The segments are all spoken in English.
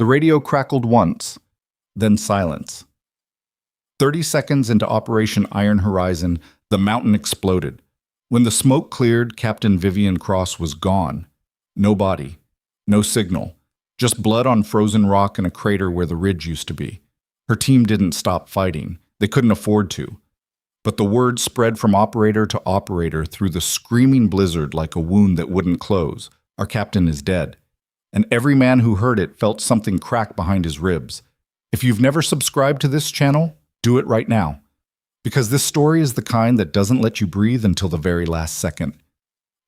The radio crackled once, then silence. 30 seconds into Operation Iron Horizon, the mountain exploded. When the smoke cleared, Captain Vivian Cross was gone. No body, no signal, just blood on frozen rock and a crater where the ridge used to be. Her team didn't stop fighting. They couldn't afford to. But the word spread from operator to operator through the screaming blizzard like a wound that wouldn't close. Our captain is dead. And every man who heard it felt something crack behind his ribs. If you've never subscribed to this channel, do it right now. Because this story is the kind that doesn't let you breathe until the very last second.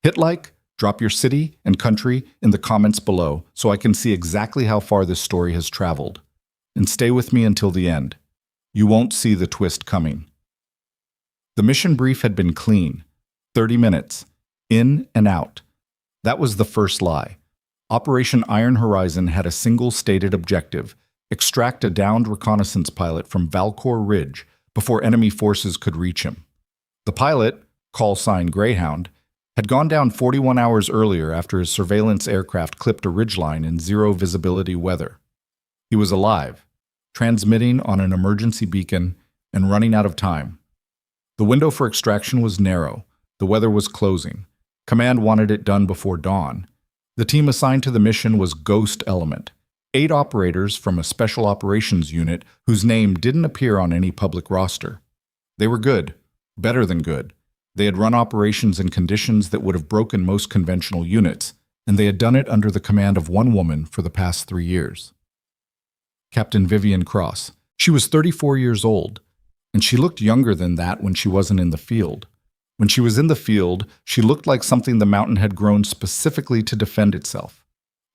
Hit like, drop your city and country in the comments below so I can see exactly how far this story has traveled. And stay with me until the end. You won't see the twist coming. The mission brief had been clean. 30 minutes. In and out. That was the first lie. Operation Iron Horizon had a single stated objective: extract a downed reconnaissance pilot from Valkor Ridge before enemy forces could reach him. The pilot, call sign Greyhound, had gone down 41 hours earlier after his surveillance aircraft clipped a ridgeline in zero visibility weather. He was alive, transmitting on an emergency beacon and running out of time. The window for extraction was narrow. The weather was closing. Command wanted it done before dawn. The team assigned to the mission was Ghost Element, 8 operators from a special operations unit whose name didn't appear on any public roster. They were good, better than good. They had run operations in conditions that would have broken most conventional units, and they had done it under the command of one woman for the past 3 years. Captain Vivian Cross. She was 34 years old, and she looked younger than that when she wasn't in the field. When she was in the field, she looked like something the mountain had grown specifically to defend itself.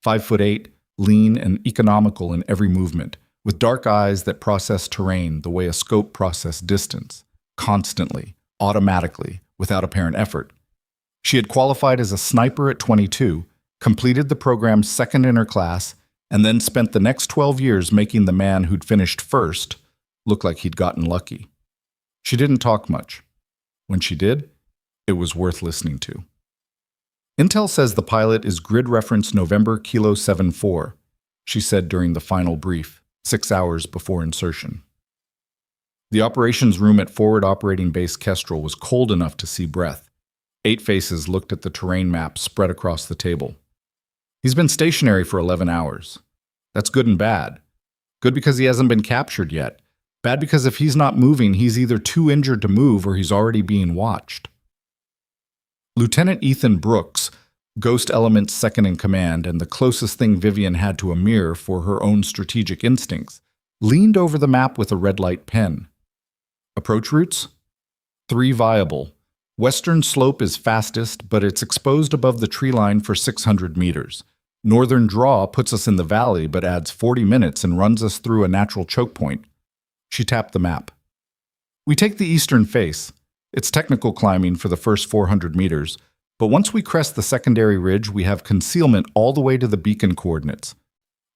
5'8", lean and economical in every movement, with dark eyes that processed terrain the way a scope processed distance, constantly, automatically, without apparent effort. She had qualified as a sniper at 22, completed the program's second in her class, and then spent the next 12 years making the man who'd finished first look like he'd gotten lucky. She didn't talk much. When she did, it was worth listening to. Intel says the pilot is grid reference November Kilo 74, she said during the final brief, 6 hours before insertion. The operations room at Forward Operating Base Kestrel was cold enough to see breath. 8 faces looked at the terrain map spread across the table. He's been stationary for 11 hours. That's good and bad. Good because he hasn't been captured yet. Bad because if he's not moving, he's either too injured to move or he's already being watched. Lieutenant Ethan Brooks, Ghost Element's second in command and the closest thing Vivian had to a mirror for her own strategic instincts, leaned over the map with a red light pen. Approach routes? 3 viable. Western slope is fastest, but it's exposed above the tree line for 600 meters. Northern draw puts us in the valley, but adds 40 minutes and runs us through a natural choke point. She tapped the map. We take the eastern face. It's technical climbing for the first 400 meters, but once we crest the secondary ridge, we have concealment all the way to the beacon coordinates.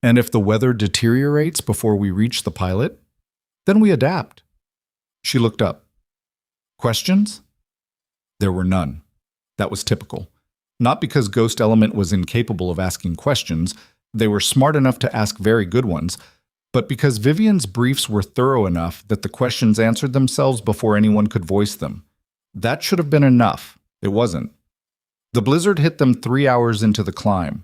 And if the weather deteriorates before we reach the pilot, then we adapt. She looked up. Questions? There were none. That was typical. Not because Ghost Element was incapable of asking questions, they were smart enough to ask very good ones, but because Vivian's briefs were thorough enough that the questions answered themselves before anyone could voice them. That should have been enough. It wasn't. The blizzard hit them 3 hours into the climb.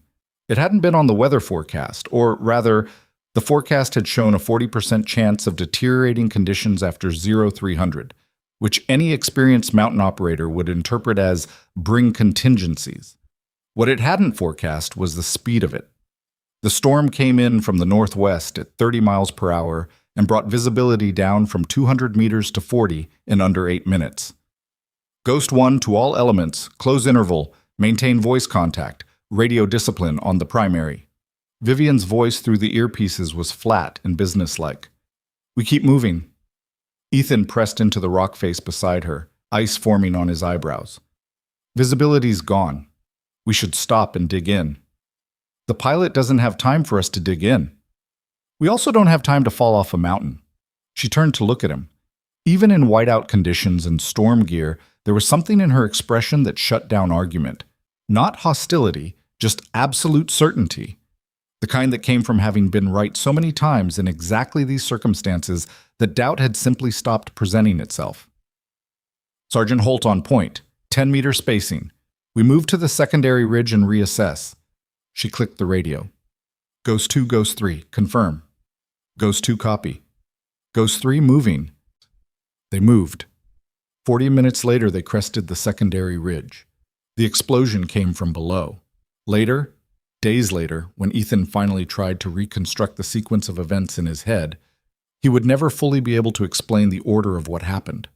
It hadn't been on the weather forecast, or rather, the forecast had shown a 40% chance of deteriorating conditions after 0300, which any experienced mountain operator would interpret as bring contingencies. What it hadn't forecast was the speed of it. The storm came in from the northwest at 30 miles per hour and brought visibility down from 200 meters to 40 in under 8 minutes. Ghost 1 to all elements, close interval, maintain voice contact, radio discipline on the primary. Vivian's voice through the earpieces was flat and businesslike. We keep moving. Ethan pressed into the rock face beside her, ice forming on his eyebrows. Visibility's gone. We should stop and dig in. The pilot doesn't have time for us to dig in. We also don't have time to fall off a mountain. She turned to look at him. Even in whiteout conditions and storm gear, there was something in her expression that shut down argument. Not hostility, just absolute certainty. The kind that came from having been right so many times in exactly these circumstances that doubt had simply stopped presenting itself. Sergeant Holt on point, 10-meter spacing. We move to the secondary ridge and reassess. She clicked the radio. Ghost 2, Ghost 3, confirm. Ghost 2, copy. Ghost 3, moving. They moved. 40 minutes later, they crested the secondary ridge. The explosion came from below. Later, days later, when Ethan finally tried to reconstruct the sequence of events in his head, he would never fully be able to explain the order of what happened.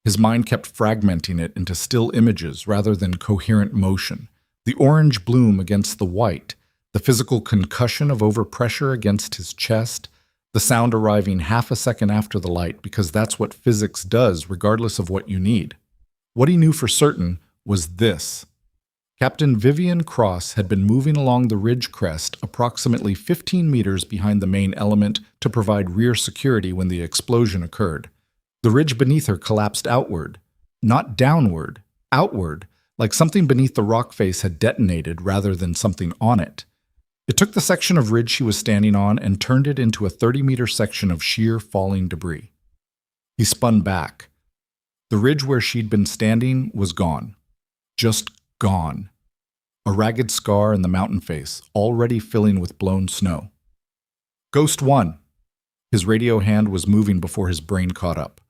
His mind kept fragmenting it into still images rather than coherent motion. The orange bloom against the white, the physical concussion of overpressure against his chest, the sound arriving half a second after the light because that's what physics does regardless of what you need. What he knew for certain was this. Captain Vivian Cross had been moving along the ridge crest approximately 15 meters behind the main element to provide rear security when the explosion occurred. The ridge beneath her collapsed outward, not downward, outward, like something beneath the rock face had detonated rather than something on it. It took the section of ridge she was standing on and turned it into a 30-meter section of sheer falling debris. He spun back. The ridge where she'd been standing was gone. Just gone. A ragged scar in the mountain face, already filling with blown snow. Ghost 1. His radio hand was moving before his brain caught up.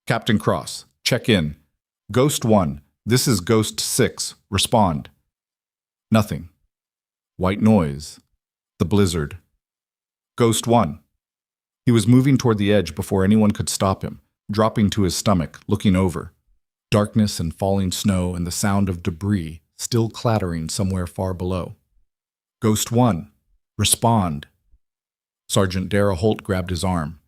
Captain Cross, check in. Ghost 1, this is Ghost 6, respond. Nothing. White noise. The blizzard. Ghost 1. He was moving toward the edge before anyone could stop him, dropping to his stomach, looking over. Darkness and falling snow and the sound of debris still clattering somewhere far below. Ghost 1. Respond. Sergeant Dara Holt grabbed his arm.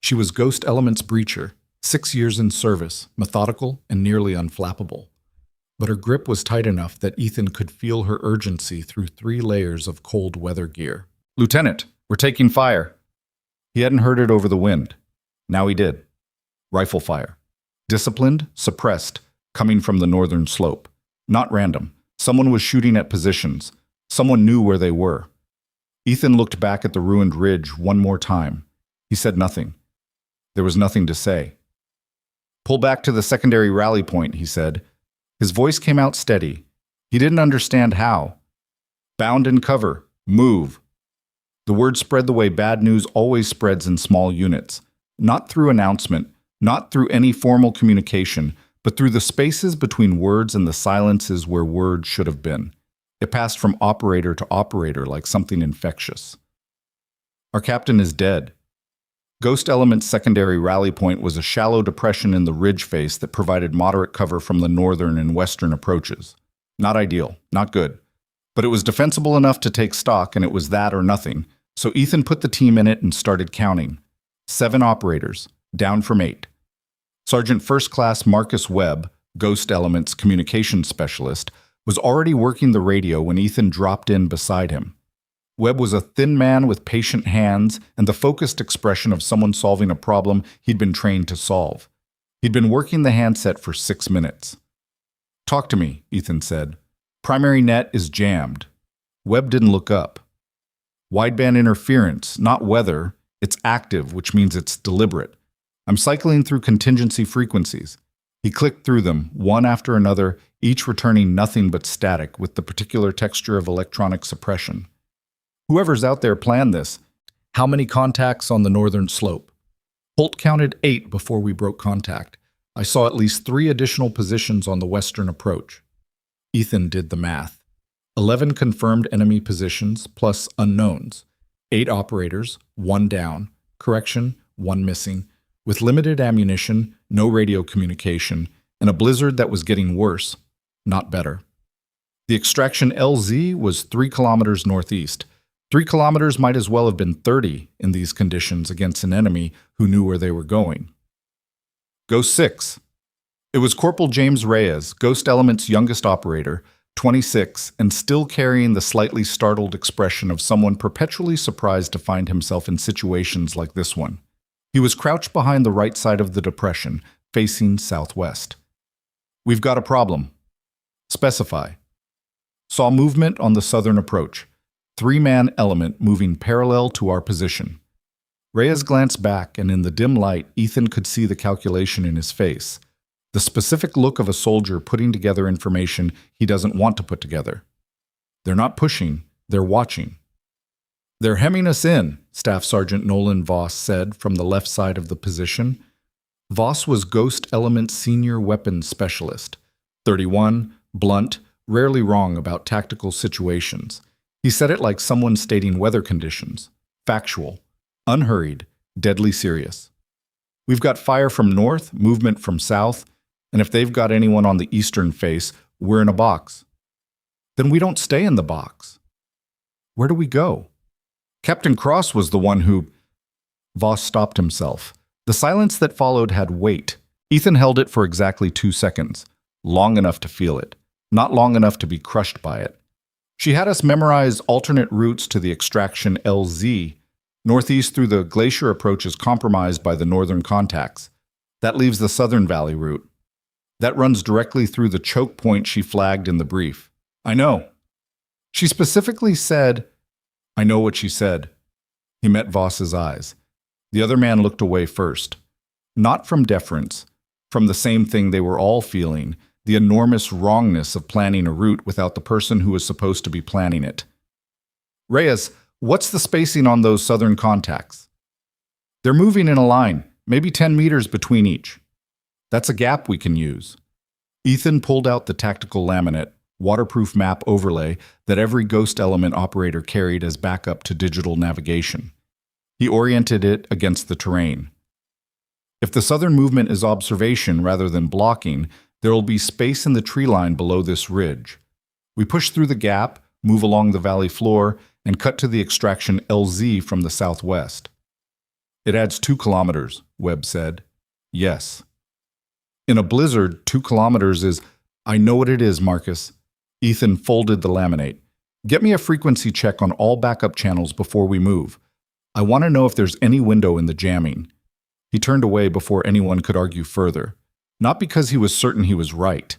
She was Ghost Element's breacher, 6 years in service, methodical and nearly unflappable. But her grip was tight enough that Ethan could feel her urgency through 3 layers of cold weather gear. Lieutenant, we're taking fire. He hadn't heard it over the wind. Now he did. Rifle fire. Disciplined, suppressed, coming from the northern slope. Not random. Someone was shooting at positions. Someone knew where they were. Ethan looked back at the ruined ridge one more time. He said nothing. There was nothing to say. Pull back to the secondary rally point, he said. His voice came out steady. He didn't understand how. Bound in cover. Move. The word spread the way bad news always spreads in small units. Not through announcement, not through any formal communication, but through the spaces between words and the silences where words should have been. It passed from operator to operator like something infectious. Our captain is dead. Ghost Element's secondary rally point was a shallow depression in the ridge face that provided moderate cover from the northern and western approaches. Not ideal, not good. But it was defensible enough to take stock, and it was that or nothing, so Ethan put the team in it and started counting. 7 operators, down from 8. Sergeant First Class Marcus Webb, Ghost Element's communications specialist, was already working the radio when Ethan dropped in beside him. Webb was a thin man with patient hands and the focused expression of someone solving a problem he'd been trained to solve. He'd been working the handset for 6 minutes. Talk to me, Ethan said. Primary net is jammed. Webb didn't look up. Wideband interference, not weather. It's active, which means it's deliberate. I'm cycling through contingency frequencies. He clicked through them, one after another, each returning nothing but static with the particular texture of electronic suppression. Whoever's out there planned this. How many contacts on the northern slope? Holt counted 8 before we broke contact. I saw at least 3 additional positions on the western approach. Ethan did the math. 11 confirmed enemy positions plus unknowns. 8 operators, 1 down. Correction, 1 missing. With limited ammunition, no radio communication, and a blizzard that was getting worse, not better. The extraction LZ was 3 kilometers northeast. 3 kilometers might as well have been 30 in these conditions against an enemy who knew where they were going. Ghost 6. It was Corporal James Reyes, Ghost Element's youngest operator, 26, and still carrying the slightly startled expression of someone perpetually surprised to find himself in situations like this one. He was crouched behind the right side of the depression, facing southwest. We've got a problem. Specify. Saw movement on the southern approach. three-man element moving parallel to our position. Reyes glanced back, and in the dim light, Ethan could see the calculation in his face. The specific look of a soldier putting together information he doesn't want to put together. They're not pushing, they're watching. "They're hemming us in," Staff Sergeant Nolan Voss said from the left side of the position. Voss was Ghost Element Senior Weapons Specialist. 31, blunt, rarely wrong about tactical situations. He said it like someone stating weather conditions. Factual, unhurried, deadly serious. "We've got fire from north, movement from south, and if they've got anyone on the eastern face, we're in a box." "Then we don't stay in the box. Where do we go?" "Captain Cross was the one who—" Voss stopped himself. The silence that followed had weight. Ethan held it for exactly 2 seconds, long enough to feel it, not long enough to be crushed by it. "She had us memorize alternate routes to the extraction LZ. Northeast through the glacier approach is compromised by the northern contacts. That leaves the southern valley route. That runs directly through the choke point she flagged in the brief." "I know." She specifically said, "I know what she said." He met Voss's eyes. The other man looked away first. Not from deference, from the same thing they were all feeling, the enormous wrongness of planning a route without the person who was supposed to be planning it. "Reyes, what's the spacing on those southern contacts?" "They're moving in a line, maybe 10 meters between each. That's a gap we can use." Ethan pulled out the tactical laminate, waterproof map overlay that every Ghost Element operator carried as backup to digital navigation. He oriented it against the terrain. "If the southern movement is observation rather than blocking, there will be space in the tree line below this ridge. We push through the gap, move along the valley floor, and cut to the extraction LZ from the southwest." "It adds 2 kilometers, Webb said. "Yes." "In a blizzard, 2 kilometers is—" "I know what it is, Marcus." Ethan folded the laminate. "Get me a frequency check on all backup channels before we move. I want to know if there's any window in the jamming." He turned away before anyone could argue further. Not because he was certain he was right,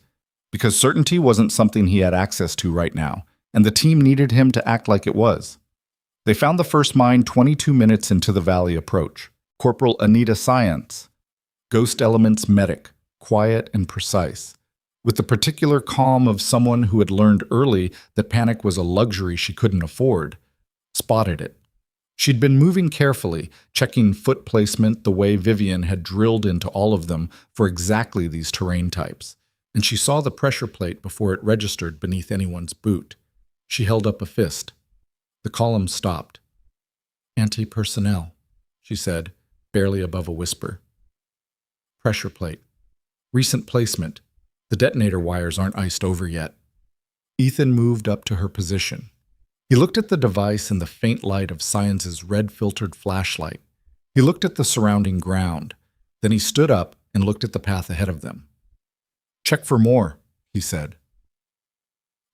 because certainty wasn't something he had access to right now, and the team needed him to act like it was. They found the first mine 22 minutes into the valley approach. Corporal Anita Science, Ghost Elements medic, quiet and precise, with the particular calm of someone who had learned early that panic was a luxury she couldn't afford, spotted it. She'd been moving carefully, checking foot placement the way Vivian had drilled into all of them for exactly these terrain types, and she saw the pressure plate before it registered beneath anyone's boot. She held up a fist. The column stopped. "Anti-personnel," she said, barely above a whisper. "Pressure plate. Recent placement. The detonator wires aren't iced over yet." Ethan moved up to her position. He looked at the device in the faint light of Science's red-filtered flashlight. He looked at the surrounding ground. Then he stood up and looked at the path ahead of them. "Check for more," he said.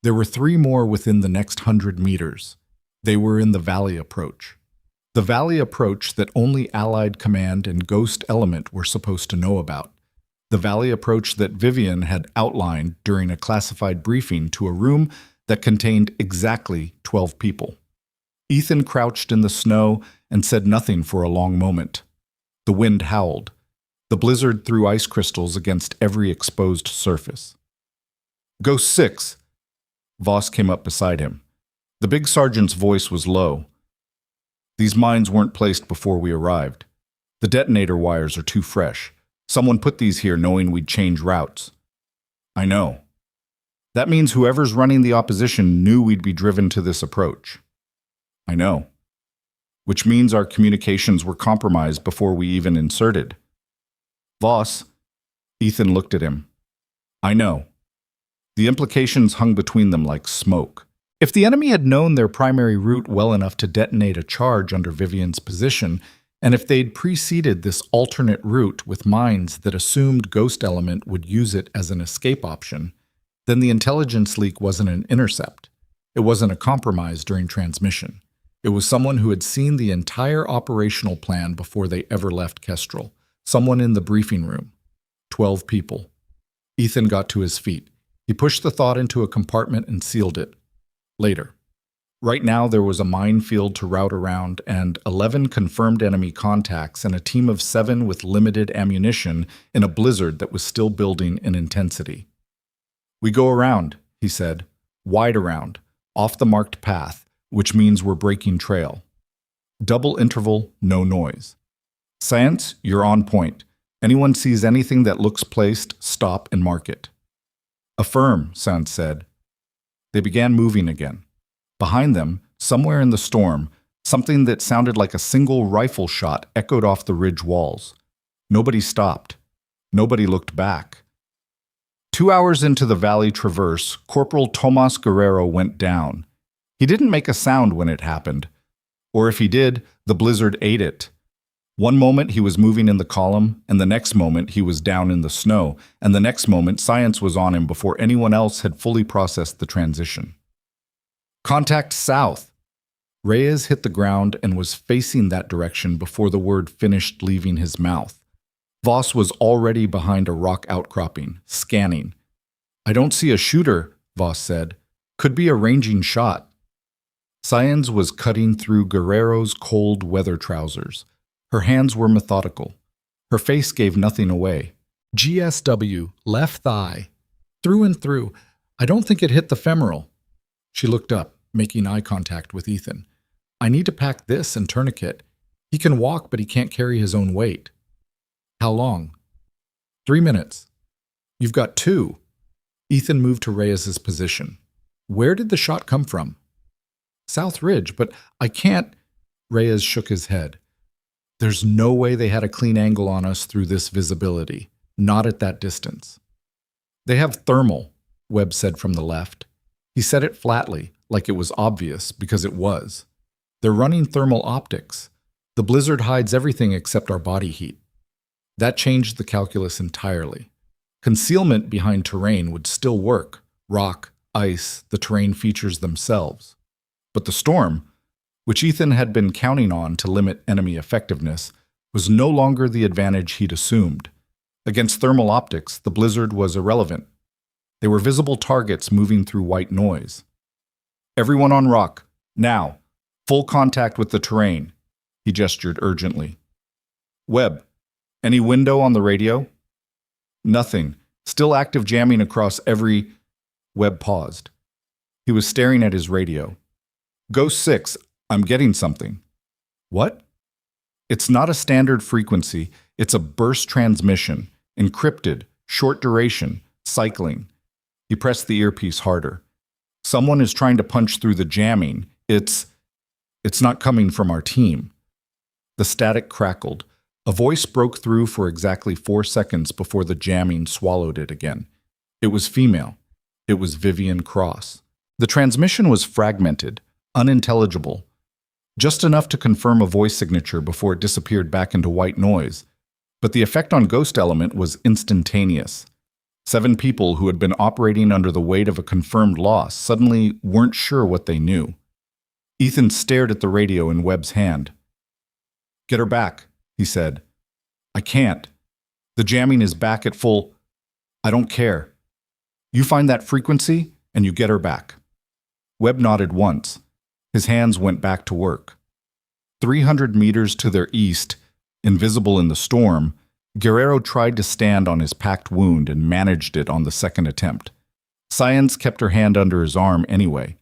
There were 3 more within the next 100 meters. They were in the valley approach. The valley approach that only Allied Command and Ghost Element were supposed to know about. The valley approach that Vivian had outlined during a classified briefing to a room that contained exactly 12 people. Ethan crouched in the snow and said nothing for a long moment. The wind howled. The blizzard threw ice crystals against every exposed surface. "Ghost 6. Voss came up beside him. The big sergeant's voice was low. "These mines weren't placed before we arrived. The detonator wires are too fresh. Someone put these here knowing we'd change routes." "I know." "That means whoever's running the opposition knew we'd be driven to this approach." "I know." "Which means our communications were compromised before we even inserted." "Voss." Ethan looked at him. "I know." The implications hung between them like smoke. If the enemy had known their primary route well enough to detonate a charge under Vivian's position, and if they'd preceded this alternate route with mines that assumed Ghost Element would use it as an escape option, then the intelligence leak wasn't an intercept. It wasn't a compromise during transmission. It was someone who had seen the entire operational plan before they ever left Kestrel. Someone in the briefing room. 12 people. Ethan got to his feet. He pushed the thought into a compartment and sealed it. Later. Right now, there was a minefield to route around and 11 confirmed enemy contacts and a team of 7 with limited ammunition in a blizzard that was still building in intensity. "We go around," he said, "wide around, off the marked path, which means we're breaking trail. Double interval, no noise. Science, you're on point. Anyone sees anything that looks placed, stop and mark it." "Affirm," Science said. They began moving again. Behind them, somewhere in the storm, something that sounded like a single rifle shot echoed off the ridge walls. Nobody stopped. Nobody looked back. 2 hours into the valley traverse, Corporal Tomas Guerrero went down. He didn't make a sound when it happened. Or if he did, the blizzard ate it. One moment he was moving in the column, and the next moment he was down in the snow, and the next moment Science was on him before anyone else had fully processed the transition. "Contact south!" Reyes hit the ground and was facing that direction before the word finished leaving his mouth. Voss was already behind a rock outcropping, scanning. "I don't see a shooter," Voss said. "Could be a ranging shot." Science was cutting through Guerrero's cold weather trousers. Her hands were methodical. Her face gave nothing away. "GSW, left thigh. Through and through. I don't think it hit the femoral." She looked up, making eye contact with Ethan. "I need to pack this and tourniquet. He can walk, but he can't carry his own weight." "How long?" 3 minutes. "You've got 2. Ethan moved to Reyes's position. "Where did the shot come from?" "South Ridge, but I can't." Reyes shook his head. "There's no way they had a clean angle on us through this visibility. Not at that distance." "They have thermal," Webb said from the left. He said it flatly, like it was obvious, because it was. "They're running thermal optics. The blizzard hides everything except our body heat." That changed the calculus entirely. Concealment behind terrain would still work. Rock, ice, the terrain features themselves. But the storm, which Ethan had been counting on to limit enemy effectiveness, was no longer the advantage he'd assumed. Against thermal optics, the blizzard was irrelevant. They were visible targets moving through white noise. "Everyone on rock, now, full contact with the terrain," he gestured urgently. "Webb, any window on the radio?" "Nothing. Still active jamming across every—" Webb paused. He was staring at his radio. "Ghost 6, I'm getting something." "What?" "It's not a standard frequency. It's a burst transmission, encrypted, short duration, cycling." He pressed the earpiece harder. "Someone is trying to punch through the jamming. It's not coming from our team." The static crackled. A voice broke through for exactly 4 seconds before the jamming swallowed it again. It was female. It was Vivian Cross. The transmission was fragmented, unintelligible, just enough to confirm a voice signature before it disappeared back into white noise. But the effect on Ghost Element was instantaneous. 7 people who had been operating under the weight of a confirmed loss suddenly weren't sure what they knew. Ethan stared at the radio in Webb's hand. "Get her back," he said. "I can't. The jamming is back at full—" "I don't care. You find that frequency and you get her back." Webb nodded once. His hands went back to work. 300 meters to their east, invisible in the storm, Guerrero tried to stand on his packed wound and managed it on the second attempt. Science kept her hand under his arm anyway.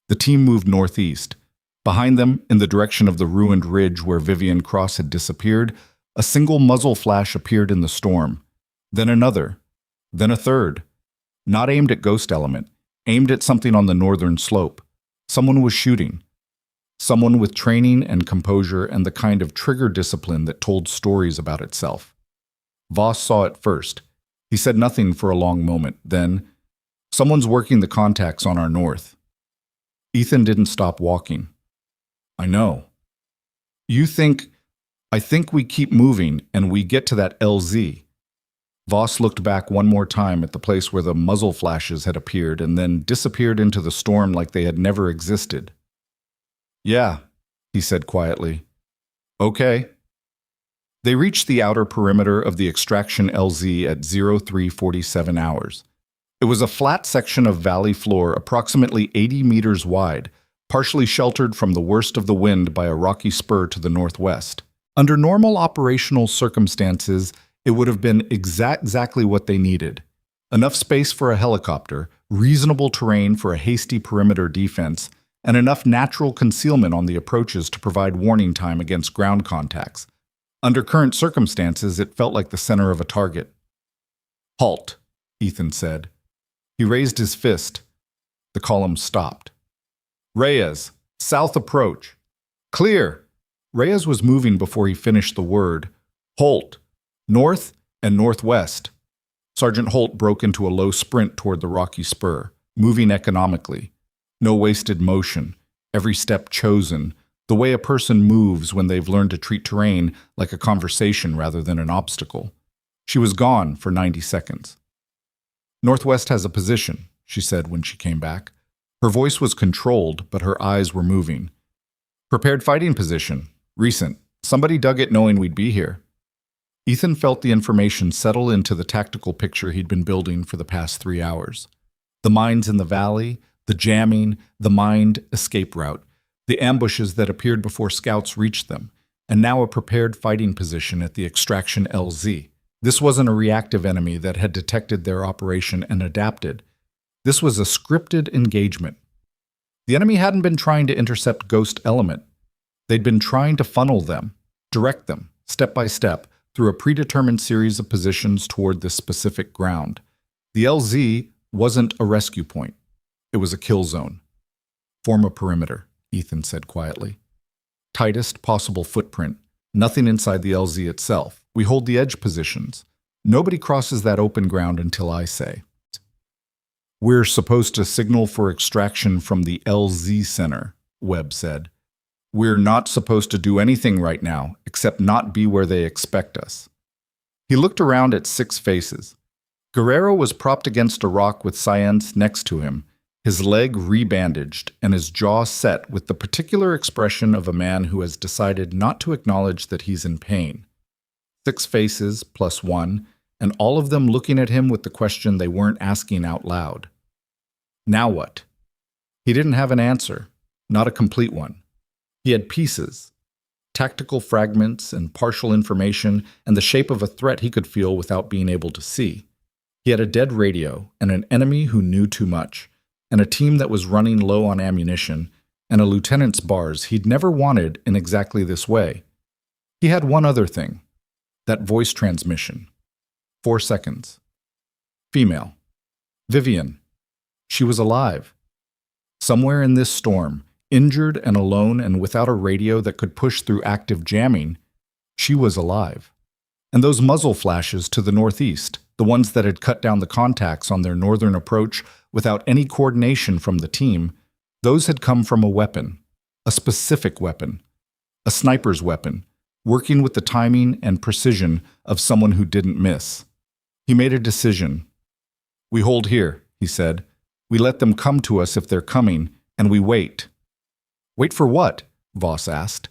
The team moved northeast. Behind them, in the direction of the ruined ridge where Vivian Cross had disappeared, a single muzzle flash appeared in the storm. Then another. Then a third. Not aimed at Ghost Element, aimed at something on the northern slope. Someone was shooting. Someone with training and composure and the kind of trigger discipline that told stories about itself. Voss saw it first. He said nothing for a long moment. Then, "Someone's working the contacts on our north." Ethan didn't stop walking. "I know." I think we keep moving and we get to that LZ." Voss looked back one more time at the place where the muzzle flashes had appeared and then disappeared into the storm like they had never existed. "Yeah," he said quietly. "Okay." They reached the outer perimeter of the extraction LZ at 0347 hours. It was a flat section of valley floor approximately 80 meters wide, partially sheltered from the worst of the wind by a rocky spur to the northwest. Under normal operational circumstances, it would have been exactly what they needed. Enough space for a helicopter, reasonable terrain for a hasty perimeter defense, and enough natural concealment on the approaches to provide warning time against ground contacts. Under current circumstances, it felt like the center of a target. "Halt," Ethan said. He raised his fist. The column stopped. "Reyes, south approach. Clear." Reyes was moving before he finished the word. "Holt, north and northwest." Sergeant Holt broke into a low sprint toward the rocky spur, moving economically. No wasted motion, every step chosen, the way a person moves when they've learned to treat terrain like a conversation rather than an obstacle. She was gone for 90 seconds. "Northwest has a position," she said when she came back. Her voice was controlled, but her eyes were moving. "Prepared fighting position. Recent. Somebody dug it knowing we'd be here." Ethan felt the information settle into the tactical picture he'd been building for the past 3 hours. The mines in the valley, the jamming, the mined escape route, the ambushes that appeared before scouts reached them, and now a prepared fighting position at the extraction LZ. This wasn't a reactive enemy that had detected their operation and adapted. This was a scripted engagement. The enemy hadn't been trying to intercept Ghost Element. They'd been trying to funnel them, direct them, step by step, through a predetermined series of positions toward this specific ground. The LZ wasn't a rescue point. It was a kill zone. "Form a perimeter," Ethan said quietly. "Tightest possible footprint. Nothing inside the LZ itself. We hold the edge positions. Nobody crosses that open ground until I say." "We're supposed to signal for extraction from the LZ center," Webb said. "We're not supposed to do anything right now, except not be where they expect us." He looked around at 6 faces. Guerrero was propped against a rock with Science next to him, his leg rebandaged and his jaw set with the particular expression of a man who has decided not to acknowledge that he's in pain. 6 faces plus 1, and all of them looking at him with the question they weren't asking out loud. Now what? He didn't have an answer, not a complete one. He had pieces, tactical fragments and partial information and the shape of a threat he could feel without being able to see. He had a dead radio and an enemy who knew too much, and a team that was running low on ammunition, and a lieutenant's bars he'd never wanted in exactly this way. He had one other thing, that voice transmission. 4 seconds. Female. Vivian. She was alive. Somewhere in this storm, injured and alone and without a radio that could push through active jamming, she was alive. And those muzzle flashes to the northeast, the ones that had cut down the contacts on their northern approach without any coordination from the team, those had come from a weapon, a specific weapon, a sniper's weapon, working with the timing and precision of someone who didn't miss. He made a decision. "We hold here," he said. "We let them come to us if they're coming, and we wait." "Wait for what?" Voss asked.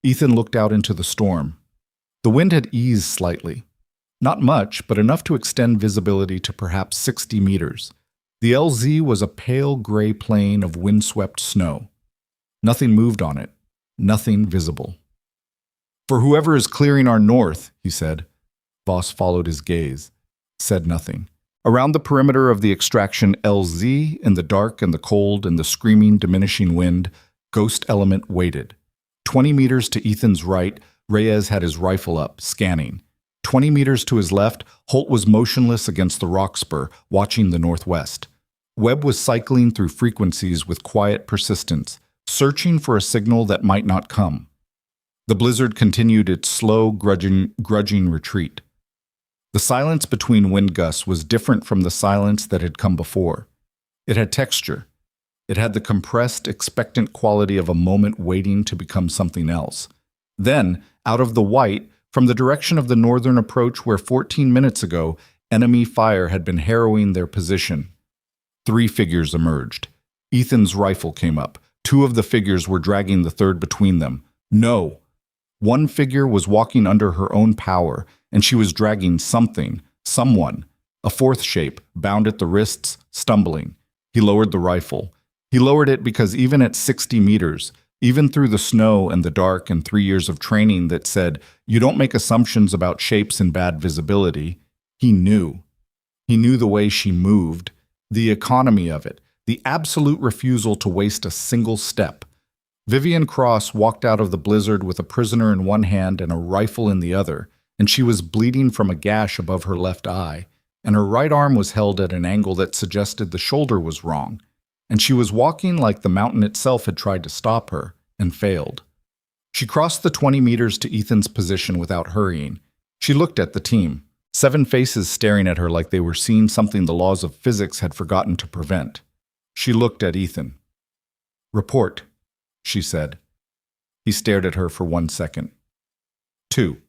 Ethan looked out into the storm. The wind had eased slightly. Not much, but enough to extend visibility to perhaps 60 meters. The LZ was a pale gray plain of windswept snow. Nothing moved on it. Nothing visible. "For whoever is clearing our north," he said. Voss followed his gaze. Said nothing. Around the perimeter of the extraction LZ, in the dark and the cold and the screaming, diminishing wind, Ghost Element waited. 20 meters to Ethan's right, Reyes had his rifle up, scanning. 20 meters to his left, Holt was motionless against the rock spur, watching the northwest. Webb was cycling through frequencies with quiet persistence, searching for a signal that might not come. The blizzard continued its slow, grudging retreat. The silence between wind gusts was different from the silence that had come before. It had texture. It had the compressed, expectant quality of a moment waiting to become something else. Then, out of the white, from the direction of the northern approach where 14 minutes ago, enemy fire had been harrowing their position, 3 figures emerged. Ethan's rifle came up. 2 of the figures were dragging the third between them. No! One figure was walking under her own power, and she was dragging something, someone, a 4th shape, bound at the wrists, stumbling. He lowered the rifle. He lowered it because even at 60 meters, even through the snow and the dark and 3 years of training that said, you don't make assumptions about shapes in bad visibility, he knew. He knew the way she moved, the economy of it, the absolute refusal to waste a single step. Vivian Cross walked out of the blizzard with a prisoner in one hand and a rifle in the other, and she was bleeding from a gash above her left eye, and her right arm was held at an angle that suggested the shoulder was wrong, and she was walking like the mountain itself had tried to stop her, and failed. She crossed the 20 meters to Ethan's position without hurrying. She looked at the team, 7 faces staring at her like they were seeing something the laws of physics had forgotten to prevent. She looked at Ethan. "Report," she said. He stared at her for 1 second. 2.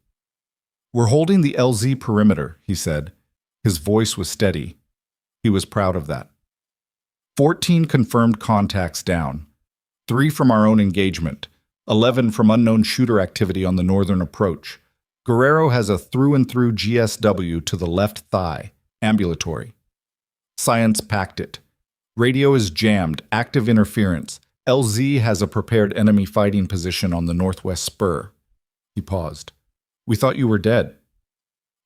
"We're holding the LZ perimeter," he said. His voice was steady. He was proud of that. 14 confirmed contacts down. 3 from our own engagement. 11 from unknown shooter activity on the northern approach. Guerrero has a through-and-through GSW to the left thigh, ambulatory. Science packed it. Radio is jammed, active interference. LZ has a prepared enemy fighting position on the northwest spur. He paused. "We thought you were dead."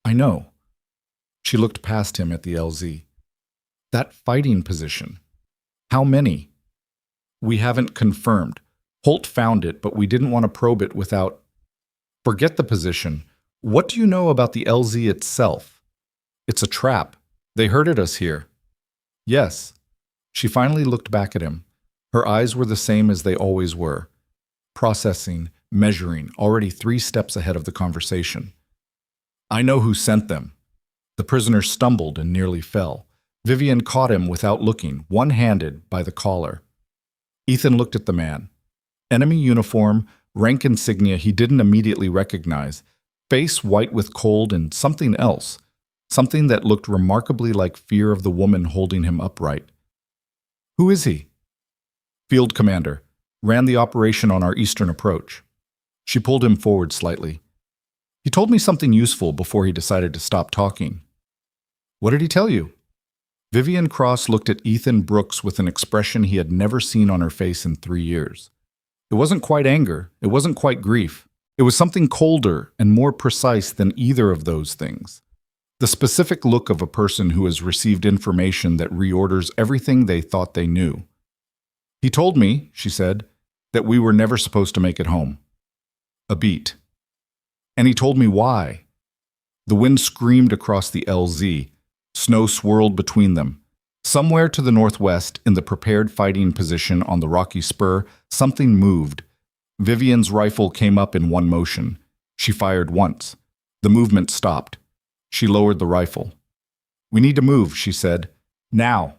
"I know." She looked past him at the LZ. "That fighting position. How many?" "We haven't confirmed. Holt found it, but we didn't want to probe it without—" "Forget the position. What do you know about the LZ itself?" "It's a trap. They herded us here." "Yes." She finally looked back at him. Her eyes were the same as they always were. Processing, measuring, already 3 steps ahead of the conversation. "I know who sent them." The prisoner stumbled and nearly fell. Vivian caught him without looking, one-handed, by the collar. Ethan looked at the man. Enemy uniform, rank insignia he didn't immediately recognize, face white with cold and something else, something that looked remarkably like fear of the woman holding him upright. "Who is he?" "Field commander. Ran the operation on our eastern approach." She pulled him forward slightly. "He told me something useful before he decided to stop talking." "What did he tell you?" Vivian Cross looked at Ethan Brooks with an expression he had never seen on her face in 3 years. It wasn't quite anger, it wasn't quite grief. It was something colder and more precise than either of those things. The specific look of a person who has received information that reorders everything they thought they knew. "He told me," she said, "that we were never supposed to make it home." A beat. "And he told me why." The wind screamed across the LZ. Snow swirled between them. Somewhere to the northwest, in the prepared fighting position on the rocky spur, something moved. Vivian's rifle came up in one motion. She fired once. The movement stopped. She lowered the rifle. "We need to move," she said. "Now.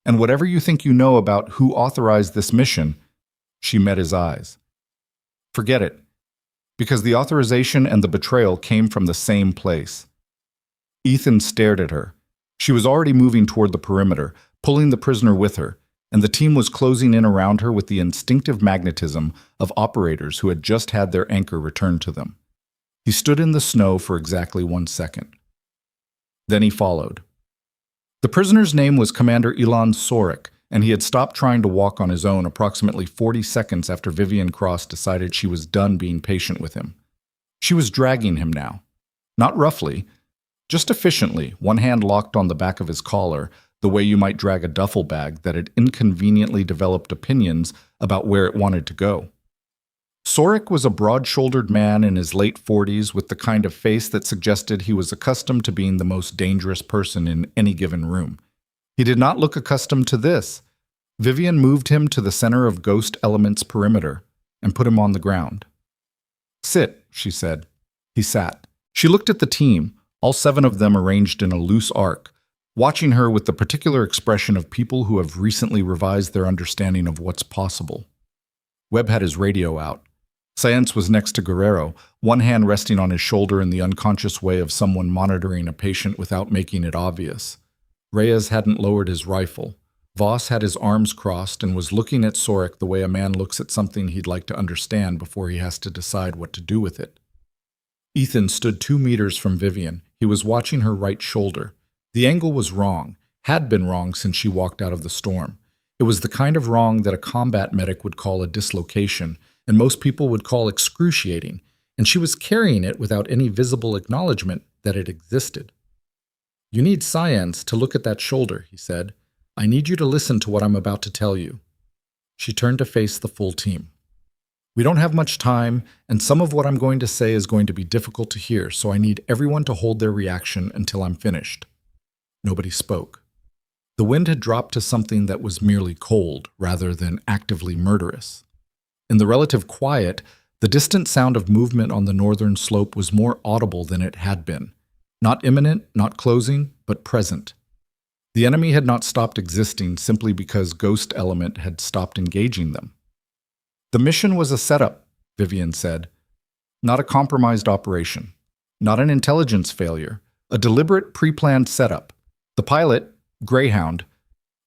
And whatever you think you know about who authorized this mission," she met his eyes. "Forget it. Because the authorization and the betrayal came from the same place." Ethan stared at her. She was already moving toward the perimeter, pulling the prisoner with her, and the team was closing in around her with the instinctive magnetism of operators who had just had their anchor returned to them. He stood in the snow for exactly 1 second. Then he followed. The prisoner's name was Commander Ilan Sorik, and he had stopped trying to walk on his own approximately 40 seconds after Vivian Cross decided she was done being patient with him. She was dragging him now. Not roughly, just efficiently, one hand locked on the back of his collar, the way you might drag a duffel bag that had inconveniently developed opinions about where it wanted to go. Sorik was a broad-shouldered man in his late 40s with the kind of face that suggested he was accustomed to being the most dangerous person in any given room. He did not look accustomed to this. Vivian moved him to the center of Ghost Element's perimeter and put him on the ground. "Sit," she said. He sat. She looked at the team, all 7 of them arranged in a loose arc, watching her with the particular expression of people who have recently revised their understanding of what's possible. Webb had his radio out. Science was next to Guerrero, one hand resting on his shoulder in the unconscious way of someone monitoring a patient without making it obvious. Reyes hadn't lowered his rifle. Voss had his arms crossed and was looking at Sorik the way a man looks at something he'd like to understand before he has to decide what to do with it. Ethan stood 2 meters from Vivian. He was watching her right shoulder. The angle was wrong, had been wrong since she walked out of the storm. It was the kind of wrong that a combat medic would call a dislocation, and most people would call excruciating, and she was carrying it without any visible acknowledgement that it existed. "You need science to look at that shoulder," he said. "I need you to listen to what I'm about to tell you." She turned to face the full team. "We don't have much time, and some of what I'm going to say is going to be difficult to hear, so I need everyone to hold their reaction until I'm finished." Nobody spoke. The wind had dropped to something that was merely cold, rather than actively murderous. In the relative quiet, the distant sound of movement on the northern slope was more audible than it had been. Not imminent, not closing, but present. The enemy had not stopped existing simply because Ghost Element had stopped engaging them. "The mission was a setup," Vivian said. "Not a compromised operation. Not an intelligence failure. A deliberate, pre-planned setup. The pilot, Greyhound.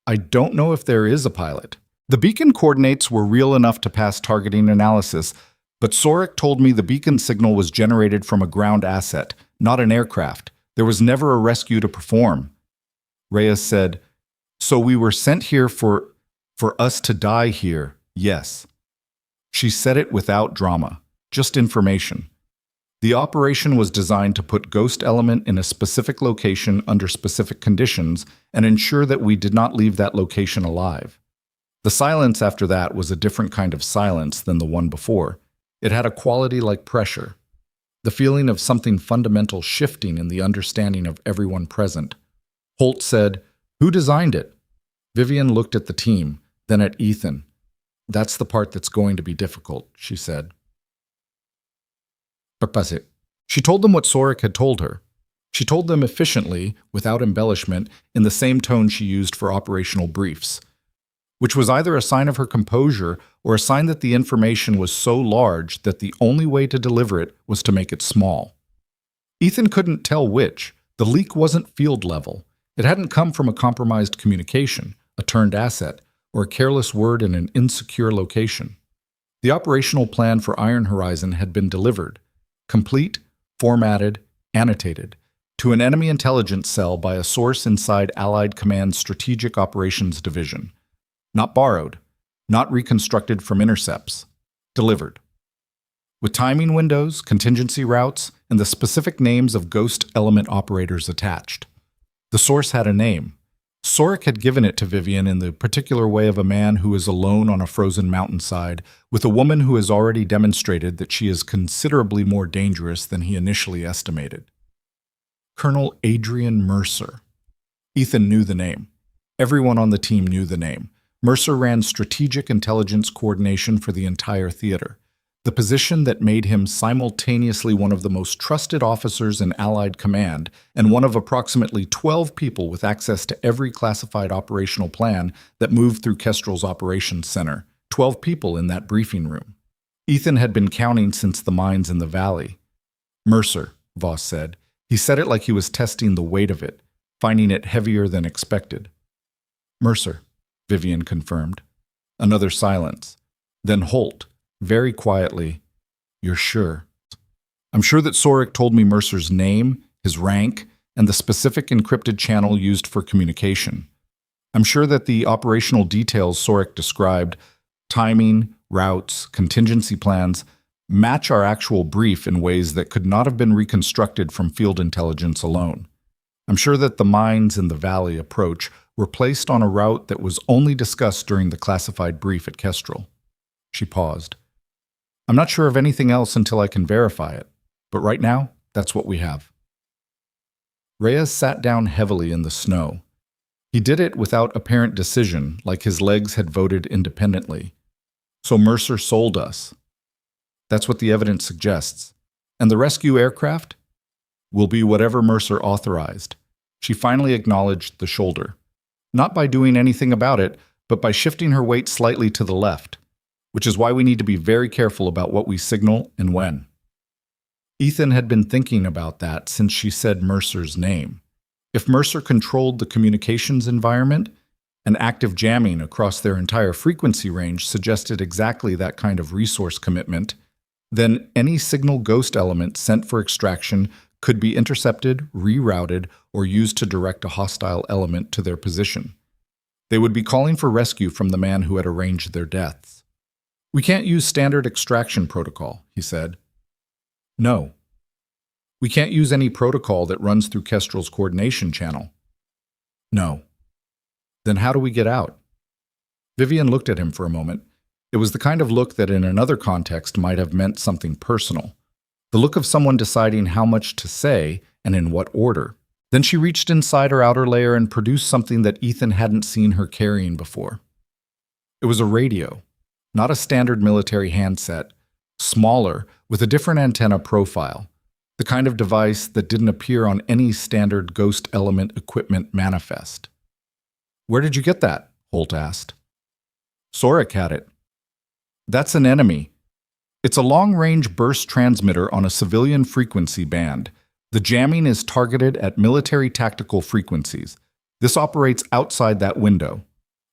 I don't know if there is a pilot. The beacon coordinates were real enough to pass targeting analysis, but Sorik told me the beacon signal was generated from a ground asset, not an aircraft. There was never a rescue to perform." Reyes said, "So we were sent here for us to die here, yes." She said it without drama, just information. The operation was designed to put Ghost Element in a specific location under specific conditions and ensure that we did not leave that location alive. The silence after that was a different kind of silence than the one before. It had a quality like pressure, the feeling of something fundamental shifting in the understanding of everyone present. Holt said, "Who designed it?" Vivian looked at the team, then at Ethan. "That's the part that's going to be difficult," she said. She told them what Sorik had told her. She told them efficiently, without embellishment, in the same tone she used for operational briefs, which was either a sign of her composure or a sign that the information was so large that the only way to deliver it was to make it small. Ethan couldn't tell which. The leak wasn't field level. It hadn't come from a compromised communication, a turned asset, or a careless word in an insecure location. The operational plan for Iron Horizon had been delivered, complete, formatted, annotated, to an enemy intelligence cell by a source inside Allied Command's Strategic Operations Division. Not borrowed, not reconstructed from intercepts. Delivered. With timing windows, contingency routes, and the specific names of Ghost Element operators attached. The source had a name. Sorik had given it to Vivian in the particular way of a man who is alone on a frozen mountainside with a woman who has already demonstrated that she is considerably more dangerous than he initially estimated. Colonel Adrian Mercer. Ethan knew the name. Everyone on the team knew the name. Mercer ran strategic intelligence coordination for the entire theater, the position that made him simultaneously one of the most trusted officers in Allied Command and one of approximately 12 people with access to every classified operational plan that moved through Kestrel's operations center. 12 people in that briefing room. Ethan had been counting since the mines in the valley. "Mercer," Voss said. He said it like he was testing the weight of it, finding it heavier than expected. "Mercer," Vivian confirmed. Another silence. Then Holt, very quietly, "You're sure?" "I'm sure that Sorik told me Mercer's name, his rank, and the specific encrypted channel used for communication. I'm sure that the operational details Sorik described, timing, routes, contingency plans, match our actual brief in ways that could not have been reconstructed from field intelligence alone. I'm sure that the mines in the valley approach were placed on a route that was only discussed during the classified brief at Kestrel." She paused. "I'm not sure of anything else until I can verify it, but right now, that's what we have." Reyes sat down heavily in the snow. He did it without apparent decision, like his legs had voted independently. "So Mercer sold us." "That's what the evidence suggests. And the rescue aircraft?" "Will be whatever Mercer authorized." She finally acknowledged the shoulder. Not by doing anything about it, but by shifting her weight slightly to the left, which is why we need to be very careful about what we signal and when. Ethan had been thinking about that since she said Mercer's name. If Mercer controlled the communications environment, and active jamming across their entire frequency range suggested exactly that kind of resource commitment, then any signal Ghost Element sent for extraction could be intercepted, rerouted, or used to direct a hostile element to their position. They would be calling for rescue from the man who had arranged their deaths. "We can't use standard extraction protocol," he said. "No. We can't use any protocol that runs through Kestrel's coordination channel." "No." "Then how do we get out?" Vivian looked at him for a moment. It was the kind of look that in another context might have meant something personal. The look of someone deciding how much to say and in what order. Then she reached inside her outer layer and produced something that Ethan hadn't seen her carrying before. It was a radio, not a standard military handset, smaller, with a different antenna profile, the kind of device that didn't appear on any standard Ghost Element equipment manifest. "Where did you get that?" Holt asked. "Sorik had it." "That's an enemy. It's a long-range burst transmitter on a civilian frequency band. The jamming is targeted at military tactical frequencies. This operates outside that window."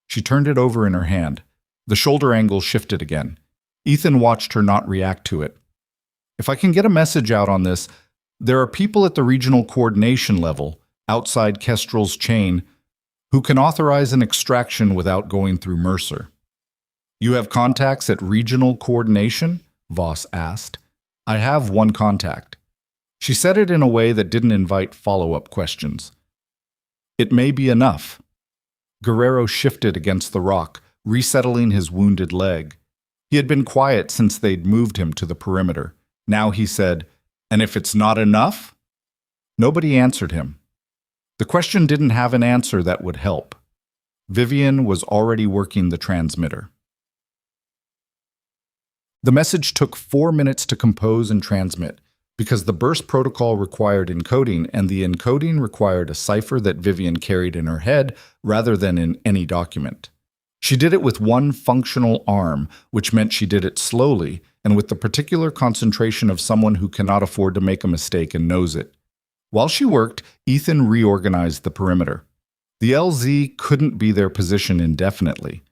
She turned it over in her hand. The shoulder angle shifted again. Ethan watched her not react to it. "If I can get a message out on this, there are people at the regional coordination level, outside Kestrel's chain, who can authorize an extraction without going through Mercer." "You have contacts at regional coordination?" Voss asked. "I have one contact." She said it in a way that didn't invite follow-up questions. "It may be enough." Guerrero shifted against the rock, resettling his wounded leg. He had been quiet since they'd moved him to the perimeter. Now he said, "And if it's not enough?" Nobody answered him. The question didn't have an answer that would help. Vivian was already working the transmitter. The message took 4 minutes to compose and transmit, because the burst protocol required encoding, and the encoding required a cipher that Vivian carried in her head rather than in any document. She did it with one functional arm, which meant she did it slowly and with the particular concentration of someone who cannot afford to make a mistake and knows it. While she worked, Ethan reorganized the perimeter. The LZ couldn't be their position indefinitely.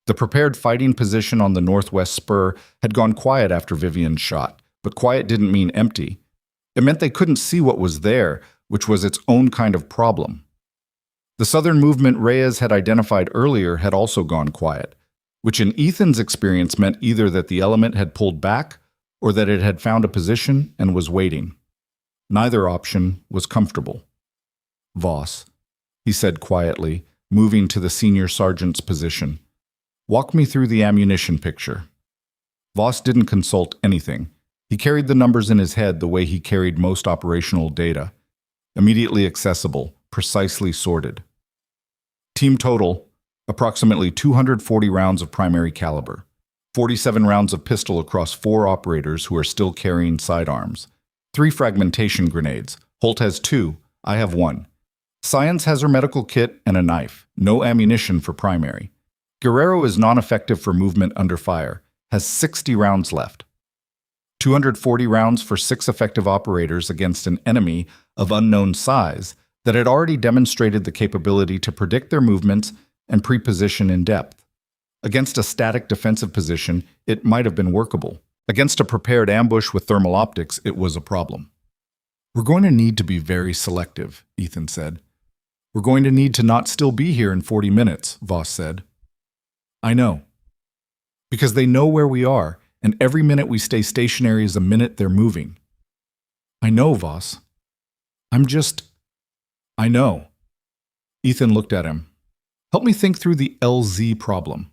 The prepared fighting position on the northwest spur had gone quiet after Vivian's shot, but quiet didn't mean empty. It meant they couldn't see what was there, which was its own kind of problem. The southern movement Reyes had identified earlier had also gone quiet, which in Ethan's experience meant either that the element had pulled back or that it had found a position and was waiting. Neither option was comfortable. "Voss," he said quietly, moving to the senior sergeant's position. "Walk me through the ammunition picture." Voss didn't consult anything. He carried the numbers in his head the way he carried most operational data. Immediately accessible, precisely sorted. Team total, approximately 240 rounds of primary caliber. 47 rounds of pistol across 4 operators who are still carrying sidearms. 3 fragmentation grenades. Holt has 2, I have 1. Science has her medical kit and a knife. No ammunition for primary. Guerrero is non-effective for movement under fire. Has 60 rounds left. 240 rounds for 6 effective operators against an enemy of unknown size that had already demonstrated the capability to predict their movements and pre-position in depth. Against a static defensive position, it might have been workable. Against a prepared ambush with thermal optics, it was a problem. "We're going to need to be very selective," Ethan said. "We're going to need to not still be here in 40 minutes, Voss said. "I know. Because they know where we are, and every minute we stay stationary is a minute they're moving." "I know, Voss. I know." Ethan looked at him. "Help me think through the LZ problem.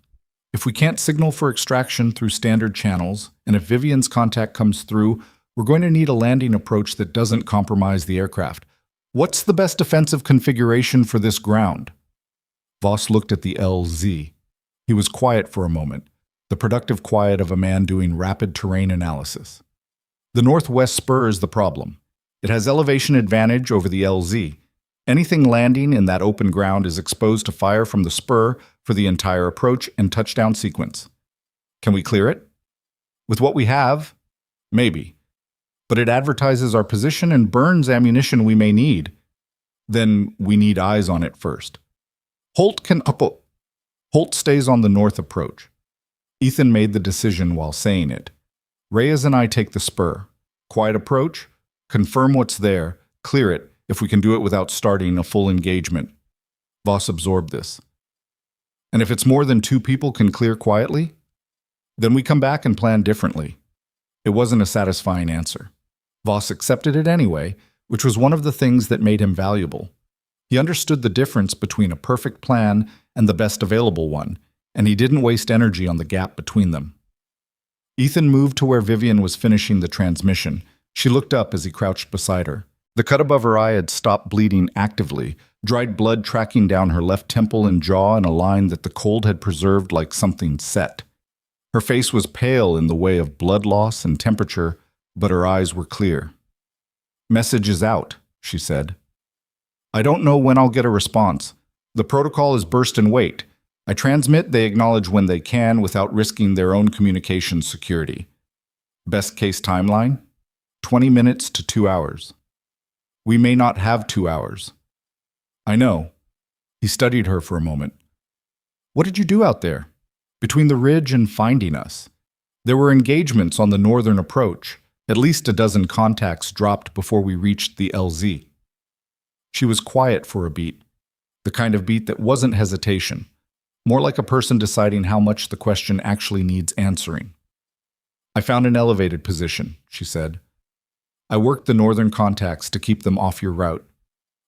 If we can't signal for extraction through standard channels, and if Vivian's contact comes through, we're going to need a landing approach that doesn't compromise the aircraft. What's the best defensive configuration for this ground?" Voss looked at the LZ. He was quiet for a moment, the productive quiet of a man doing rapid terrain analysis. "The northwest spur is the problem. It has elevation advantage over the LZ. Anything landing in that open ground is exposed to fire from the spur for the entire approach and touchdown sequence. Can we clear it? With what we have? Maybe. But it advertises our position and burns ammunition we may need. Then we need eyes on it first. Holt stays on the north approach." Ethan made the decision while saying it. "Reyes and I take the spur. Quiet approach, confirm what's there, clear it, if we can do it without starting a full engagement." Voss absorbed this. And if it's more than 2 people can clear quietly, then we come back and plan differently. It wasn't a satisfying answer. Voss accepted it anyway, which was one of the things that made him valuable. He understood the difference between a perfect plan and the best available one, and he didn't waste energy on the gap between them. Ethan moved to where Vivian was finishing the transmission. She looked up as he crouched beside her. The cut above her eye had stopped bleeding actively, dried blood tracking down her left temple and jaw in a line that the cold had preserved like something set. Her face was pale in the way of blood loss and temperature, but her eyes were clear. "Message is out," she said. "I don't know when I'll get a response. The protocol is burst and wait. I transmit, they acknowledge when they can without risking their own communication security. Best case timeline? 20 minutes to 2 hours. We may not have 2 hours." "I know." He studied her for a moment. "What did you do out there? Between the ridge and finding us? There were engagements on the northern approach. At least a dozen contacts dropped before we reached the LZ." She was quiet for a beat, the kind of beat that wasn't hesitation, more like a person deciding how much the question actually needs answering. "I found an elevated position," she said. "I worked the northern contacts to keep them off your route."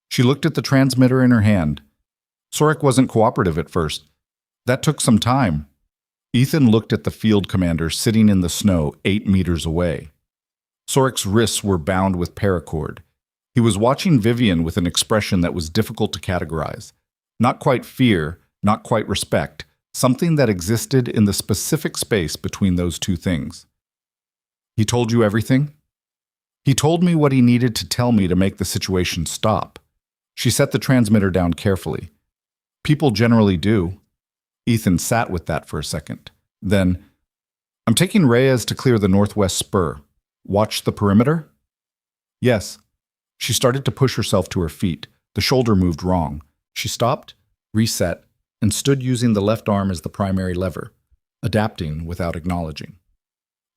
She looked at the transmitter in her hand. Sorek wasn't cooperative at first. That took some time. Ethan looked at the field commander sitting in the snow 8 meters away. Sorek's wrists were bound with paracord. He was watching Vivian with an expression that was difficult to categorize. Not quite fear, not quite respect, something that existed in the specific space between those two things. "He told you everything?" "He told me what he needed to tell me to make the situation stop." She set the transmitter down carefully. "People generally do." Ethan sat with that for a second. Then, "I'm taking Reyes to clear the northwest spur. Watch the perimeter?" "Yes." She started to push herself to her feet. The shoulder moved wrong. She stopped, reset, and stood using the left arm as the primary lever, adapting without acknowledging.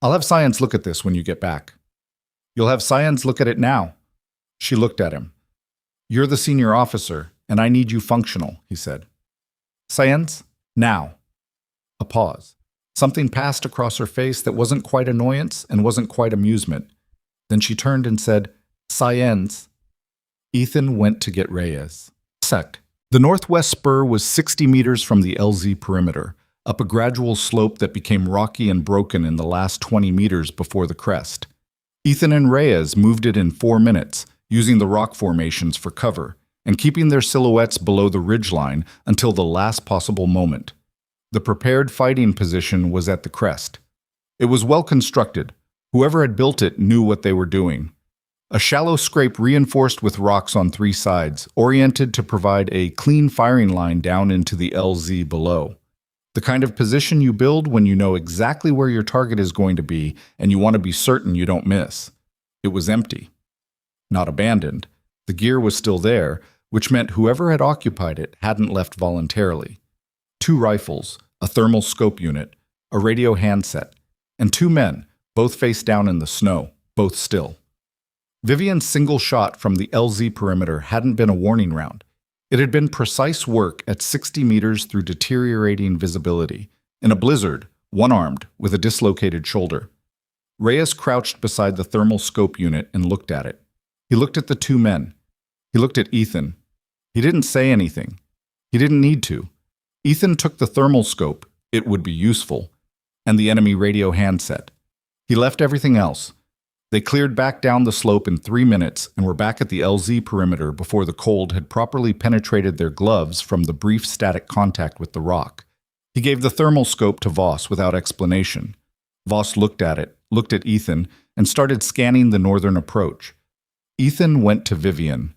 "I'll have Science look at this when you get back." "You'll have Science look at it now." She looked at him. "You're the senior officer, and I need you functional," he said. "Science, now." A pause. Something passed across her face that wasn't quite annoyance and wasn't quite amusement. Then she turned and said, "Science." Ethan went to get Reyes. The northwest spur was 60 meters from the LZ perimeter, up a gradual slope that became rocky and broken in the last 20 meters before the crest. Ethan and Reyes moved it in 4 minutes, using the rock formations for cover, and keeping their silhouettes below the ridgeline until the last possible moment. The prepared fighting position was at the crest. It was well constructed. Whoever had built it knew what they were doing. A shallow scrape reinforced with rocks on 3 sides, oriented to provide a clean firing line down into the LZ below. The kind of position you build when you know exactly where your target is going to be and you want to be certain you don't miss. It was empty. Not abandoned. The gear was still there, which meant whoever had occupied it hadn't left voluntarily. 2 rifles, a thermal scope unit, a radio handset, and 2 men, both face down in the snow, both still. Vivian's single shot from the LZ perimeter hadn't been a warning round. It had been precise work at 60 meters through deteriorating visibility, in a blizzard, one-armed, with a dislocated shoulder. Reyes crouched beside the thermal scope unit and looked at it. He looked at the 2 men. He looked at Ethan. He didn't say anything. He didn't need to. Ethan took the thermal scope, it would be useful, and the enemy radio handset. He left everything else. They cleared back down the slope in 3 minutes and were back at the LZ perimeter before the cold had properly penetrated their gloves from the brief static contact with the rock. He gave the thermal scope to Voss without explanation. Voss looked at it, looked at Ethan, and started scanning the northern approach. Ethan went to Vivian.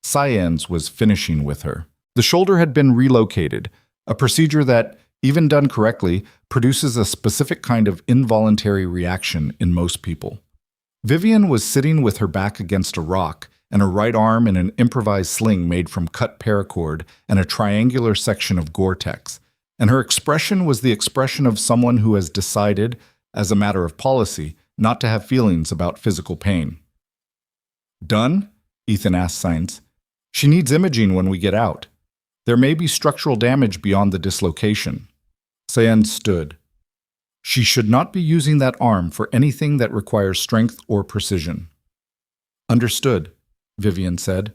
Science was finishing with her. The shoulder had been relocated, a procedure that, even done correctly, produces a specific kind of involuntary reaction in most people. Vivian was sitting with her back against a rock and her right arm in an improvised sling made from cut paracord and a triangular section of Gore-Tex, and her expression was the expression of someone who has decided, as a matter of policy, not to have feelings about physical pain. "Done?" Ethan asked Science. "She needs imaging when we get out." There may be structural damage beyond the dislocation. Sayen stood. She should not be using that arm for anything that requires strength or precision. Understood, Vivian said.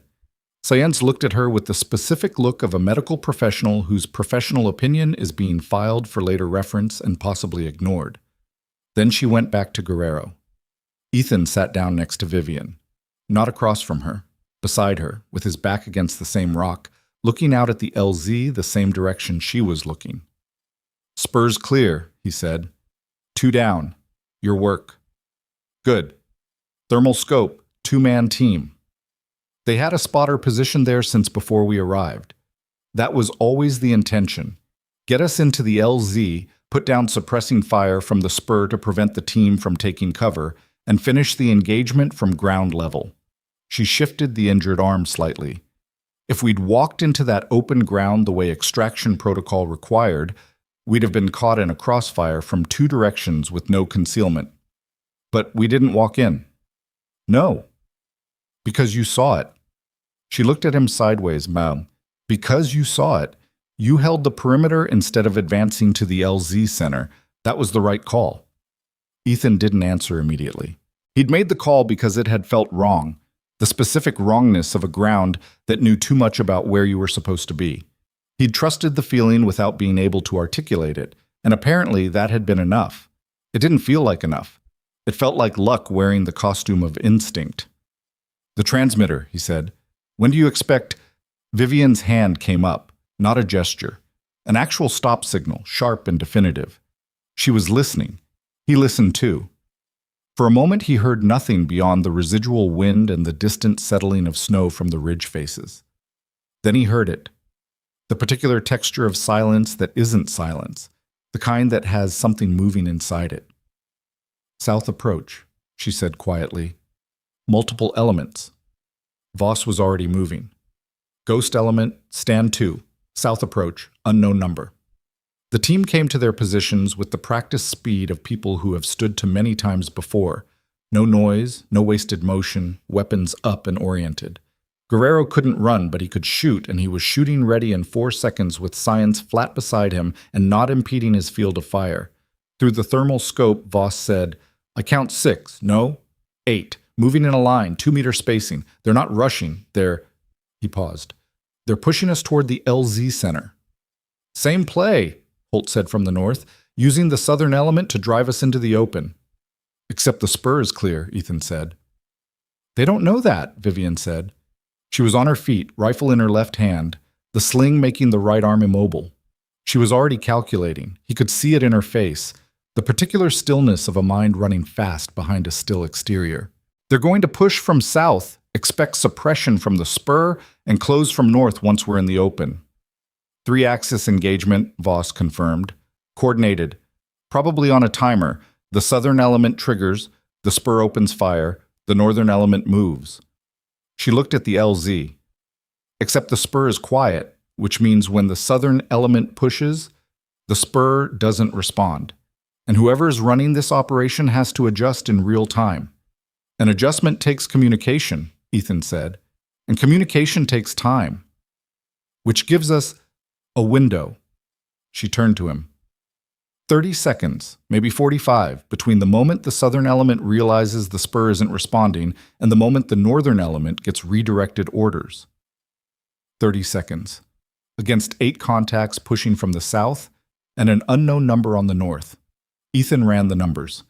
Sayen's looked at her with the specific look of a medical professional whose professional opinion is being filed for later reference and possibly ignored. Then she went back to Guerrero. Ethan sat down next to Vivian, not across from her, beside her, with his back against the same rock, looking out at the LZ the same direction she was looking. Spurs clear, he said. 2 down. Your work. Good. Thermal scope, 2-man team. They had a spotter positioned there since before we arrived. That was always the intention. Get us into the LZ, put down suppressing fire from the spur to prevent the team from taking cover, and finish the engagement from ground level. She shifted the injured arm slightly. If we'd walked into that open ground the way extraction protocol required, we'd have been caught in a crossfire from 2 directions with no concealment. But we didn't walk in. No. Because you saw it. She looked at him sideways, Mom. Because you saw it. You held the perimeter instead of advancing to the LZ center. That was the right call. Ethan didn't answer immediately. He'd made the call because it had felt wrong, the specific wrongness of a ground that knew too much about where you were supposed to be. He'd trusted the feeling without being able to articulate it, and apparently that had been enough. It didn't feel like enough. It felt like luck wearing the costume of instinct. The transmitter, he said. When do you expect? Vivian's hand came up, not a gesture. An actual stop signal, sharp and definitive. She was listening. He listened too. For a moment he heard nothing beyond the residual wind and the distant settling of snow from the ridge faces. Then he heard it. The particular texture of silence that isn't silence, the kind that has something moving inside it. South approach, she said quietly. Multiple elements. Voss was already moving. Ghost element, stand 2. South approach, unknown number. The team came to their positions with the practiced speed of people who have stood to many times before. No noise, no wasted motion, weapons up and oriented. Guerrero couldn't run, but he could shoot, and he was shooting ready in 4 seconds with Science flat beside him and not impeding his field of fire. Through the thermal scope, Voss said, I count 6, no, 8, moving in a line, 2-meter spacing. They're not rushing, He paused. They're pushing us toward the LZ center. Same play, Holt said from the north, using the southern element to drive us into the open. Except the spur is clear, Ethan said. They don't know that, Vivian said. She was on her feet, rifle in her left hand, the sling making the right arm immobile. She was already calculating. He could see it in her face, the particular stillness of a mind running fast behind a still exterior. They're going to push from south, expect suppression from the spur, and close from north once we're in the open. 3-axis engagement, Voss confirmed. Coordinated. Probably on a timer. The southern element triggers, the spur opens fire, the northern element moves. She looked at the LZ. Except the spur is quiet, which means when the southern element pushes, the spur doesn't respond. And whoever is running this operation has to adjust in real time. An adjustment takes communication, Ethan said. And communication takes time. Which gives us a window. She turned to him. 30 seconds, maybe 45, between the moment the southern element realizes the spur isn't responding and the moment the northern element gets redirected orders. 30 seconds. Against 8 contacts pushing from the south and an unknown number on the north. Ethan ran the numbers.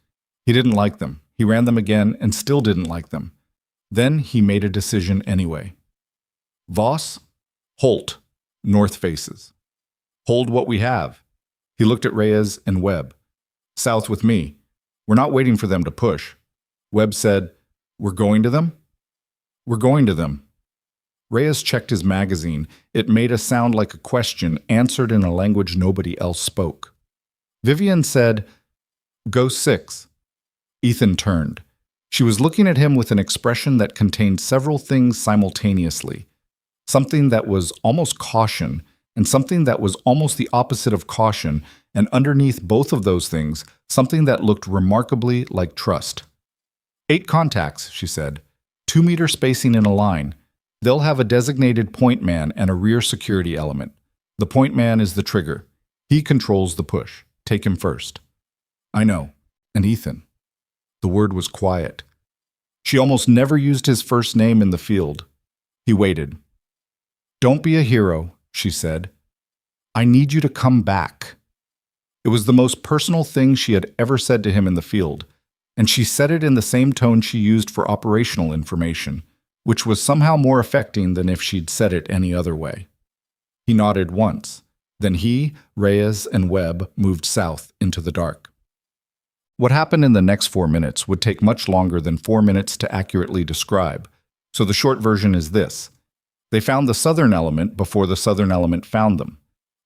He didn't like them. He ran them again and still didn't like them. Then he made a decision anyway. Voss, Holt, north faces. Hold what we have. He looked at Reyes and Webb. South with me. We're not waiting for them to push. Webb said, We're going to them? We're going to them. Reyes checked his magazine. It made a sound like a question answered in a language nobody else spoke. Vivian said, Go 6. Ethan turned. She was looking at him with an expression that contained several things simultaneously. Something that was almost caution, and something that was almost the opposite of caution, and underneath both of those things, something that looked remarkably like trust. 8 contacts, she said. 2-meter spacing in a line. They'll have a designated point man and a rear security element. The point man is the trigger. He controls the push. Take him first. I know. And Ethan. The word was quiet. She almost never used his first name in the field. He waited. Don't be a hero, she said. I need you to come back. It was the most personal thing she had ever said to him in the field, and she said it in the same tone she used for operational information, which was somehow more affecting than if she'd said it any other way. He nodded once. Then he, Reyes, and Webb moved south into the dark. What happened in the next 4 minutes would take much longer than 4 minutes to accurately describe, so the short version is this. They found the southern element before the southern element found them,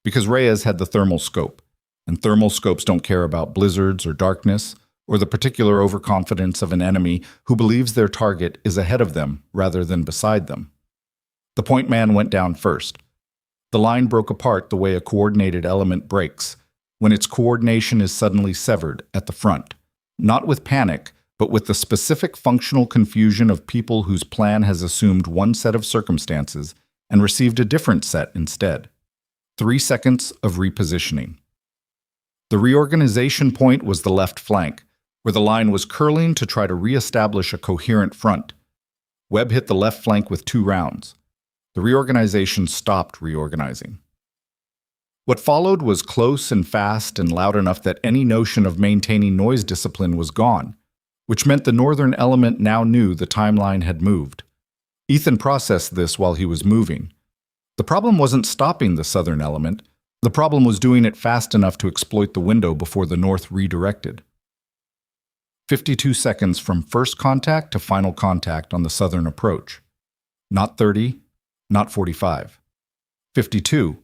because Reyes had the thermal scope, and thermal scopes don't care about blizzards or darkness, or the particular overconfidence of an enemy who believes their target is ahead of them rather than beside them. The point man went down first. The line broke apart the way a coordinated element breaks, when its coordination is suddenly severed at the front, not with panic, but with the specific functional confusion of people whose plan has assumed one set of circumstances and received a different set instead. 3 seconds of repositioning. The reorganization point was the left flank, where the line was curling to try to reestablish a coherent front. Webb hit the left flank with 2 rounds. The reorganization stopped reorganizing. What followed was close and fast and loud enough that any notion of maintaining noise discipline was gone, which meant the northern element now knew the timeline had moved. Ethan processed this while he was moving. The problem wasn't stopping the southern element. The problem was doing it fast enough to exploit the window before the north redirected. 52 seconds from first contact to final contact on the southern approach. Not 30, not 45. 52,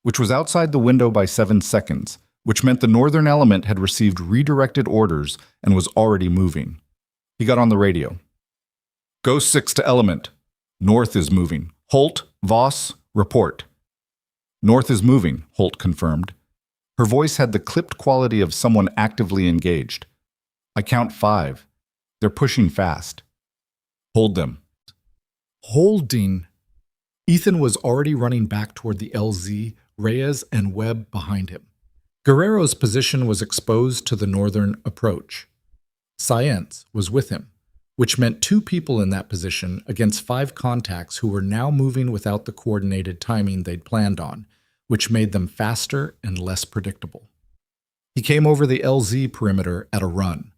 which was outside the window by 7 seconds, which meant the northern element had received redirected orders and was already moving. He got on the radio. Ghost 6 to element. North is moving. Holt, Voss, report. North is moving, Holt confirmed. Her voice had the clipped quality of someone actively engaged. I count 5. They're pushing fast. Hold them. Holding. Ethan was already running back toward the LZ, Reyes and Webb behind him. Guerrero's position was exposed to the northern approach. Science was with him, which meant 2 people in that position against 5 contacts who were now moving without the coordinated timing they'd planned on, which made them faster and less predictable. He came over the LZ perimeter at a run.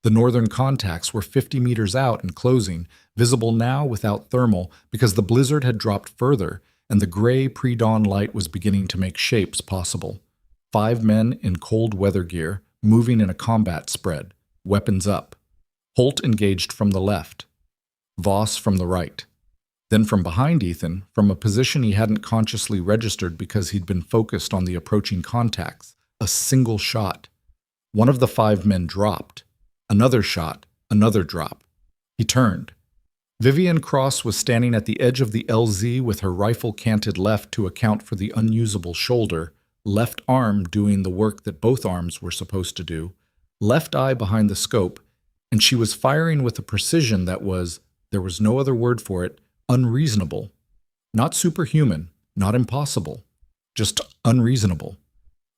The northern contacts were 50 meters out and closing, visible now without thermal because the blizzard had dropped further and the gray pre-dawn light was beginning to make shapes possible. 5 men in cold weather gear, moving in a combat spread, weapons up. Holt engaged from the left, Voss from the right. Then from behind Ethan, from a position he hadn't consciously registered because he'd been focused on the approaching contacts, a single shot. One of the 5 men dropped. Another shot, another drop. He turned. Vivian Cross was standing at the edge of the LZ with her rifle canted left to account for the unusable shoulder, left arm doing the work that both arms were supposed to do, left eye behind the scope, and she was firing with a precision that was, there was no other word for it, unreasonable. Not superhuman, not impossible, just unreasonable.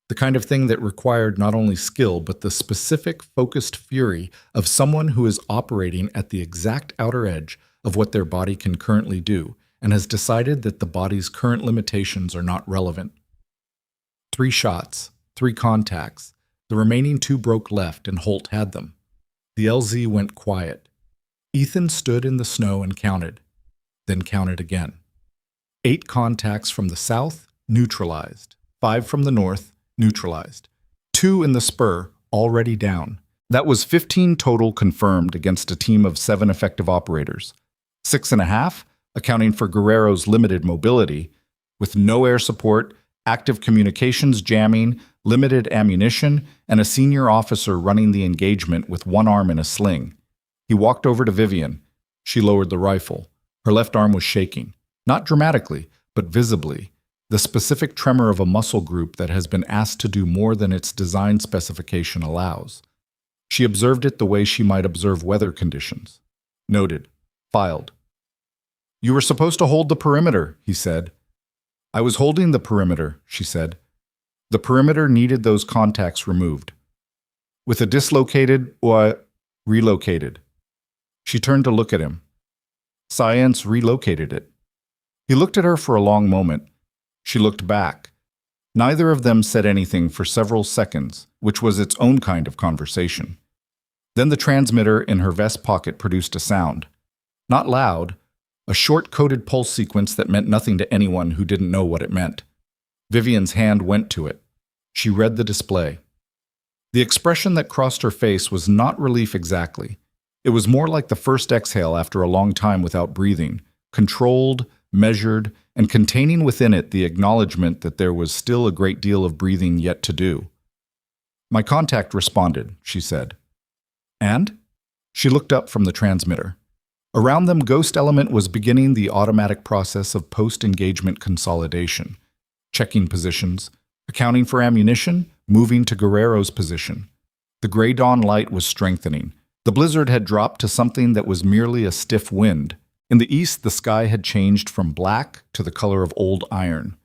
The kind of thing that required not only skill, but the specific, focused fury of someone who is operating at the exact outer edge of what their body can currently do, and has decided that the body's current limitations are not relevant. 3 shots, 3 contacts. The remaining 2 broke left, and Holt had them. The LZ went quiet. Ethan stood in the snow and counted, then counted again. 8 contacts from the south, neutralized. 5 from the north, neutralized. 2 in the spur, already down. That was 15 total confirmed against a team of 7 effective operators. 6.5, accounting for Guerrero's limited mobility, with no air support, active communications jamming, limited ammunition, and a senior officer running the engagement with one arm in a sling. He walked over to Vivian. She lowered the rifle. Her left arm was shaking, not dramatically, but visibly, the specific tremor of a muscle group that has been asked to do more than its design specification allows. She observed it the way she might observe weather conditions. Noted. Filed. You were supposed to hold the perimeter, he said. I was holding the perimeter, she said. The perimeter needed those contacts removed. With a dislocated or relocated. She turned to look at him. Science relocated it. He looked at her for a long moment. She looked back. Neither of them said anything for several seconds, which was its own kind of conversation. Then the transmitter in her vest pocket produced a sound. Not loud, a short coded pulse sequence that meant nothing to anyone who didn't know what it meant. Vivian's hand went to it. She read the display. The expression that crossed her face was not relief exactly. It was more like the first exhale after a long time without breathing, controlled, measured, and containing within it the acknowledgement that there was still a great deal of breathing yet to do. My contact responded, she said. And? She looked up from the transmitter. Around them, Ghost Element was beginning the automatic process of post-engagement consolidation, checking positions, accounting for ammunition, moving to Guerrero's position. The gray dawn light was strengthening. The blizzard had dropped to something that was merely a stiff wind. In the east, the sky had changed from black to the color of old iron.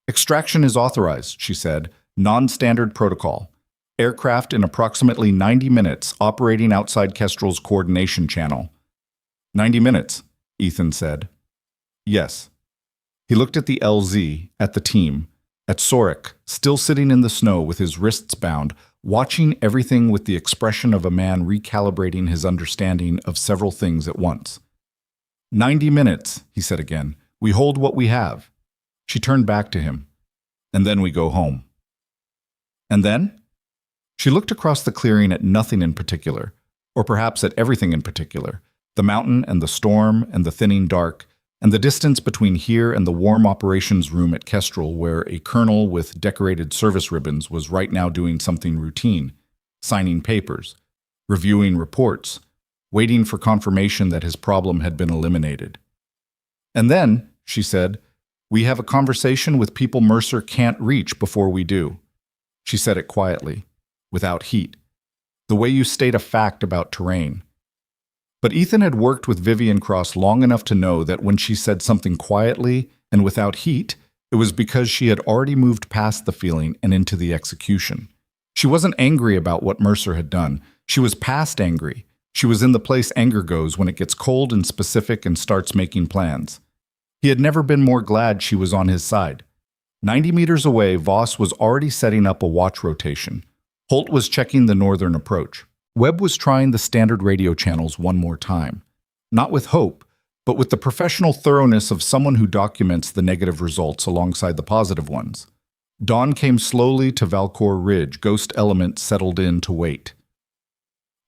Extraction is authorized, she said. Non-standard protocol. Aircraft in approximately 90 minutes operating outside Kestrel's coordination channel. 90 minutes, Ethan said. Yes. He looked at the LZ, at the team, at Sorik, still sitting in the snow with his wrists bound, watching everything with the expression of a man recalibrating his understanding of several things at once. 90 minutes, he said again. We hold what we have. She turned back to him. And then we go home. And then? She looked across the clearing at nothing in particular, or perhaps at everything in particular, the mountain and the storm and the thinning dark, and the distance between here and the warm operations room at Kestrel where a colonel with decorated service ribbons was right now doing something routine, signing papers, reviewing reports, waiting for confirmation that his problem had been eliminated. And then, she said, we have a conversation with people Mercer can't reach before we do. She said it quietly, without heat, the way you state a fact about terrain. But Ethan had worked with Vivian Cross long enough to know that when she said something quietly and without heat, it was because she had already moved past the feeling and into the execution. She wasn't angry about what Mercer had done. She was past angry. She was in the place anger goes when it gets cold and specific and starts making plans. He had never been more glad she was on his side. 90 meters away, Voss was already setting up a watch rotation. Holt was checking the northern approach. Webb was trying the standard radio channels one more time. Not with hope, but with the professional thoroughness of someone who documents the negative results alongside the positive ones. Dawn came slowly to Valkor Ridge. Ghost Element settled in to wait.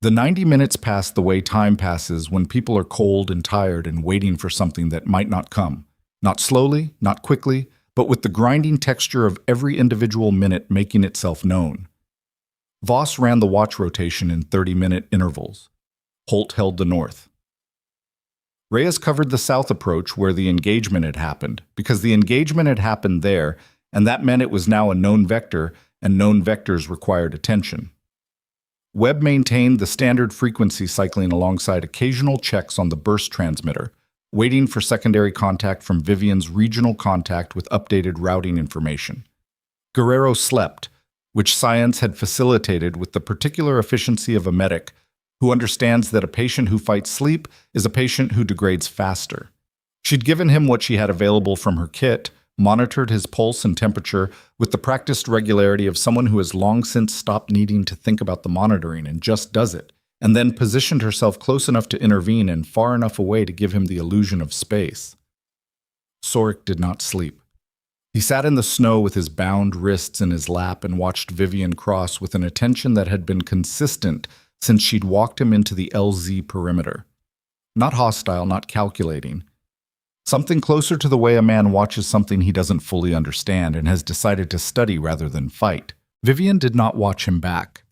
The 90 minutes passed the way time passes when people are cold and tired and waiting for something that might not come. Not slowly, not quickly, but with the grinding texture of every individual minute making itself known. Voss ran the watch rotation in 30-minute intervals. Holt held the north. Reyes covered the south approach where the engagement had happened, because the engagement had happened there, and that meant it was now a known vector, and known vectors required attention. Webb maintained the standard frequency cycling alongside occasional checks on the burst transmitter, waiting for secondary contact from Vivian's regional contact with updated routing information. Guerrero slept, which science had facilitated with the particular efficiency of a medic who understands that a patient who fights sleep is a patient who degrades faster. She'd given him what she had available from her kit, monitored his pulse and temperature with the practiced regularity of someone who has long since stopped needing to think about the monitoring and just does it, and then positioned herself close enough to intervene and far enough away to give him the illusion of space. Sorik did not sleep. He sat in the snow with his bound wrists in his lap and watched Vivian Cross with an attention that had been consistent since she'd walked him into the LZ perimeter. Not hostile, not calculating. Something closer to the way a man watches something he doesn't fully understand and has decided to study rather than fight. Vivian did not watch him back.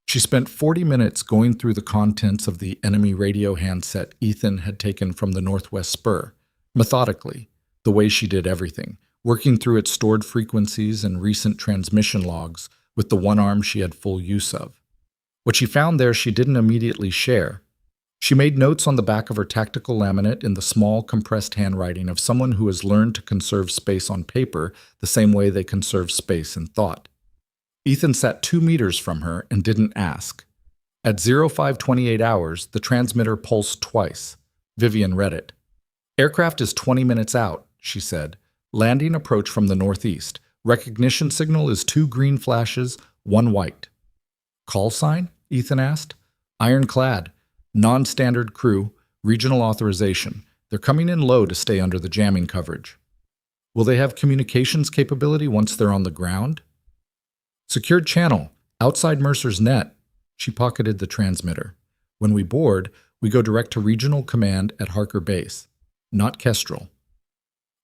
She spent 40 minutes going through the contents of the enemy radio handset Ethan had taken from the Northwest Spur, methodically, the way she did everything, working through its stored frequencies and recent transmission logs with the one arm she had full use of. What she found there she didn't immediately share. She made notes on the back of her tactical laminate in the small, compressed handwriting of someone who has learned to conserve space on paper the same way they conserve space in thought. Ethan sat 2 meters from her and didn't ask. At 0528 hours, the transmitter pulsed twice. Vivian read it. "Aircraft is 20 minutes out," she said. "Landing approach from the northeast. Recognition signal is 2 green flashes, 1 white." "Call sign?" Ethan asked. "Ironclad. Non-standard crew. Regional authorization. They're coming in low to stay under the jamming coverage." "Will they have communications capability once they're on the ground?" "Secured channel. Outside Mercer's net." She pocketed the transmitter. "When we board, we go direct to regional command at Harker Base. Not Kestrel."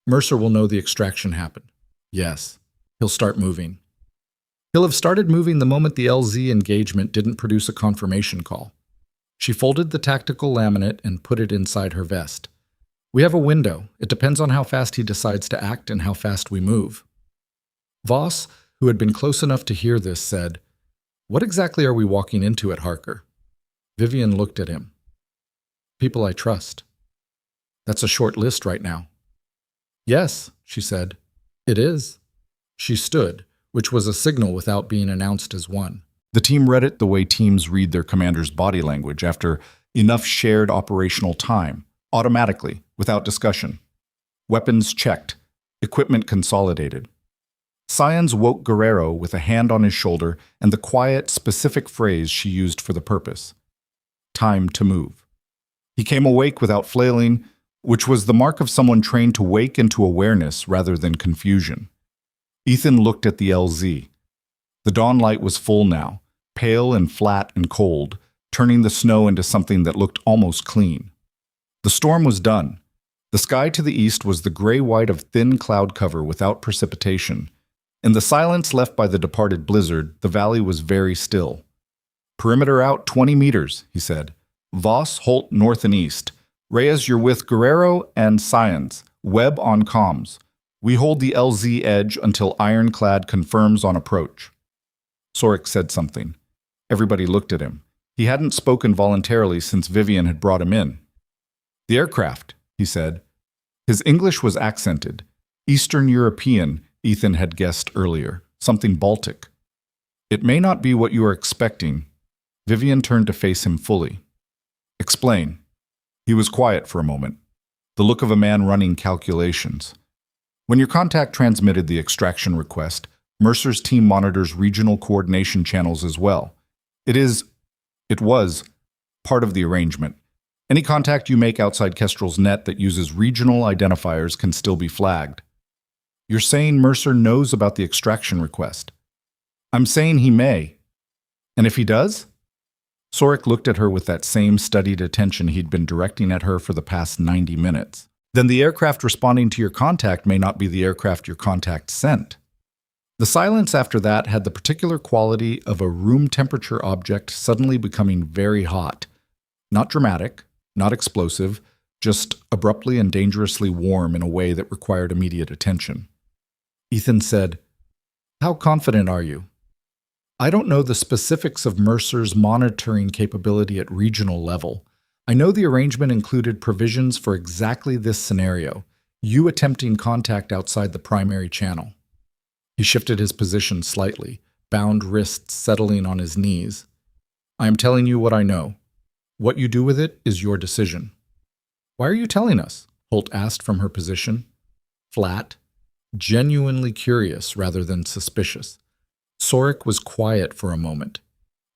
"Mercer will know the extraction happened." "Yes. He'll start moving." "He'll have started moving the moment the LZ engagement didn't produce a confirmation call." She folded the tactical laminate and put it inside her vest. "We have a window. It depends on how fast he decides to act and how fast we move." Voss, who had been close enough to hear this, said, "What exactly are we walking into at Harker?" Vivian looked at him. "People I trust." "That's a short list right now." "Yes," she said. "It is." She stood, which was a signal without being announced as one. The team read it the way teams read their commander's body language after enough shared operational time, automatically, without discussion. Weapons checked. Equipment consolidated. Science woke Guerrero with a hand on his shoulder and the quiet, specific phrase she used for the purpose. Time to move. He came awake without flailing, which was the mark of someone trained to wake into awareness rather than confusion. Ethan looked at the LZ. The dawn light was full now, pale and flat and cold, turning the snow into something that looked almost clean. The storm was done. The sky to the east was the gray-white of thin cloud cover without precipitation. In the silence left by the departed blizzard, the valley was very still. "Perimeter out 20 meters," he said. "Voss, Holt, north and east. Reyes, you're with Guerrero and Science. Webb on comms. We hold the LZ edge until Ironclad confirms on approach." Sorik said something. Everybody looked at him. He hadn't spoken voluntarily since Vivian had brought him in. "The aircraft," he said. His English was accented. Eastern European, Ethan had guessed earlier. Something Baltic. "It may not be what you are expecting." Vivian turned to face him fully. "Explain." He was quiet for a moment, the look of a man running calculations. "When your contact transmitted the extraction request, Mercer's team monitors regional coordination channels as well. It was part of the arrangement. Any contact you make outside Kestrel's net that uses regional identifiers can still be flagged." "You're saying Mercer knows about the extraction request?" "I'm saying he may." "And if he does?" Sorik looked at her with that same studied attention he'd been directing at her for the past 90 minutes. "Then the aircraft responding to your contact may not be the aircraft your contact sent." The silence after that had the particular quality of a room-temperature object suddenly becoming very hot. Not dramatic, not explosive, just abruptly and dangerously warm in a way that required immediate attention. Ethan said, "How confident are you?" "I don't know the specifics of Mercer's monitoring capability at regional level. I know the arrangement included provisions for exactly this scenario, you attempting contact outside the primary channel." He shifted his position slightly, bound wrists settling on his knees. "I am telling you what I know. What you do with it is your decision." "Why are you telling us?" Holt asked from her position. Flat, genuinely curious rather than suspicious. Sorik was quiet for a moment.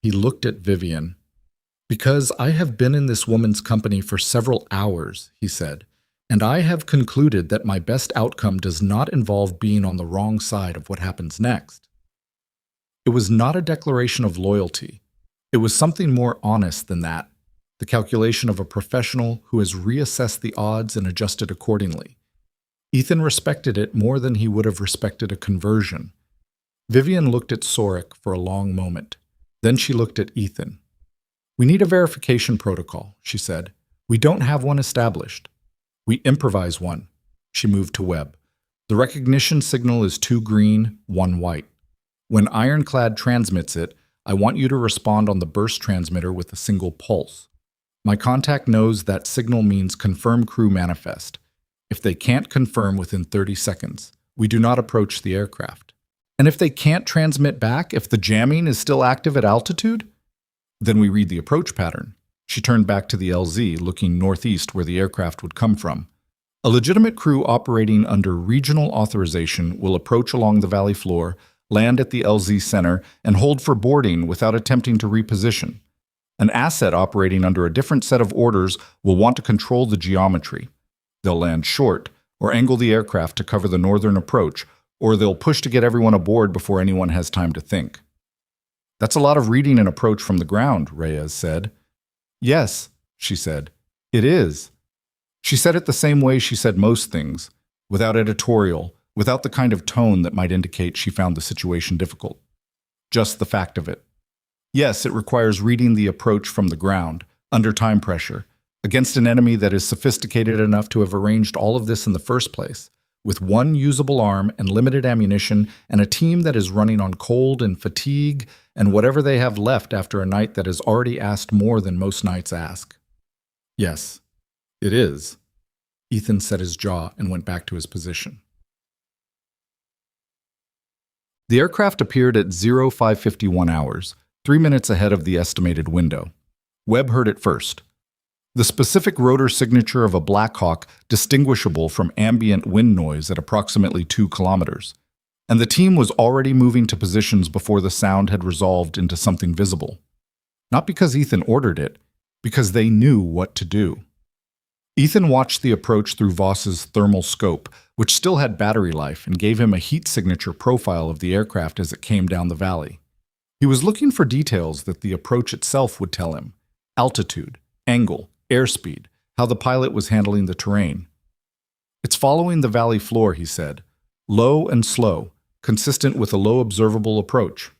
He looked at Vivian. "Because I have been in this woman's company for several hours," he said, "and I have concluded that my best outcome does not involve being on the wrong side of what happens next." It was not a declaration of loyalty. It was something more honest than that, the calculation of a professional who has reassessed the odds and adjusted accordingly. Ethan respected it more than he would have respected a conversion. Vivian looked at Sorik for a long moment. Then she looked at Ethan. "We need a verification protocol," she said. "We don't have one established. We improvise one." She moved to Webb. "The recognition signal is 2 green, 1 white. When Ironclad transmits it, I want you to respond on the burst transmitter with a single pulse. My contact knows that signal means confirm crew manifest. If they can't confirm within 30 seconds, we do not approach the aircraft. And if they can't transmit back, if the jamming is still active at altitude, then we read the approach pattern. She turned back to the LZ, looking northeast where the aircraft would come from. A legitimate crew operating under regional authorization will approach along the valley floor, land at the LZ center, and hold for boarding without attempting to reposition. An asset operating under a different set of orders will want to control the geometry. They'll land short, or angle the aircraft to cover the northern approach, or they'll push to get everyone aboard before anyone has time to think. That's a lot of reading an approach from the ground, Reyes said. Yes, she said. It is. She said it the same way she said most things, without editorial, without the kind of tone that might indicate she found the situation difficult. Just the fact of it. Yes, it requires reading the approach from the ground, under time pressure, against an enemy that is sophisticated enough to have arranged all of this in the first place, with one usable arm and limited ammunition and a team that is running on cold and fatigue and whatever they have left after a night that has already asked more than most nights ask. Yes, it is. Ethan set his jaw and went back to his position. The aircraft appeared at 0551 hours, 3 minutes ahead of the estimated window. Webb heard it first. The specific rotor signature of a Black Hawk distinguishable from ambient wind noise at approximately 2 kilometers. And the team was already moving to positions before the sound had resolved into something visible. Not because Ethan ordered it, because they knew what to do. Ethan watched the approach through Voss's thermal scope, which still had battery life and gave him a heat signature profile of the aircraft as it came down the valley. He was looking for details that the approach itself would tell him: altitude, angle, airspeed, how the pilot was handling the terrain. It's following the valley floor, he said. Low and slow, consistent with a low observable approach.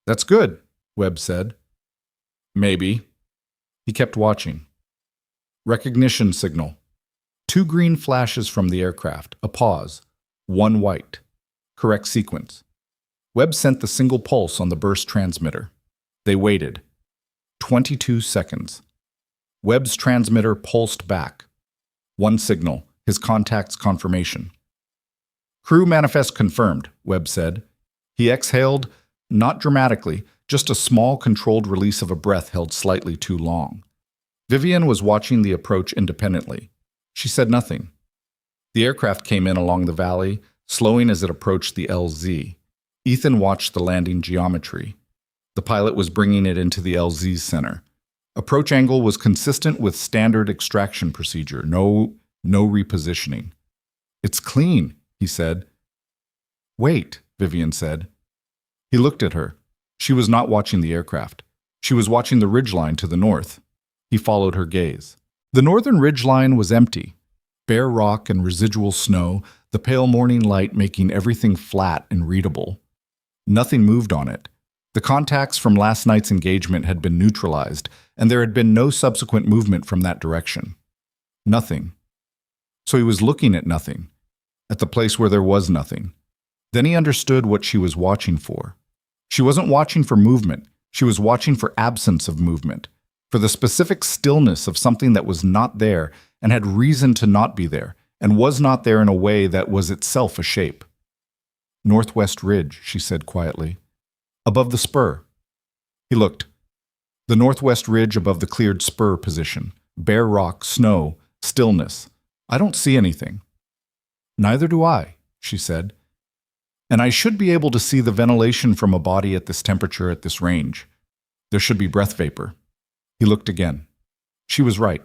That's good, Webb said. Maybe. He kept watching. Recognition signal. 2 green flashes from the aircraft, a pause, 1 white. Correct sequence. Webb sent the single pulse on the burst transmitter. They waited. 22 seconds. Webb's transmitter pulsed back. 1 signal, his contact's confirmation. Crew manifest confirmed, Webb said. He exhaled, not dramatically, just a small controlled release of a breath held slightly too long. Vivian was watching the approach independently. She said nothing. The aircraft came in along the valley, slowing as it approached the LZ. Ethan watched the landing geometry. The pilot was bringing it into the LZ's center. Approach angle was consistent with standard extraction procedure. No repositioning. It's clean, he said. Wait, Vivian said. He looked at her. She was not watching the aircraft. She was watching the ridgeline to the north. He followed her gaze. The northern ridgeline was empty. Bare rock and residual snow, the pale morning light making everything flat and readable. Nothing moved on it. The contacts from last night's engagement had been neutralized, and there had been no subsequent movement from that direction. Nothing. So he was looking at nothing, at the place where there was nothing. Then he understood what she was watching for. She wasn't watching for movement. She was watching for absence of movement, for the specific stillness of something that was not there and had reason to not be there, and was not there in a way that was itself a shape. Northwest Ridge, she said quietly. Above the spur. He looked. The northwest ridge above the cleared spur position. Bare rock, snow, stillness. I don't see anything. Neither do I, she said. And I should be able to see the ventilation from a body at this temperature at this range. There should be breath vapor. He looked again. She was right.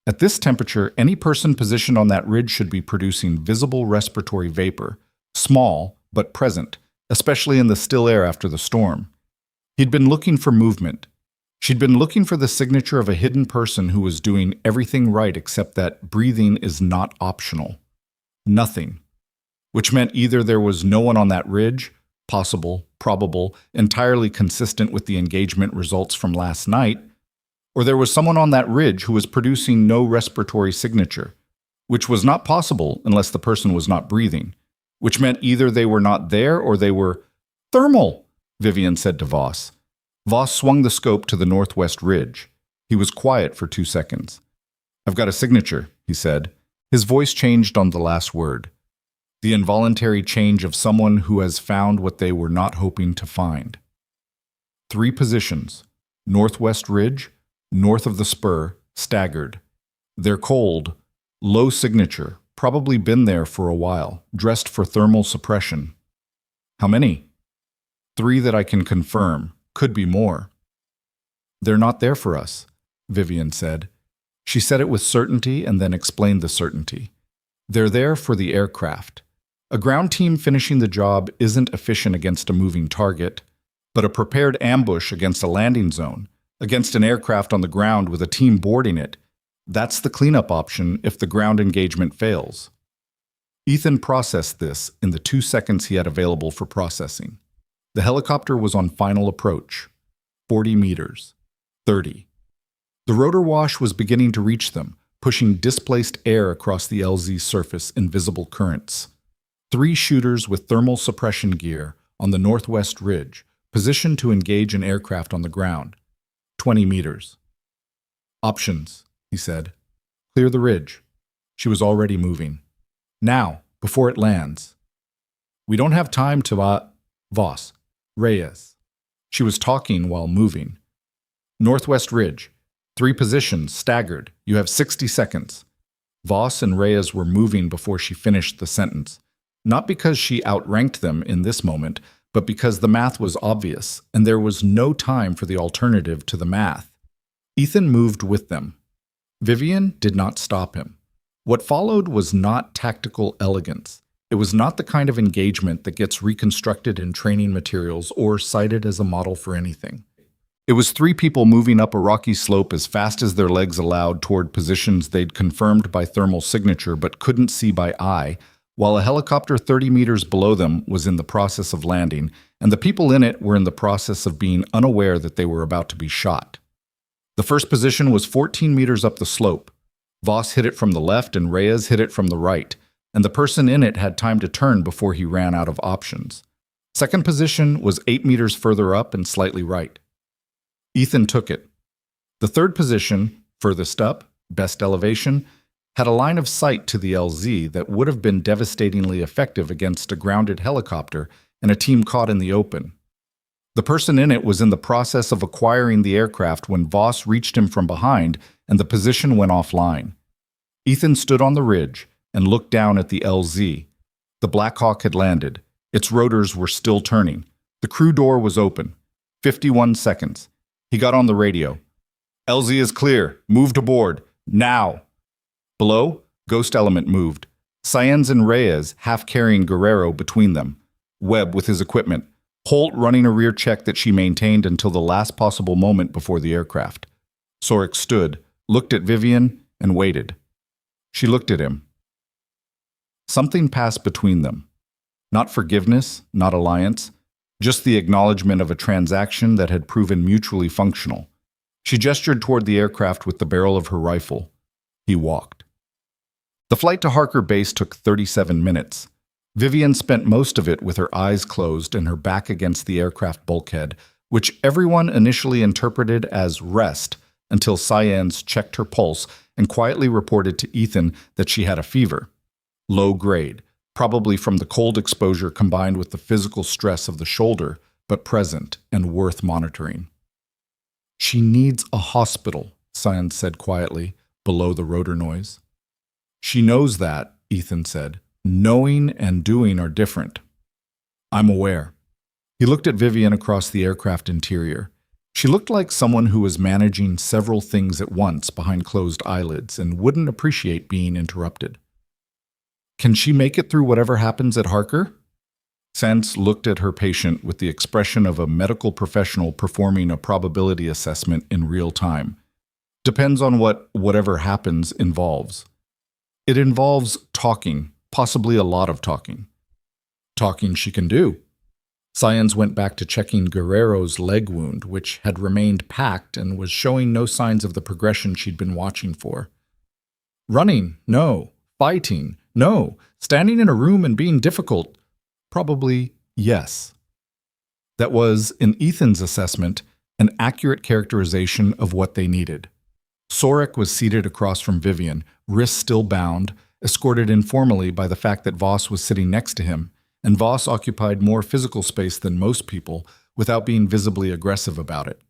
At this temperature, any person positioned on that ridge should be producing visible respiratory vapor, small but present, especially in the still air after the storm. He'd been looking for movement. She'd been looking for the signature of a hidden person who was doing everything right except that breathing is not optional. Nothing. Which meant either there was no one on that ridge, possible, probable, entirely consistent with the engagement results from last night, or there was someone on that ridge who was producing no respiratory signature, which was not possible unless the person was not breathing, which meant either they were not there or they were thermal, Vivian said to Voss. Voss swung the scope to the northwest ridge. He was quiet for 2 seconds. "I've got a signature," he said. His voice changed on the last word. The involuntary change of someone who has found what they were not hoping to find. 3 positions: Northwest Ridge, north of the spur, staggered. They're cold, low signature, probably been there for a while, dressed for thermal suppression. "How many?" "3 that I can confirm. Could be more." "They're not there for us," Vivian said. She said it with certainty and then explained the certainty. "They're there for the aircraft. A ground team finishing the job isn't efficient against a moving target, but a prepared ambush against a landing zone, against an aircraft on the ground with a team boarding it, that's the cleanup option if the ground engagement fails." Ethan processed this in the 2 seconds he had available for processing. The helicopter was on final approach. 40 meters. 30. The rotor wash was beginning to reach them, pushing displaced air across the LZ's surface in visible currents. 3 shooters with thermal suppression gear on the northwest ridge, positioned to engage an aircraft on the ground. 20 meters. "Options," he said. "Clear the ridge." She was already moving. "Now, before it lands." "We don't have time to, Voss. Reyes." She was talking while moving. "Northwest ridge. 3 positions, staggered. You have 60 seconds. Voss and Reyes were moving before she finished the sentence. Not because she outranked them in this moment, but because the math was obvious, and there was no time for the alternative to the math. Ethan moved with them. Vivian did not stop him. What followed was not tactical elegance. It was not the kind of engagement that gets reconstructed in training materials or cited as a model for anything. It was 3 people moving up a rocky slope as fast as their legs allowed toward positions they'd confirmed by thermal signature but couldn't see by eye, while a helicopter 30 meters below them was in the process of landing, and the people in it were in the process of being unaware that they were about to be shot. The first position was 14 meters up the slope. Voss hit it from the left and Reyes hit it from the right, and the person in it had time to turn before he ran out of options. Second position was 8 meters further up and slightly right. Ethan took it. The third position, furthest up, best elevation, had a line of sight to the LZ that would have been devastatingly effective against a grounded helicopter and a team caught in the open. The person in it was in the process of acquiring the aircraft when Voss reached him from behind and the position went offline. Ethan stood on the ridge and looked down at the LZ. The Black Hawk had landed. Its rotors were still turning. The crew door was open. 51 seconds. He got on the radio. "LZ is clear. Move to board. Now." Below, Ghost Element moved. Sáenz and Reyes half carrying Guerrero between them. Webb with his equipment. Holt running a rear check that she maintained until the last possible moment before the aircraft. Sorek stood, looked at Vivian, and waited. She looked at him. Something passed between them. Not forgiveness, not alliance, just the acknowledgement of a transaction that had proven mutually functional. She gestured toward the aircraft with the barrel of her rifle. He walked. The flight to Harker Base took 37 minutes. Vivian spent most of it with her eyes closed and her back against the aircraft bulkhead, which everyone initially interpreted as rest until Sáenz checked her pulse and quietly reported to Ethan that she had a fever. Low grade, probably from the cold exposure combined with the physical stress of the shoulder, but present and worth monitoring. "She needs a hospital," Sáenz said quietly, below the rotor noise. "She knows that," Ethan said. "Knowing and doing are different." "I'm aware." He looked at Vivian across the aircraft interior. She looked like someone who was managing several things at once behind closed eyelids and wouldn't appreciate being interrupted. "Can she make it through whatever happens at Harker?" Sáenz looked at her patient with the expression of a medical professional performing a probability assessment in real time. "Depends on what whatever happens involves." "It involves talking, possibly a lot of talking." "Talking she can do." Sáenz went back to checking Guerrero's leg wound, which had remained packed and was showing no signs of the progression she'd been watching for. "Running, no. Fighting, no. Standing in a room and being difficult, probably yes." That was, in Ethan's assessment, an accurate characterization of what they needed. Sorek was seated across from Vivian, wrists still bound, escorted informally by the fact that Voss was sitting next to him, and Voss occupied more physical space than most people without being visibly aggressive about it.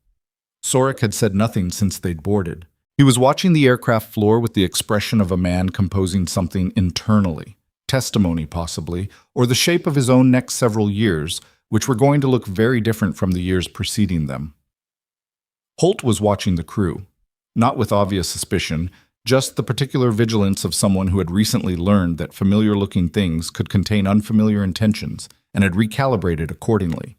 Sorek had said nothing since they'd boarded. He was watching the aircraft floor with the expression of a man composing something internally, testimony possibly, or the shape of his own next several years, which were going to look very different from the years preceding them. Holt was watching the crew, not with obvious suspicion, just the particular vigilance of someone who had recently learned that familiar-looking things could contain unfamiliar intentions and had recalibrated accordingly.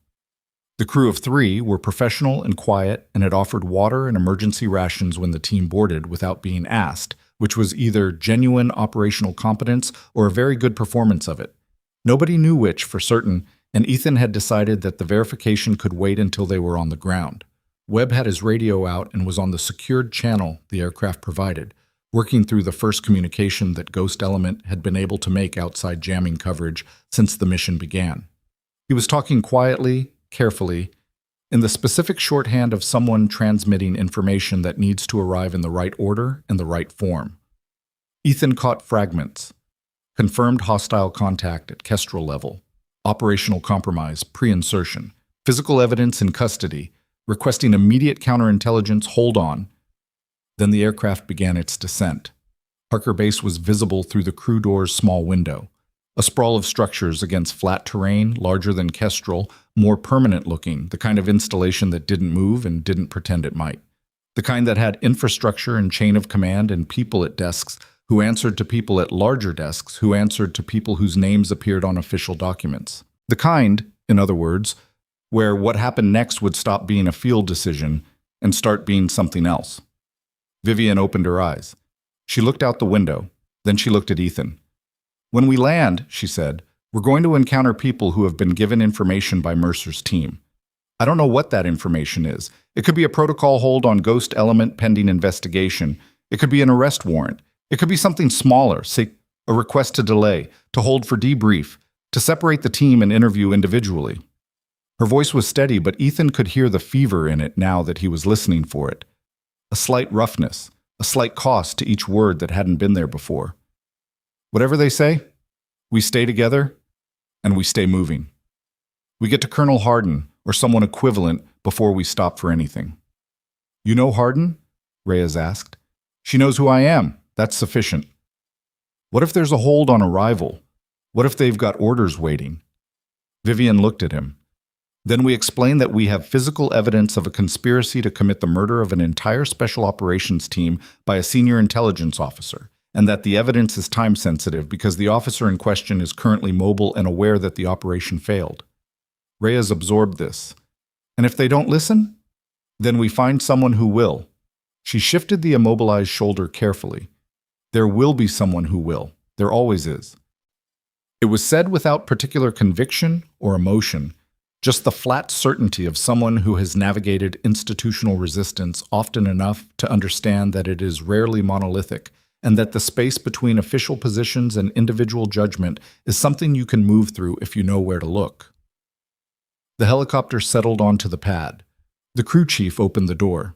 The crew of 3 were professional and quiet and had offered water and emergency rations when the team boarded without being asked, which was either genuine operational competence or a very good performance of it. Nobody knew which for certain, and Ethan had decided that the verification could wait until they were on the ground. Webb had his radio out and was on the secured channel the aircraft provided, working through the first communication that Ghost Element had been able to make outside jamming coverage since the mission began. He was talking quietly, carefully, in the specific shorthand of someone transmitting information that needs to arrive in the right order and the right form. Ethan caught fragments. Confirmed hostile contact at Kestrel level. Operational compromise, pre-insertion. Physical evidence in custody. Requesting immediate counterintelligence hold on. Then the aircraft began its descent. Parker Base was visible through the crew door's small window. A sprawl of structures against flat terrain, larger than Kestrel, more permanent looking, the kind of installation that didn't move and didn't pretend it might. The kind that had infrastructure and chain of command and people at desks who answered to people at larger desks who answered to people whose names appeared on official documents. The kind, in other words, where what happened next would stop being a field decision and start being something else. Vivian opened her eyes. She looked out the window. Then she looked at Ethan. "When we land," she said, "we're going to encounter people who have been given information by Mercer's team. I don't know what that information is. It could be a protocol hold on Ghost Element pending investigation. It could be an arrest warrant. It could be something smaller, say a request to delay, to hold for debrief, to separate the team and interview individually." Her voice was steady, but Ethan could hear the fever in it now that he was listening for it. A slight roughness, a slight cost to each word that hadn't been there before. "Whatever they say, we stay together, and we stay moving. We get to Colonel Hardin, or someone equivalent, before we stop for anything." "You know Hardin?" Reyes asked. "She knows who I am. That's sufficient." "What if there's a hold on arrival? What if they've got orders waiting?" Vivian looked at him. "Then we explain that we have physical evidence of a conspiracy to commit the murder of an entire special operations team by a senior intelligence officer, and that the evidence is time-sensitive because the officer in question is currently mobile and aware that the operation failed." Reyes absorbed this. "And if they don't listen? Then we find someone who will." She shifted the immobilized shoulder carefully. "There will be someone who will. There always is." It was said without particular conviction or emotion, just the flat certainty of someone who has navigated institutional resistance often enough to understand that it is rarely monolithic, and that the space between official positions and individual judgment is something you can move through if you know where to look. The helicopter settled onto the pad. The crew chief opened the door.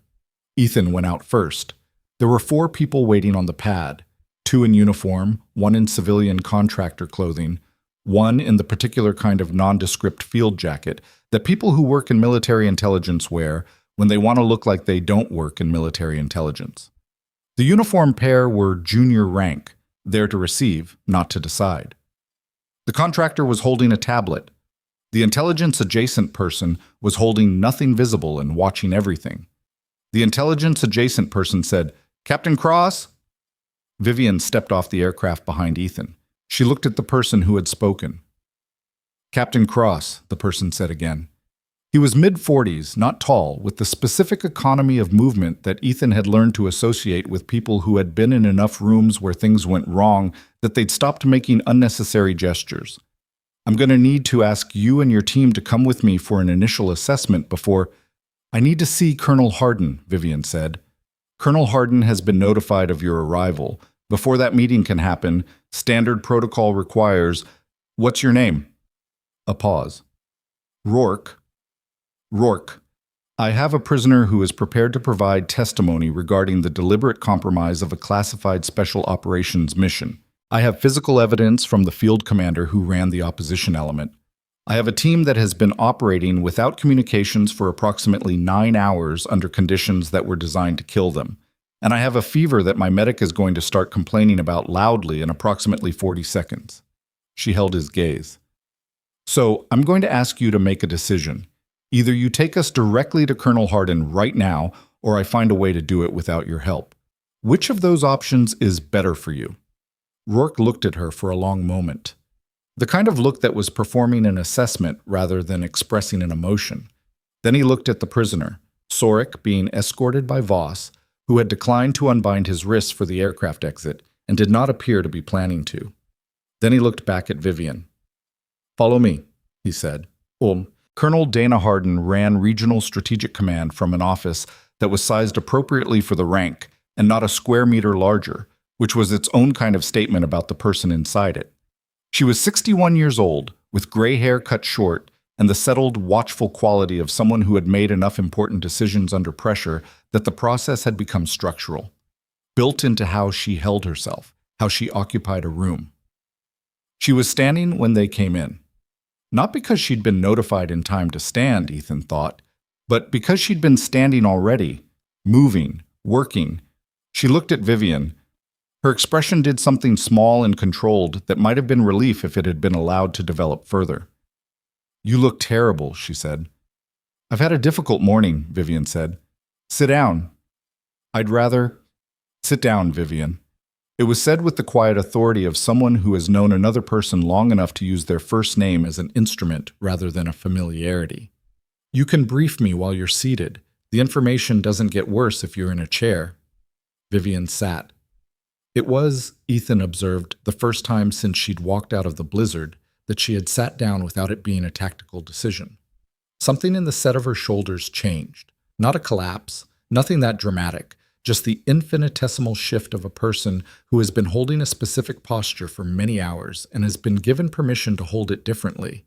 Ethan went out first. There were 4 people waiting on the pad, 2 in uniform, 1 in civilian contractor clothing, 1 in the particular kind of nondescript field jacket that people who work in military intelligence wear when they want to look like they don't work in military intelligence. The uniform pair were junior rank, there to receive, not to decide. The contractor was holding a tablet. The intelligence-adjacent person was holding nothing visible and watching everything. The intelligence-adjacent person said, "Captain Cross?" Vivian stepped off the aircraft behind Ethan. She looked at the person who had spoken. "Captain Cross," the person said again. He was mid-40s, not tall, with the specific economy of movement that Ethan had learned to associate with people who had been in enough rooms where things went wrong that they'd stopped making unnecessary gestures. "I'm going to need to ask you and your team to come with me for an initial assessment before—" "I need to see Colonel Hardin," Vivian said. "Colonel Hardin has been notified of your arrival. Before that meeting can happen, standard protocol requires—" "What's your name?" A pause. "Rourke." "Rourke. I have a prisoner who is prepared to provide testimony regarding the deliberate compromise of a classified special operations mission. I have physical evidence from the field commander who ran the opposition element. I have a team that has been operating without communications for approximately 9 hours under conditions that were designed to kill them. And I have a fever that my medic is going to start complaining about loudly in approximately 40 seconds. She held his gaze. So, I'm going to ask you to make a decision. Either you take us directly to Colonel Hardin right now, or I find a way to do it without your help. Which of those options is better for you? Rourke looked at her for a long moment. The kind of look that was performing an assessment rather than expressing an emotion. Then he looked at the prisoner, Sorik being escorted by Voss, who had declined to unbind his wrists for the aircraft exit and did not appear to be planning to. Then he looked back at Vivian. "Follow me," he said. Colonel Dana Hardin ran Regional Strategic Command from an office that was sized appropriately for the rank and not a square meter larger, which was its own kind of statement about the person inside it. She was 61 years old, with gray hair cut short, and the settled, watchful quality of someone who had made enough important decisions under pressure that the process had become structural, built into how she held herself, how she occupied a room. She was standing when they came in. Not because she'd been notified in time to stand, Ethan thought, but because she'd been standing already, moving, working. She looked at Vivian. Her expression did something small and controlled that might have been relief if it had been allowed to develop further. "You look terrible," she said. "I've had a difficult morning," Vivian said. "Sit down." "I'd rather—" "Sit down, Vivian." It was said with the quiet authority of someone who has known another person long enough to use their first name as an instrument rather than a familiarity. "You can brief me while you're seated. The information doesn't get worse if you're in a chair." Vivian sat. It was, Ethan observed, the first time since she'd walked out of the blizzard that she had sat down without it being a tactical decision. Something in the set of her shoulders changed. Not a collapse, nothing that dramatic, just the infinitesimal shift of a person who has been holding a specific posture for many hours and has been given permission to hold it differently.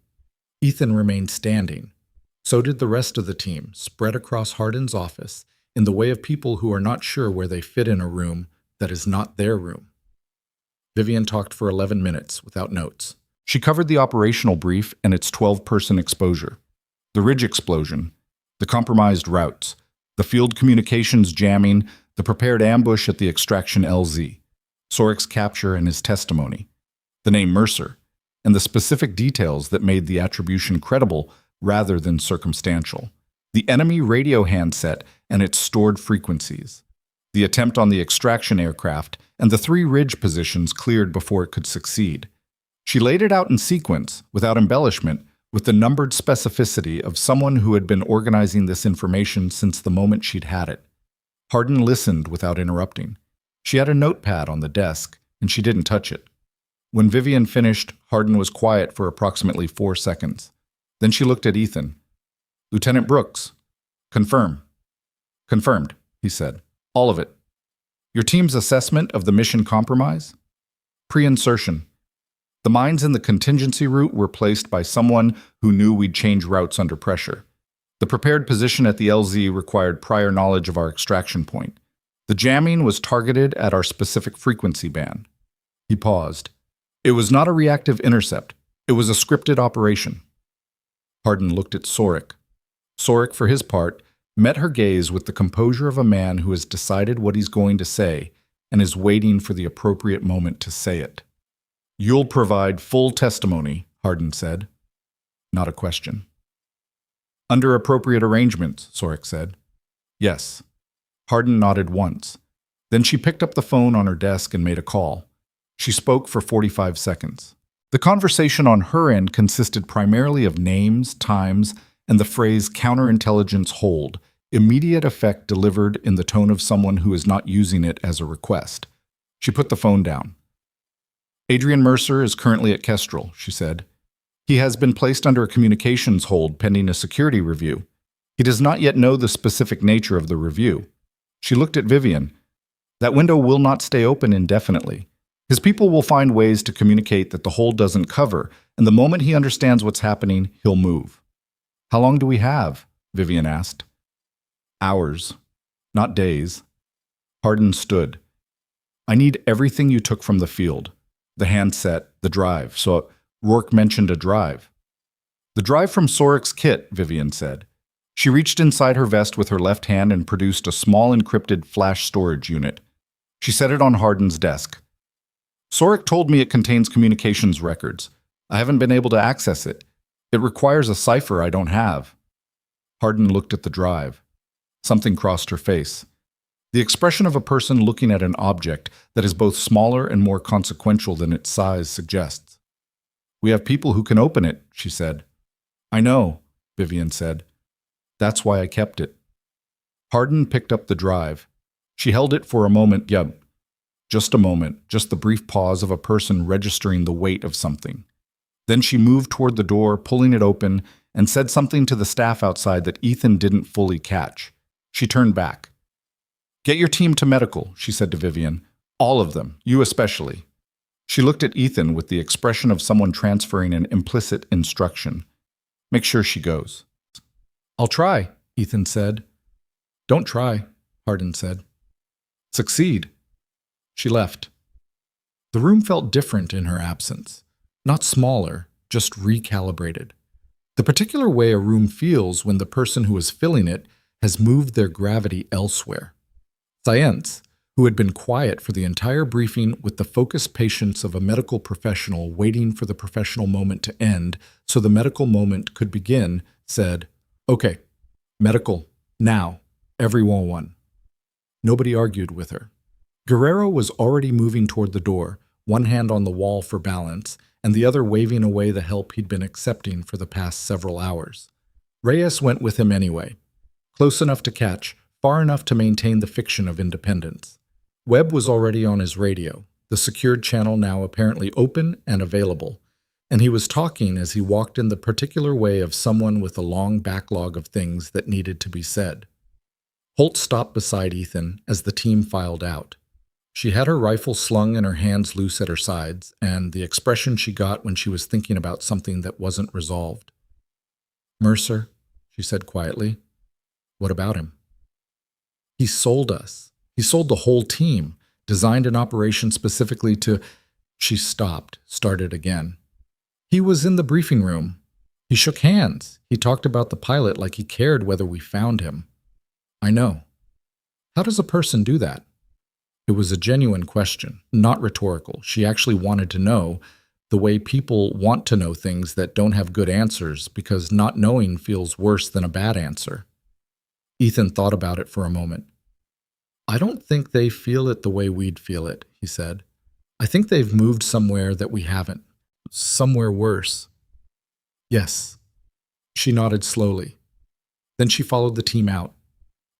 Ethan remained standing. So did the rest of the team, spread across Hardin's office, in the way of people who are not sure where they fit in a room that is not their room. Vivian talked for 11 minutes without notes. She covered the operational brief and its 12-person exposure, the ridge explosion, the compromised routes, the field communications jamming, the prepared ambush at the extraction LZ, Sorik's capture and his testimony, the name Mercer, and the specific details that made the attribution credible rather than circumstantial, the enemy radio handset and its stored frequencies, the attempt on the extraction aircraft, and the 3 ridge positions cleared before it could succeed. She laid it out in sequence, without embellishment, with the numbered specificity of someone who had been organizing this information since the moment she'd had it. Hardin listened without interrupting. She had a notepad on the desk, and she didn't touch it. When Vivian finished, Hardin was quiet for approximately 4 seconds. Then she looked at Ethan. "Lieutenant Brooks." "Confirm." "Confirmed," he said. "All of it." "Your team's assessment of the mission compromise?" "Pre-insertion. The mines in the contingency route were placed by someone who knew we'd change routes under pressure. The prepared position at the LZ required prior knowledge of our extraction point. The jamming was targeted at our specific frequency band." He paused. "It was not a reactive intercept. It was a scripted operation." Hardin looked at Sorik. Sorik, for his part, met her gaze with the composure of a man who has decided what he's going to say and is waiting for the appropriate moment to say it. "You'll provide full testimony," Hardin said. Not a question. "Under appropriate arrangements," Sorik said. "Yes." Hardin nodded once. Then she picked up the phone on her desk and made a call. She spoke for 45 seconds. The conversation on her end consisted primarily of names, times, and the phrase counterintelligence hold, immediate effect delivered in the tone of someone who is not using it as a request. She put the phone down. "Adrian Mercer is currently at Kestrel," she said. "He has been placed under a communications hold pending a security review. He does not yet know the specific nature of the review." She looked at Vivian. "That window will not stay open indefinitely. His people will find ways to communicate that the hold doesn't cover, and the moment he understands what's happening, he'll move." "How long do we have?" Vivian asked. Hours, not days. Hardin stood. I need everything you took from the field. The handset, the drive. So Rourke mentioned a drive. The drive from Sorik's kit, Vivian said. She reached inside her vest with her left hand and produced a small encrypted flash storage unit. She set it on Hardin's desk. Sorik told me it contains communications records. I haven't been able to access it. It requires a cipher I don't have. Hardin looked at the drive. Something crossed her face. The expression of a person looking at an object that is both smaller and more consequential than its size suggests. We have people who can open it, she said. I know, Vivian said. That's why I kept it. Hardin picked up the drive. She held it for a moment, just a moment, just the brief pause of a person registering the weight of something. Then she moved toward the door, pulling it open, and said something to the staff outside that Ethan didn't fully catch. She turned back. Get your team to medical, she said to Vivian. All of them, you especially. She looked at Ethan with the expression of someone transferring an implicit instruction. Make sure she goes. I'll try, Ethan said. Don't try, Hardin said. Succeed. She left. The room felt different in her absence. Not smaller, just recalibrated. The particular way a room feels when the person who is filling it has moved their gravity elsewhere. Science, who had been quiet for the entire briefing with the focused patience of a medical professional waiting for the professional moment to end so the medical moment could begin, said, Okay, medical, now, everyone. Nobody argued with her. Guerrero was already moving toward the door, one hand on the wall for balance, and the other waving away the help he'd been accepting for the past several hours. Reyes went with him anyway, close enough to catch, far enough to maintain the fiction of independence. Webb was already on his radio, the secured channel now apparently open and available, and he was talking as he walked in the particular way of someone with a long backlog of things that needed to be said. Holt stopped beside Ethan as the team filed out. She had her rifle slung and her hands loose at her sides, and the expression she got when she was thinking about something that wasn't resolved. Mercer, she said quietly. What about him? He sold us. He sold the whole team, designed an operation specifically to... She stopped, started again. He was in the briefing room. He shook hands. He talked about the pilot like he cared whether we found him. I know. How does a person do that? It was a genuine question, not rhetorical. She actually wanted to know, the way people want to know things that don't have good answers because not knowing feels worse than a bad answer. Ethan thought about it for a moment. I don't think they feel it the way we'd feel it, he said. I think they've moved somewhere that we haven't. Somewhere worse. Yes. She nodded slowly. Then she followed the team out.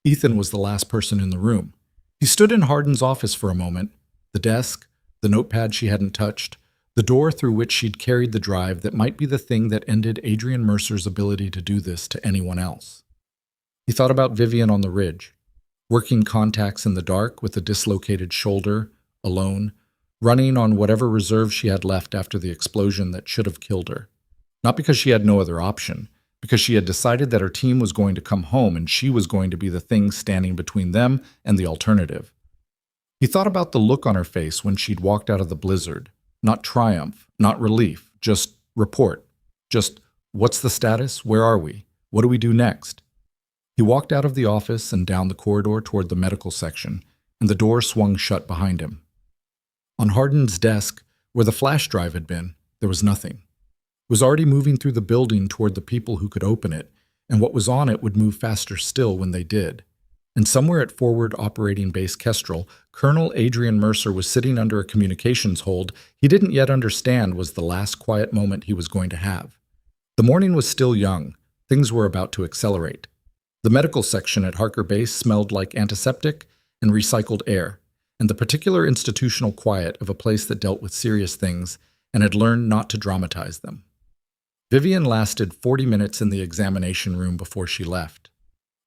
Ethan was the last person in the room. He stood in Hardin's office for a moment, the desk, the notepad she hadn't touched, the door through which she'd carried the drive that might be the thing that ended Adrian Mercer's ability to do this to anyone else. He thought about Vivian on the ridge, working contacts in the dark with a dislocated shoulder, alone, running on whatever reserve she had left after the explosion that should have killed her. Not because she had no other option, because she had decided that her team was going to come home and she was going to be the thing standing between them and the alternative. He thought about the look on her face when she'd walked out of the blizzard. Not triumph, not relief, just report. Just, what's the status? Where are we? What do we do next? He walked out of the office and down the corridor toward the medical section, and the door swung shut behind him. On Hardin's desk, where the flash drive had been, there was nothing. It was already moving through the building toward the people who could open it, and what was on it would move faster still when they did. And somewhere at Forward Operating Base Kestrel, Colonel Adrian Mercer was sitting under a communications hold he didn't yet understand was the last quiet moment he was going to have. The morning was still young. Things were about to accelerate. The medical section at Harker Base smelled like antiseptic and recycled air, and the particular institutional quiet of a place that dealt with serious things and had learned not to dramatize them. Vivian lasted 40 minutes in the examination room before she left.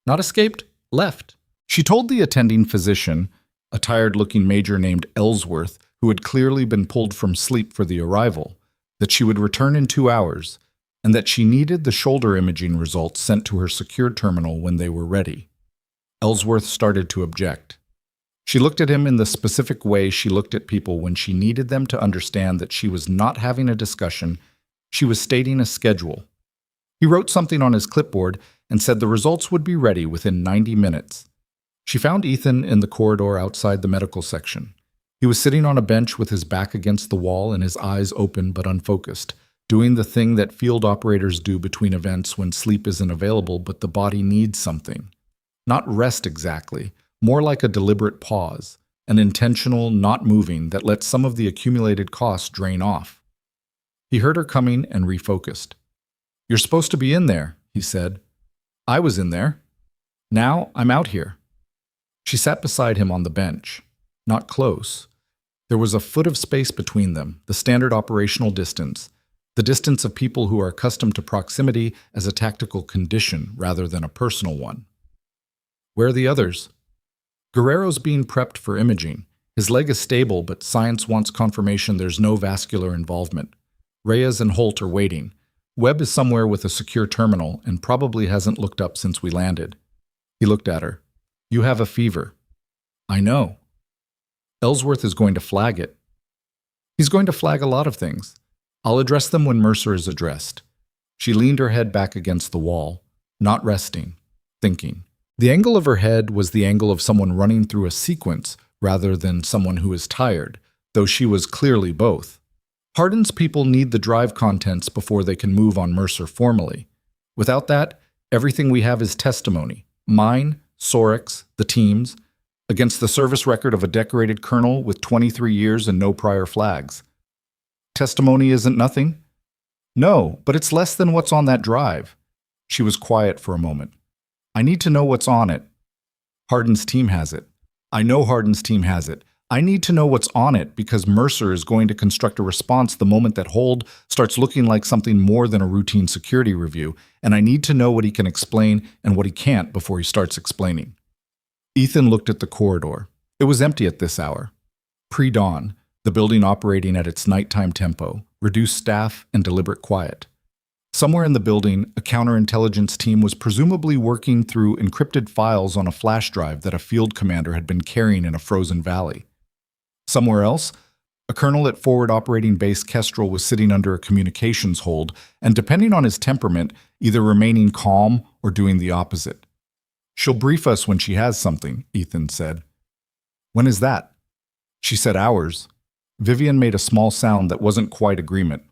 Not escaped, left. She told the attending physician, a tired-looking major named Ellsworth, who had clearly been pulled from sleep for the arrival, that she would return in 2 hours, and that she needed the shoulder imaging results sent to her secured terminal when they were ready. Ellsworth started to object. She looked at him in the specific way she looked at people when she needed them to understand that she was not having a discussion, she was stating a schedule. He wrote something on his clipboard and said the results would be ready within 90 minutes. She found Ethan in the corridor outside the medical section. He was sitting on a bench with his back against the wall and his eyes open but unfocused, doing the thing that field operators do between events when sleep isn't available but the body needs something. Not rest exactly, more like a deliberate pause, an intentional not moving that lets some of the accumulated costs drain off. He heard her coming and refocused. "You're supposed to be in there," he said. "I was in there. Now I'm out here." She sat beside him on the bench. Not close. There was a foot of space between them, the standard operational distance, the distance of people who are accustomed to proximity as a tactical condition rather than a personal one. "Where are the others?" "Guerrero's being prepped for imaging. His leg is stable, but science wants confirmation there's no vascular involvement. Reyes and Holt are waiting. Webb is somewhere with a secure terminal and probably hasn't looked up since we landed." He looked at her. "You have a fever." "I know." "Ellsworth is going to flag it." "He's going to flag a lot of things. I'll address them when Mercer is addressed." She leaned her head back against the wall, not resting, thinking. The angle of her head was the angle of someone running through a sequence rather than someone who is tired, though she was clearly both. Hardin's people need the drive contents before they can move on Mercer formally. Without that, everything we have is testimony. Mine, Sorek's, the team's, against the service record of a decorated colonel with 23 years and no prior flags. Testimony isn't nothing? No, but it's less than what's on that drive. She was quiet for a moment. "I need to know what's on it." "Hardin's team has it." "I know Hardin's team has it. I need to know what's on it because Mercer is going to construct a response the moment that hold starts looking like something more than a routine security review, and I need to know what he can explain and what he can't before he starts explaining." Ethan looked at the corridor. It was empty at this hour. Pre-dawn, the building operating at its nighttime tempo, reduced staff and deliberate quiet. Somewhere in the building, a counterintelligence team was presumably working through encrypted files on a flash drive that a field commander had been carrying in a frozen valley. Somewhere else, a colonel at Forward Operating Base Kestrel was sitting under a communications hold and, depending on his temperament, either remaining calm or doing the opposite. "She'll brief us when she has something," Ethan said. "When is that?" She said hours. Vivian made a small sound that wasn't quite agreement.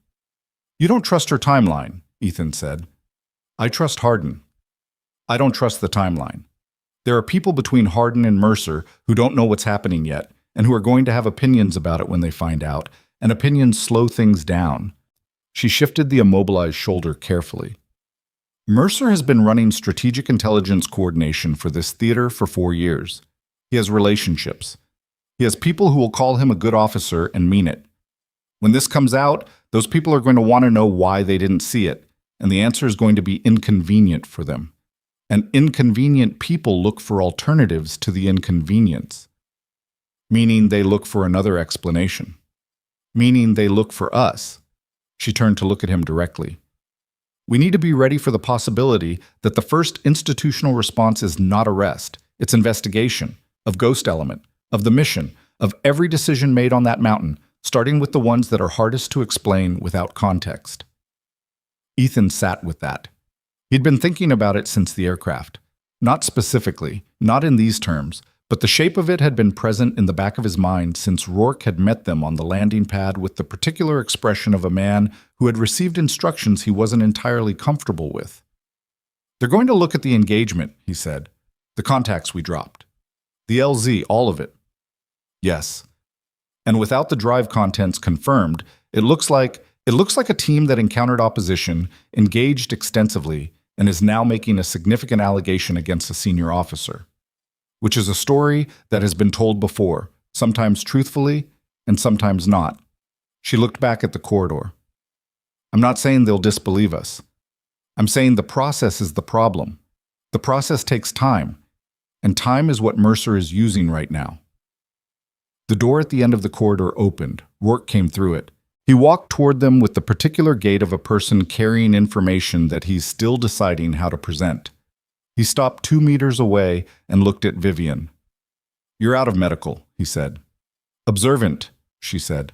"You don't trust her timeline," Ethan said. "I trust Hardin." "I don't trust the timeline. There are people between Hardin and Mercer who don't know what's happening yet, and who are going to have opinions about it when they find out, and opinions slow things down." She shifted the immobilized shoulder carefully. "Mercer has been running strategic intelligence coordination for this theater for 4 years. He has relationships. He has people who will call him a good officer and mean it. When this comes out, those people are going to want to know why they didn't see it, and the answer is going to be inconvenient for them. And inconvenient people look for alternatives to the inconvenience. Meaning they look for another explanation. Meaning they look for us." She turned to look at him directly. "We need to be ready for the possibility that the first institutional response is not arrest, it's investigation, of Ghost Element, of the mission, of every decision made on that mountain, starting with the ones that are hardest to explain without context." Ethan sat with that. He'd been thinking about it since the aircraft. Not specifically, not in these terms, but the shape of it had been present in the back of his mind since Rourke had met them on the landing pad with the particular expression of a man who had received instructions he wasn't entirely comfortable with. "They're going to look at the engagement," he said. "The contacts we dropped. The LZ, all of it." "Yes. And without the drive contents confirmed, it looks like a team that encountered opposition, engaged extensively, and is now making a significant allegation against a senior officer. Which is a story that has been told before, sometimes truthfully and sometimes not." She looked back at the corridor. "I'm not saying they'll disbelieve us. I'm saying the process is the problem. The process takes time, and time is what Mercer is using right now." The door at the end of the corridor opened. Rourke came through it. He walked toward them with the particular gait of a person carrying information that he's still deciding how to present. He stopped 2 meters away and looked at Vivian. "You're out of medical," he said. "Observant," she said.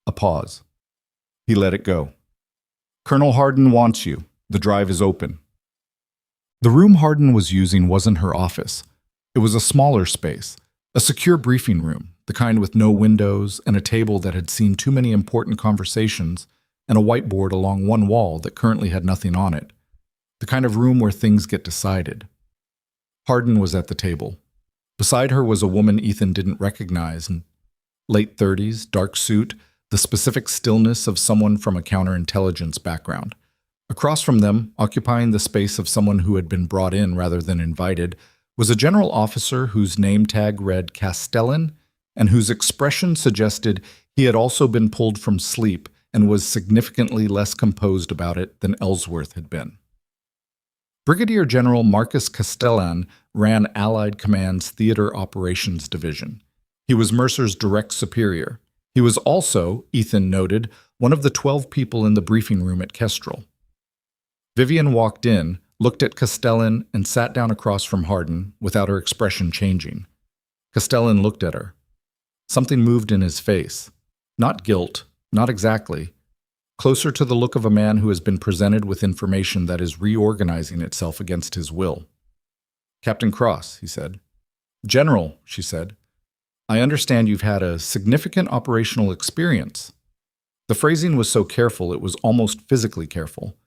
A pause. He let it go. "Colonel Hardin wants you. The drive is open." The room Hardin was using wasn't her office. It was a smaller space, a secure briefing room, the kind with no windows and a table that had seen too many important conversations, and a whiteboard along one wall that currently had nothing on it. The kind of room where things get decided. Hardin was at the table. Beside her was a woman Ethan didn't recognize, in late 30s, dark suit, the specific stillness of someone from a counterintelligence background. Across from them, occupying the space of someone who had been brought in rather than invited, was a general officer whose name tag read Castellan and whose expression suggested he had also been pulled from sleep and was significantly less composed about it than Ellsworth had been. Brigadier General Marcus Castellan ran Allied Command's Theater Operations Division. He was Mercer's direct superior. He was also, Ethan noted, one of the 12 people in the briefing room at Kestrel. Vivian walked in, looked at Castellan, and sat down across from Hardin without her expression changing. Castellan looked at her. Something moved in his face. Not guilt, not exactly. Closer to the look of a man who has been presented with information that is reorganizing itself against his will. "Captain Cross," he said. "General," she said, "I understand you've had a significant operational experience." The phrasing was so careful it was almost physically careful.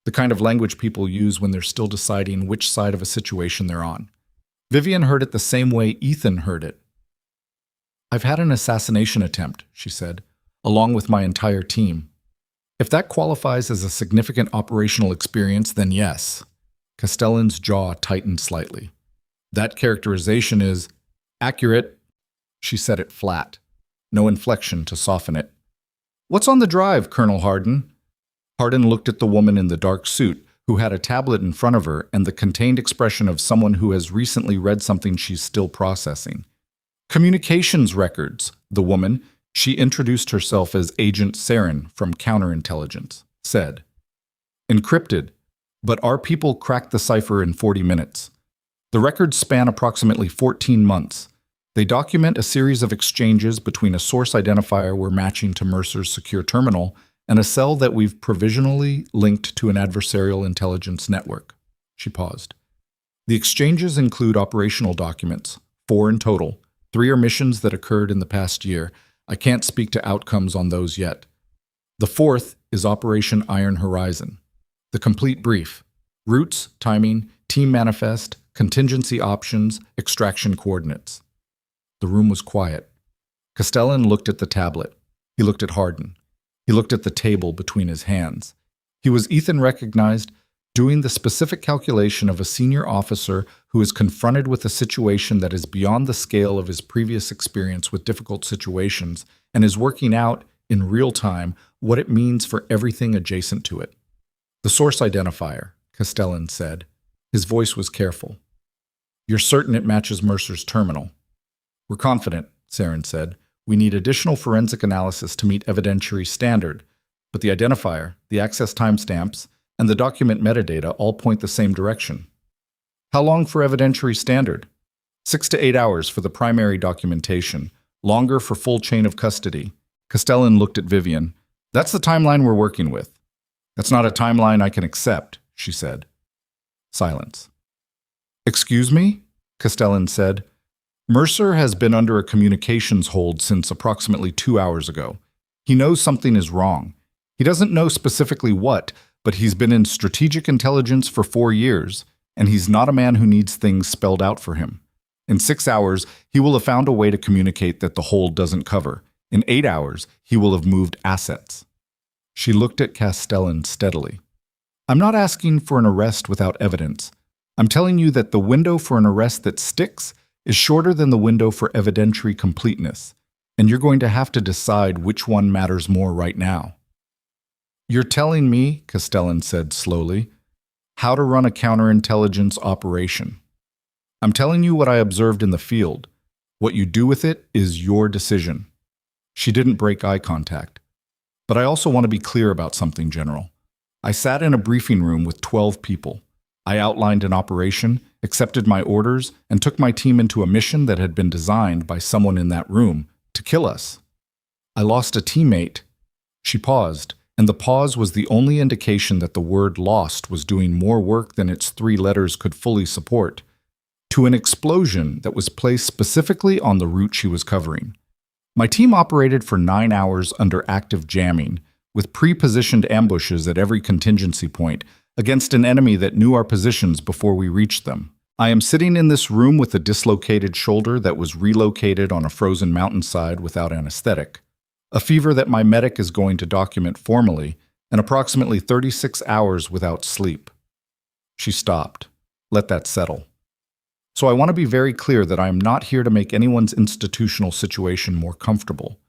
The kind of language people use when they're still deciding which side of a situation they're on. Vivian heard it the same way Ethan heard it. "I've had an assassination attempt," she said, "along with my entire team. If that qualifies as a significant operational experience, then yes." Castellan's jaw tightened slightly. "That characterization is accurate." She said it flat, no inflection to soften it. "What's on the drive, Colonel Hardin?" Hardin looked at the woman in the dark suit, who had a tablet in front of her and the contained expression of someone who has recently read something she's still processing. "Communications records," the woman, she introduced herself as Agent Saren from Counterintelligence, said. "Encrypted, but our people cracked the cipher in 40 minutes. The records span approximately 14 months. They document a series of exchanges between a source identifier we're matching to Mercer's secure terminal and a cell that we've provisionally linked to an adversarial intelligence network." She paused. "The exchanges include operational documents, 4 in total. 3 are missions that occurred in the past year. I can't speak to outcomes on those yet. The 4th is Operation Iron Horizon. The complete brief: routes, timing, team manifest, contingency options, extraction coordinates." The room was quiet. Castellan looked at the tablet. He looked at Hardin. He looked at the table between his hands. He was, Ethan recognized, doing the specific calculation of a senior officer who is confronted with a situation that is beyond the scale of his previous experience with difficult situations and is working out, in real time, what it means for everything adjacent to it. "The source identifier," Castellan said. His voice was careful. "You're certain it matches Mercer's terminal?" "We're confident," Saren said. "We need additional forensic analysis to meet evidentiary standard, but the identifier, the access timestamps, and the document metadata all point the same direction." "How long for evidentiary standard?" 6 to 8 hours for the primary documentation, longer for full chain of custody." Castellan looked at Vivian. "That's the timeline we're working with." "That's not a timeline I can accept," she said. Silence. "Excuse me?" Castellan said. "Mercer has been under a communications hold since approximately 2 hours ago. He knows something is wrong. He doesn't know specifically what, but he's been in strategic intelligence for 4 years, and he's not a man who needs things spelled out for him. In 6 hours, he will have found a way to communicate that the hold doesn't cover. In 8 hours, he will have moved assets." She looked at Castellan steadily. "I'm not asking for an arrest without evidence. I'm telling you that the window for an arrest that sticks is shorter than the window for evidentiary completeness, and you're going to have to decide which one matters more right now." "You're telling me," Castellan said slowly, "how to run a counterintelligence operation. I'm telling you what I observed in the field. What you do with it is your decision." She didn't break eye contact. "But I also want to be clear about something, General. I sat in a briefing room with 12 people. I outlined an operation, accepted my orders, and took my team into a mission that had been designed by someone in that room to kill us. I lost a teammate." She paused, and the pause was the only indication that the word lost was doing more work than its 3 letters could fully support, to an explosion that was placed specifically on the route she was covering. My team operated for 9 hours under active jamming, with pre-positioned ambushes at every contingency point, against an enemy that knew our positions before we reached them. I am sitting in this room with a dislocated shoulder that was relocated on a frozen mountainside without anesthetic, a fever that my medic is going to document formally, and approximately 36 hours without sleep. She stopped. Let that settle. So I want to be very clear that I am not here to make anyone's institutional situation more comfortable.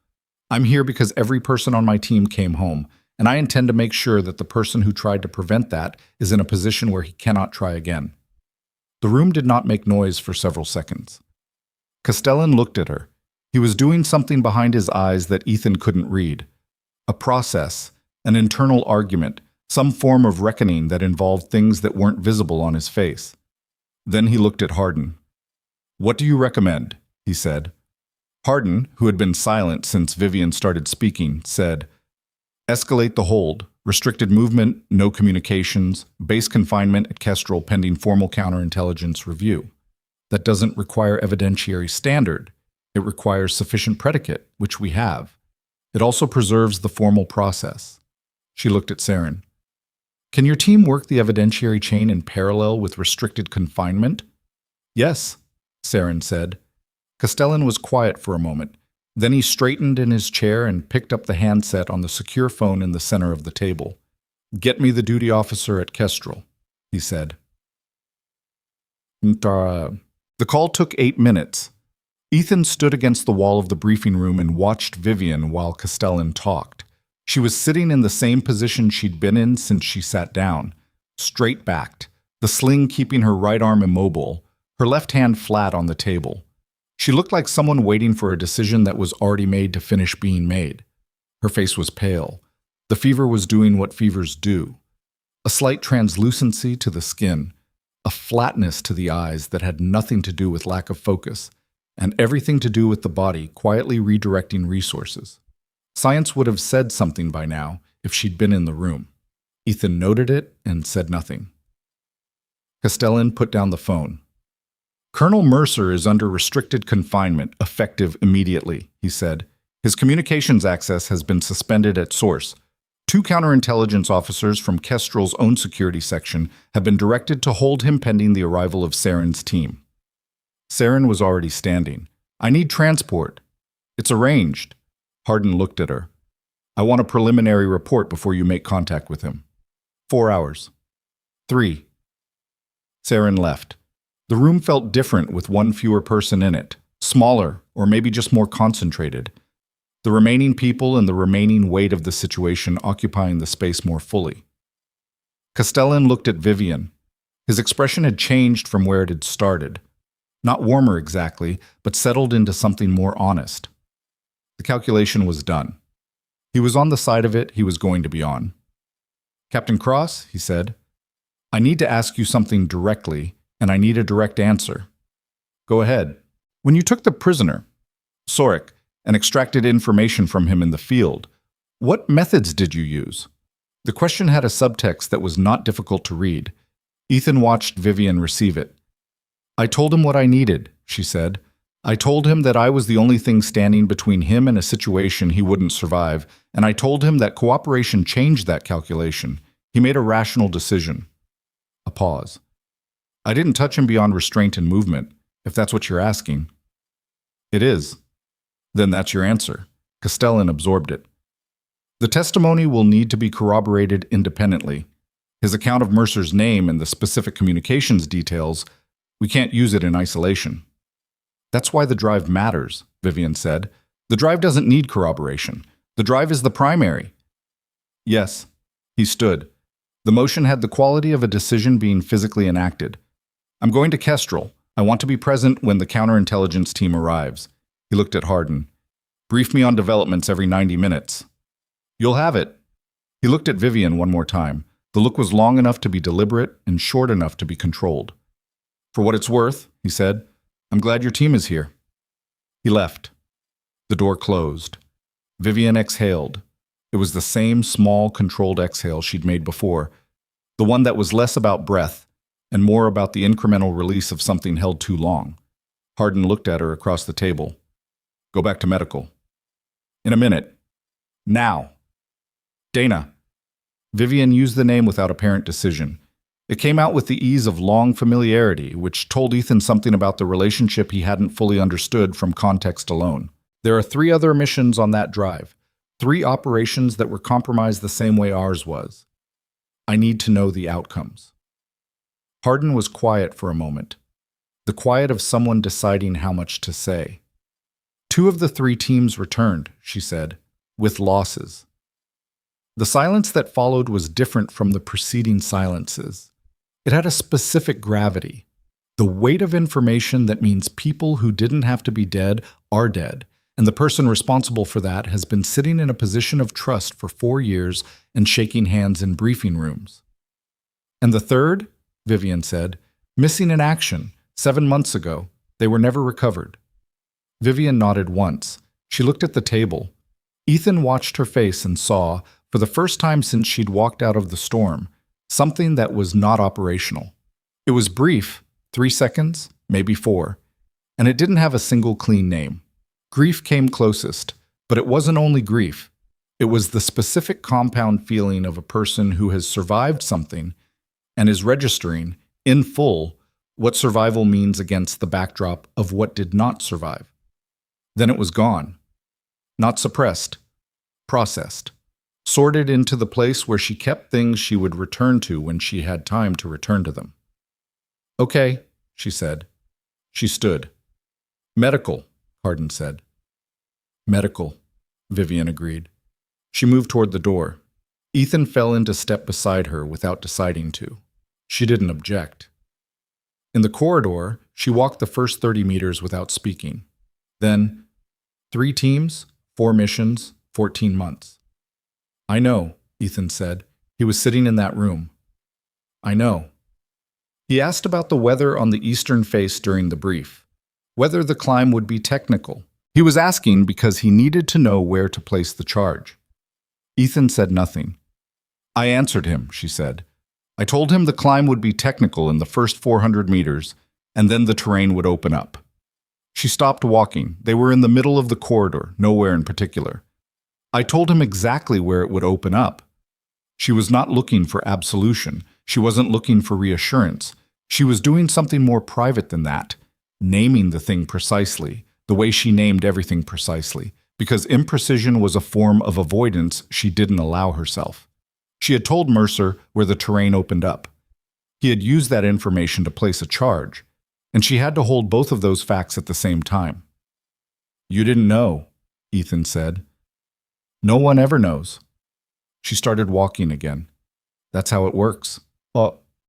I'm here because every person on my team came home, and I intend to make sure that the person who tried to prevent that is in a position where he cannot try again. The room did not make noise for several seconds. Castellan looked at her. He was doing something behind his eyes that Ethan couldn't read. A process, an internal argument, some form of reckoning that involved things that weren't visible on his face. Then he looked at Hardin. "What do you recommend?" he said. Hardin, who had been silent since Vivian started speaking, said, "Escalate the hold. Restricted movement, no communications, base confinement at Kestrel pending formal counterintelligence review. That doesn't require evidentiary standard. It requires sufficient predicate, which we have. It also preserves the formal process." She looked at Saren. "Can your team work the evidentiary chain in parallel with restricted confinement?" "Yes," Saren said. Castellan was quiet for a moment. Then he straightened in his chair and picked up the handset on the secure phone in the center of the table. "Get me the duty officer at Kestrel," he said. The call took 8 minutes. Ethan stood against the wall of the briefing room and watched Vivian while Castellan talked. She was sitting in the same position she'd been in since she sat down, straight-backed, the sling keeping her right arm immobile, her left hand flat on the table. She looked like someone waiting for a decision that was already made to finish being made. Her face was pale. The fever was doing what fevers do. A slight translucency to the skin, a flatness to the eyes that had nothing to do with lack of focus, and everything to do with the body quietly redirecting resources. Science would have said something by now if she'd been in the room. Ethan noted it and said nothing. Castellan put down the phone. "Colonel Mercer is under restricted confinement, effective immediately," he said. "His communications access has been suspended at source. 2 counterintelligence officers from Kestrel's own security section have been directed to hold him pending the arrival of Saren's team." Saren was already standing. "I need transport." "It's arranged." Hardin looked at her. "I want a preliminary report before you make contact with him." 4 hours. 3. Saren left. The room felt different with one fewer person in it, smaller, or maybe just more concentrated. The remaining people and the remaining weight of the situation occupying the space more fully. Castellan looked at Vivian. His expression had changed from where it had started. Not warmer exactly, but settled into something more honest. The calculation was done. He was on the side of it he was going to be on. "Captain Cross," he said, "I need to ask you something directly, and I need a direct answer." "Go ahead." "When you took the prisoner, Sorik, and extracted information from him in the field, what methods did you use?" The question had a subtext that was not difficult to read. Ethan watched Vivian receive it. "I told him what I needed," she said. "I told him that I was the only thing standing between him and a situation he wouldn't survive, and I told him that cooperation changed that calculation. He made a rational decision." A pause. "I didn't touch him beyond restraint and movement, if that's what you're asking." "It is." "Then that's your answer." Castellan absorbed it. "The testimony will need to be corroborated independently. His account of Mercer's name and the specific communications details, we can't use it in isolation." "That's why the drive matters," Vivian said. "The drive doesn't need corroboration. The drive is the primary." "Yes." He stood. The motion had the quality of a decision being physically enacted. "I'm going to Kestrel. I want to be present when the counterintelligence team arrives." He looked at Hardin. "Brief me on developments every 90 minutes." "You'll have it." He looked at Vivian one more time. The look was long enough to be deliberate and short enough to be controlled. For what it's worth, he said, I'm glad your team is here. He left. The door closed. Vivian exhaled. It was the same small, controlled exhale she'd made before, the one that was less about breath and more about the incremental release of something held too long. Hardin looked at her across the table. Go back to medical. In a minute. Now. Dana. Vivian used the name without apparent decision. It came out with the ease of long familiarity, which told Ethan something about the relationship he hadn't fully understood from context alone. There are 3 other missions on that drive, 3 operations that were compromised the same way ours was. I need to know the outcomes. Hardin was quiet for a moment, the quiet of someone deciding how much to say. 2 of the 3 teams returned, she said, with losses. The silence that followed was different from the preceding silences. It had a specific gravity, the weight of information that means people who didn't have to be dead are dead, and the person responsible for that has been sitting in a position of trust for 4 years and shaking hands in briefing rooms. And the third, Vivian said, missing in action, 7 months ago. They were never recovered. Vivian nodded once. She looked at the table. Ethan watched her face and saw, for the first time since she'd walked out of the storm, something that was not operational. It was brief, 3 seconds, maybe 4, and it didn't have a single clean name. Grief came closest, but it wasn't only grief. It was the specific compound feeling of a person who has survived something and is registering, in full, what survival means against the backdrop of what did not survive. Then it was gone. Not suppressed, processed, sorted into the place where she kept things she would return to when she had time to return to them. Okay, she said. She stood. Medical, Hardin said. Medical, Vivian agreed. She moved toward the door. Ethan fell into step beside her without deciding to. She didn't object. In the corridor, she walked the first 30 meters without speaking. Then, 3 teams, 4 missions, 14 months. I know, Ethan said. He was sitting in that room. I know. He asked about the weather on the eastern face during the brief, whether the climb would be technical. He was asking because he needed to know where to place the charge. Ethan said nothing. I answered him, she said. I told him the climb would be technical in the first 400 meters, and then the terrain would open up. She stopped walking. They were in the middle of the corridor, nowhere in particular. I told him exactly where it would open up. She was not looking for absolution. She wasn't looking for reassurance. She was doing something more private than that, naming the thing precisely, the way she named everything precisely, because imprecision was a form of avoidance she didn't allow herself. She had told Mercer where the terrain opened up. He had used that information to place a charge, and she had to hold both of those facts at the same time. You didn't know, Ethan said. No one ever knows. She started walking again. That's how it works.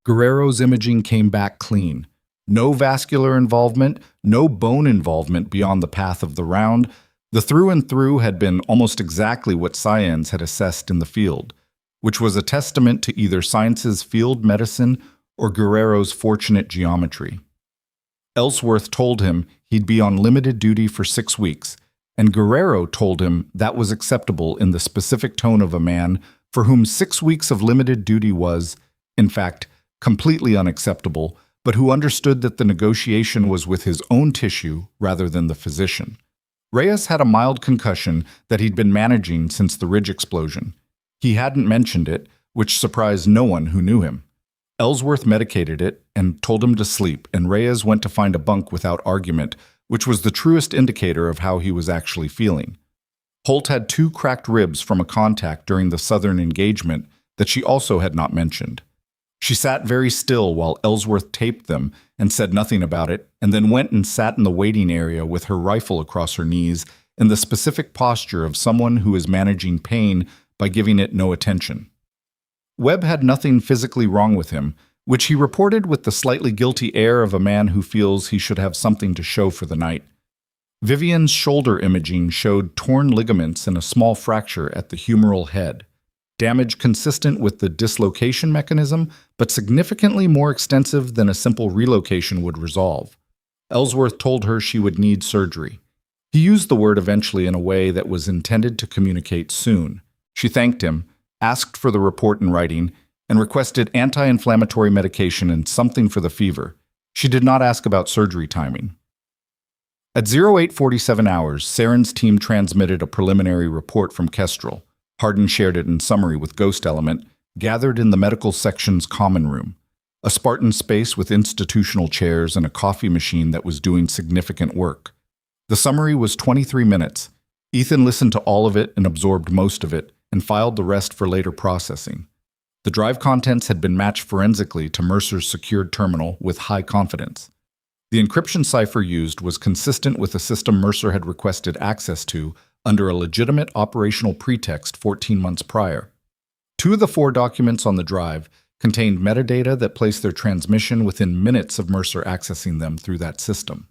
Guerrero's imaging came back clean. No vascular involvement, no bone involvement beyond the path of the round. The through and through had been almost exactly what Cyans had assessed in the field, which was a testament to either science's field medicine or Guerrero's fortunate geometry. Ellsworth told him he'd be on limited duty for 6 weeks, and Guerrero told him that was acceptable in the specific tone of a man for whom 6 weeks of limited duty was, in fact, completely unacceptable, but who understood that the negotiation was with his own tissue rather than the physician. Reyes had a mild concussion that he'd been managing since the Ridge explosion. He hadn't mentioned it, which surprised no one who knew him. Ellsworth medicated it and told him to sleep, and Reyes went to find a bunk without argument, which was the truest indicator of how he was actually feeling. Holt had 2 cracked ribs from a contact during the southern engagement that she also had not mentioned. She sat very still while Ellsworth taped them and said nothing about it, and then went and sat in the waiting area with her rifle across her knees in the specific posture of someone who is managing pain by giving it no attention. Webb had nothing physically wrong with him, which he reported with the slightly guilty air of a man who feels he should have something to show for the night. Vivian's shoulder imaging showed torn ligaments and a small fracture at the humeral head. damage consistent with the dislocation mechanism, but significantly more extensive than a simple relocation would resolve. Ellsworth told her she would need surgery. He used the word eventually in a way that was intended to communicate soon. She thanked him, asked for the report in writing, and requested anti-inflammatory medication and something for the fever. She did not ask about surgery timing. At 0847 hours, Saren's team transmitted a preliminary report from Kestrel. Hardin shared it in summary with Ghost Element, gathered in the medical section's common room, a Spartan space with institutional chairs and a coffee machine that was doing significant work. The summary was 23 minutes. Ethan listened to all of it and absorbed most of it, and filed the rest for later processing. The drive contents had been matched forensically to Mercer's secured terminal with high confidence. The encryption cipher used was consistent with a system Mercer had requested access to under a legitimate operational pretext 14 months prior. 2 of the 4 documents on the drive contained metadata that placed their transmission within minutes of Mercer accessing them through that system.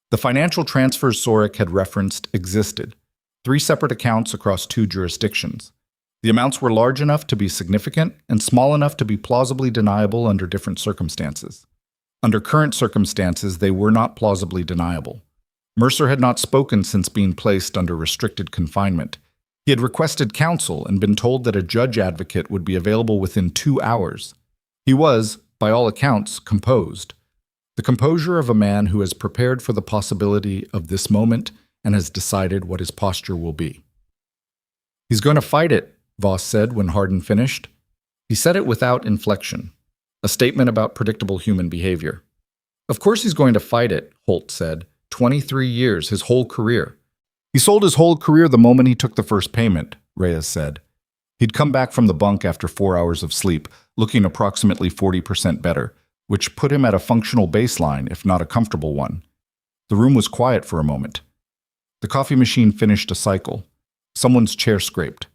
The financial transfers Sorek had referenced existed, 3 separate accounts across 2 jurisdictions. The amounts were large enough to be significant and small enough to be plausibly deniable under different circumstances. Under current circumstances, they were not plausibly deniable. Mercer had not spoken since being placed under restricted confinement. He had requested counsel and been told that a judge advocate would be available within 2 hours. He was, by all accounts, composed. The composure of a man who has prepared for the possibility of this moment and has decided what his posture will be. "He's going to fight it," Voss said when Hardin finished. He said it without inflection, a statement about predictable human behavior. "Of course he's going to fight it," Holt said. 23 years, his whole career. "He sold his whole career the moment he took the first payment," Reyes said. He'd come back from the bunk after 4 hours of sleep, looking approximately 40% better, which put him at a functional baseline, if not a comfortable one. The room was quiet for a moment. The coffee machine finished a cycle. Someone's chair scraped.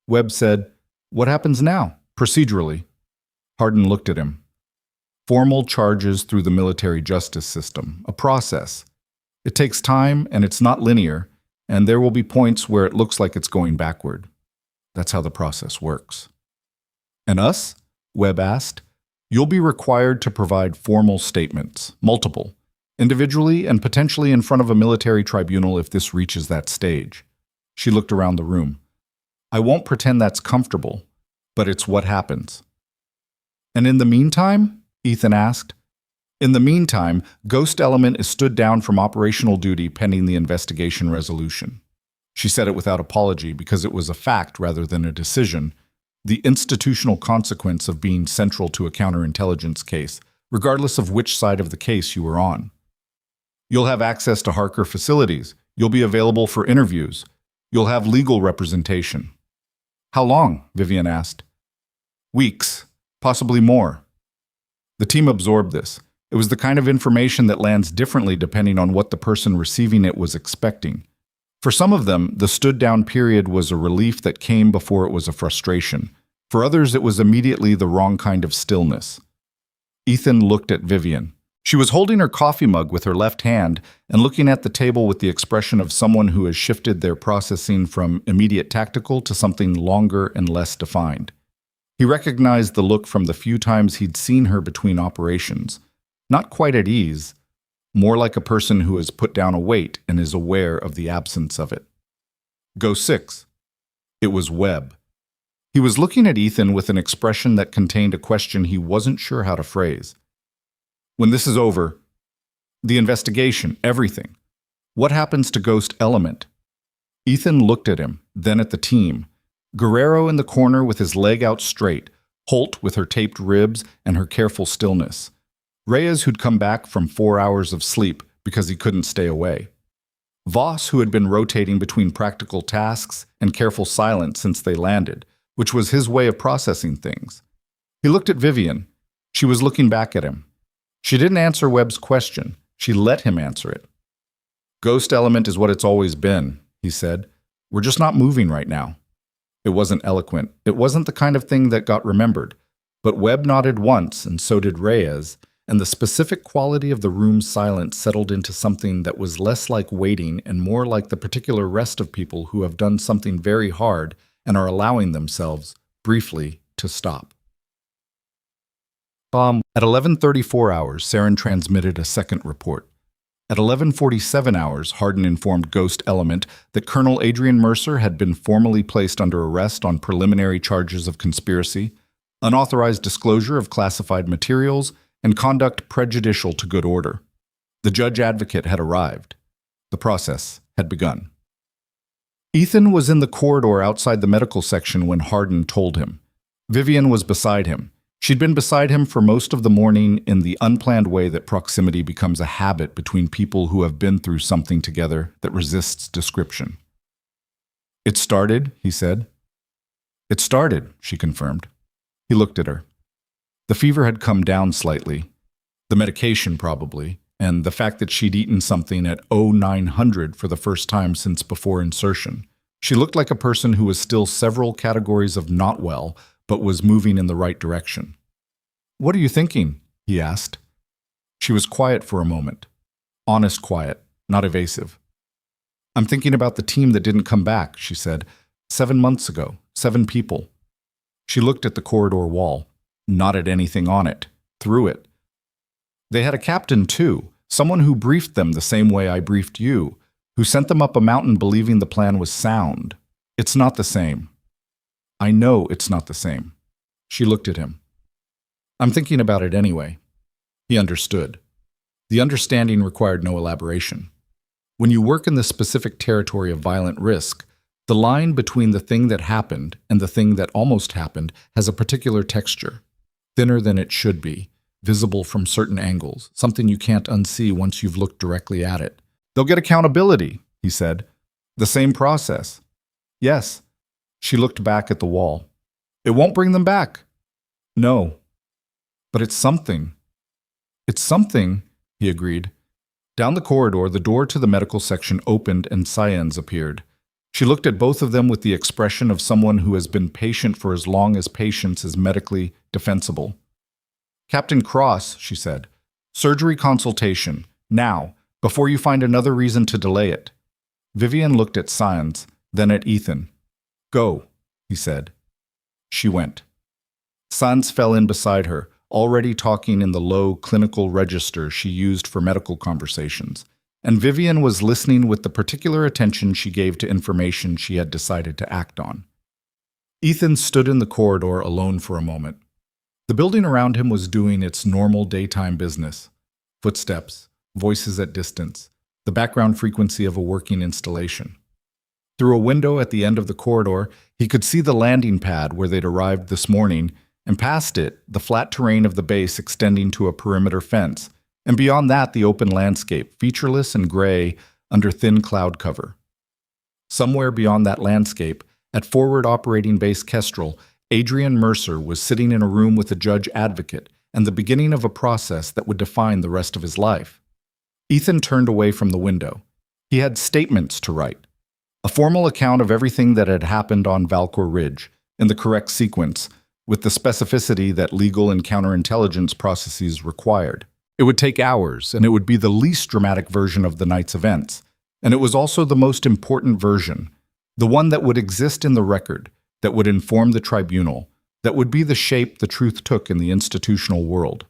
Webb said, "What happens now, procedurally?" Hardin looked at him. "Formal charges through the military justice system, a process. It takes time, and it's not linear, and there will be points where it looks like it's going backward. That's how the process works." "And us?" Webb asked. "You'll be required to provide formal statements, multiple, individually and potentially in front of a military tribunal if this reaches that stage." She looked around the room. "I won't pretend that's comfortable, but it's what happens." "And in the meantime?" Ethan asked. "In the meantime, Ghost Element is stood down from operational duty pending the investigation resolution." She said it without apology because it was a fact rather than a decision, the institutional consequence of being central to a counterintelligence case, regardless of which side of the case you were on. "You'll have access to Harker facilities. You'll be available for interviews. You'll have legal representation." "How long?" Vivian asked. "Weeks, possibly more." The team absorbed this. It was the kind of information that lands differently depending on what the person receiving it was expecting. For some of them, the stood-down period was a relief that came before it was a frustration. For others, it was immediately the wrong kind of stillness. Ethan looked at Vivian. She was holding her coffee mug with her left hand and looking at the table with the expression of someone who has shifted their processing from immediate tactical to something longer and less defined. He recognized the look from the few times he'd seen her between operations. Not quite at ease, more like a person who has put down a weight and is aware of the absence of it. "Go 6. It was Webb. He was looking at Ethan with an expression that contained a question he wasn't sure how to phrase. "When this is over, the investigation, everything, what happens to Ghost Element?" Ethan looked at him, then at the team. Guerrero in the corner with his leg out straight, Holt with her taped ribs and her careful stillness. Reyes, who'd come back from 4 hours of sleep because he couldn't stay away. Voss, who had been rotating between practical tasks and careful silence since they landed, which was his way of processing things. He looked at Vivian. She was looking back at him. She didn't answer Webb's question. She let him answer it. "Ghost Element is what it's always been," he said. "We're just not moving right now." It wasn't eloquent. It wasn't the kind of thing that got remembered. But Webb nodded once, and so did Reyes, and the specific quality of the room's silence settled into something that was less like waiting and more like the particular rest of people who have done something very hard and are allowing themselves, briefly, to stop. At 11:34 hours, Saren transmitted a second report. At 11:47 hours, Hardin informed Ghost Element that Colonel Adrian Mercer had been formally placed under arrest on preliminary charges of conspiracy, unauthorized disclosure of classified materials, and conduct prejudicial to good order. The judge advocate had arrived. The process had begun. Ethan was in the corridor outside the medical section when Hardin told him. Vivian was beside him. She'd been beside him for most of the morning in the unplanned way that proximity becomes a habit between people who have been through something together that resists description. "It started," he said. "It started," she confirmed. He looked at her. The fever had come down slightly. The medication, probably, and the fact that she'd eaten something at 0900 for the first time since before insertion. She looked like a person who was still several categories of not well, but was moving in the right direction. "What are you thinking?" he asked. She was quiet for a moment. Honest quiet, not evasive. "I'm thinking about the team that didn't come back," she said. 7 months ago, 7 people. She looked at the corridor wall, not at anything on it, through it. They had a captain, too, someone who briefed them the same way I briefed you, who sent them up a mountain believing the plan was sound. It's not the same. I know it's not the same. She looked at him. "I'm thinking about it anyway." He understood. The understanding required no elaboration. When you work in the specific territory of violent risk, the line between the thing that happened and the thing that almost happened has a particular texture, thinner than it should be, visible from certain angles, something you can't unsee once you've looked directly at it. "They'll get accountability," he said. "The same process." "Yes." She looked back at the wall. "It won't bring them back." "No." "But it's something." "It's something," he agreed. Down the corridor, the door to the medical section opened and Cyans appeared. She looked at both of them with the expression of someone who has been patient for as long as patience is medically defensible. "Captain Cross," she said, "surgery consultation, now, before you find another reason to delay it." Vivian looked at Cyans, then at Ethan. "Go," he said. She went. Cyans fell in beside her, already talking in the low clinical register she used for medical conversations, and Vivian was listening with the particular attention she gave to information she had decided to act on. Ethan stood in the corridor alone for a moment. The building around him was doing its normal daytime business. Footsteps, voices at distance, the background frequency of a working installation. Through a window at the end of the corridor, he could see the landing pad where they'd arrived this morning, and past it, the flat terrain of the base extending to a perimeter fence, and beyond that, the open landscape, featureless and gray under thin cloud cover. Somewhere beyond that landscape, at Forward Operating Base Kestrel, Adrian Mercer was sitting in a room with a judge advocate and the beginning of a process that would define the rest of his life. Ethan turned away from the window. He had statements to write. A formal account of everything that had happened on Valkor Ridge, in the correct sequence, with the specificity that legal and counterintelligence processes required. It would take hours, and it would be the least dramatic version of the night's events. And it was also the most important version, the one that would exist in the record, that would inform the tribunal, that would be the shape the truth took in the institutional world.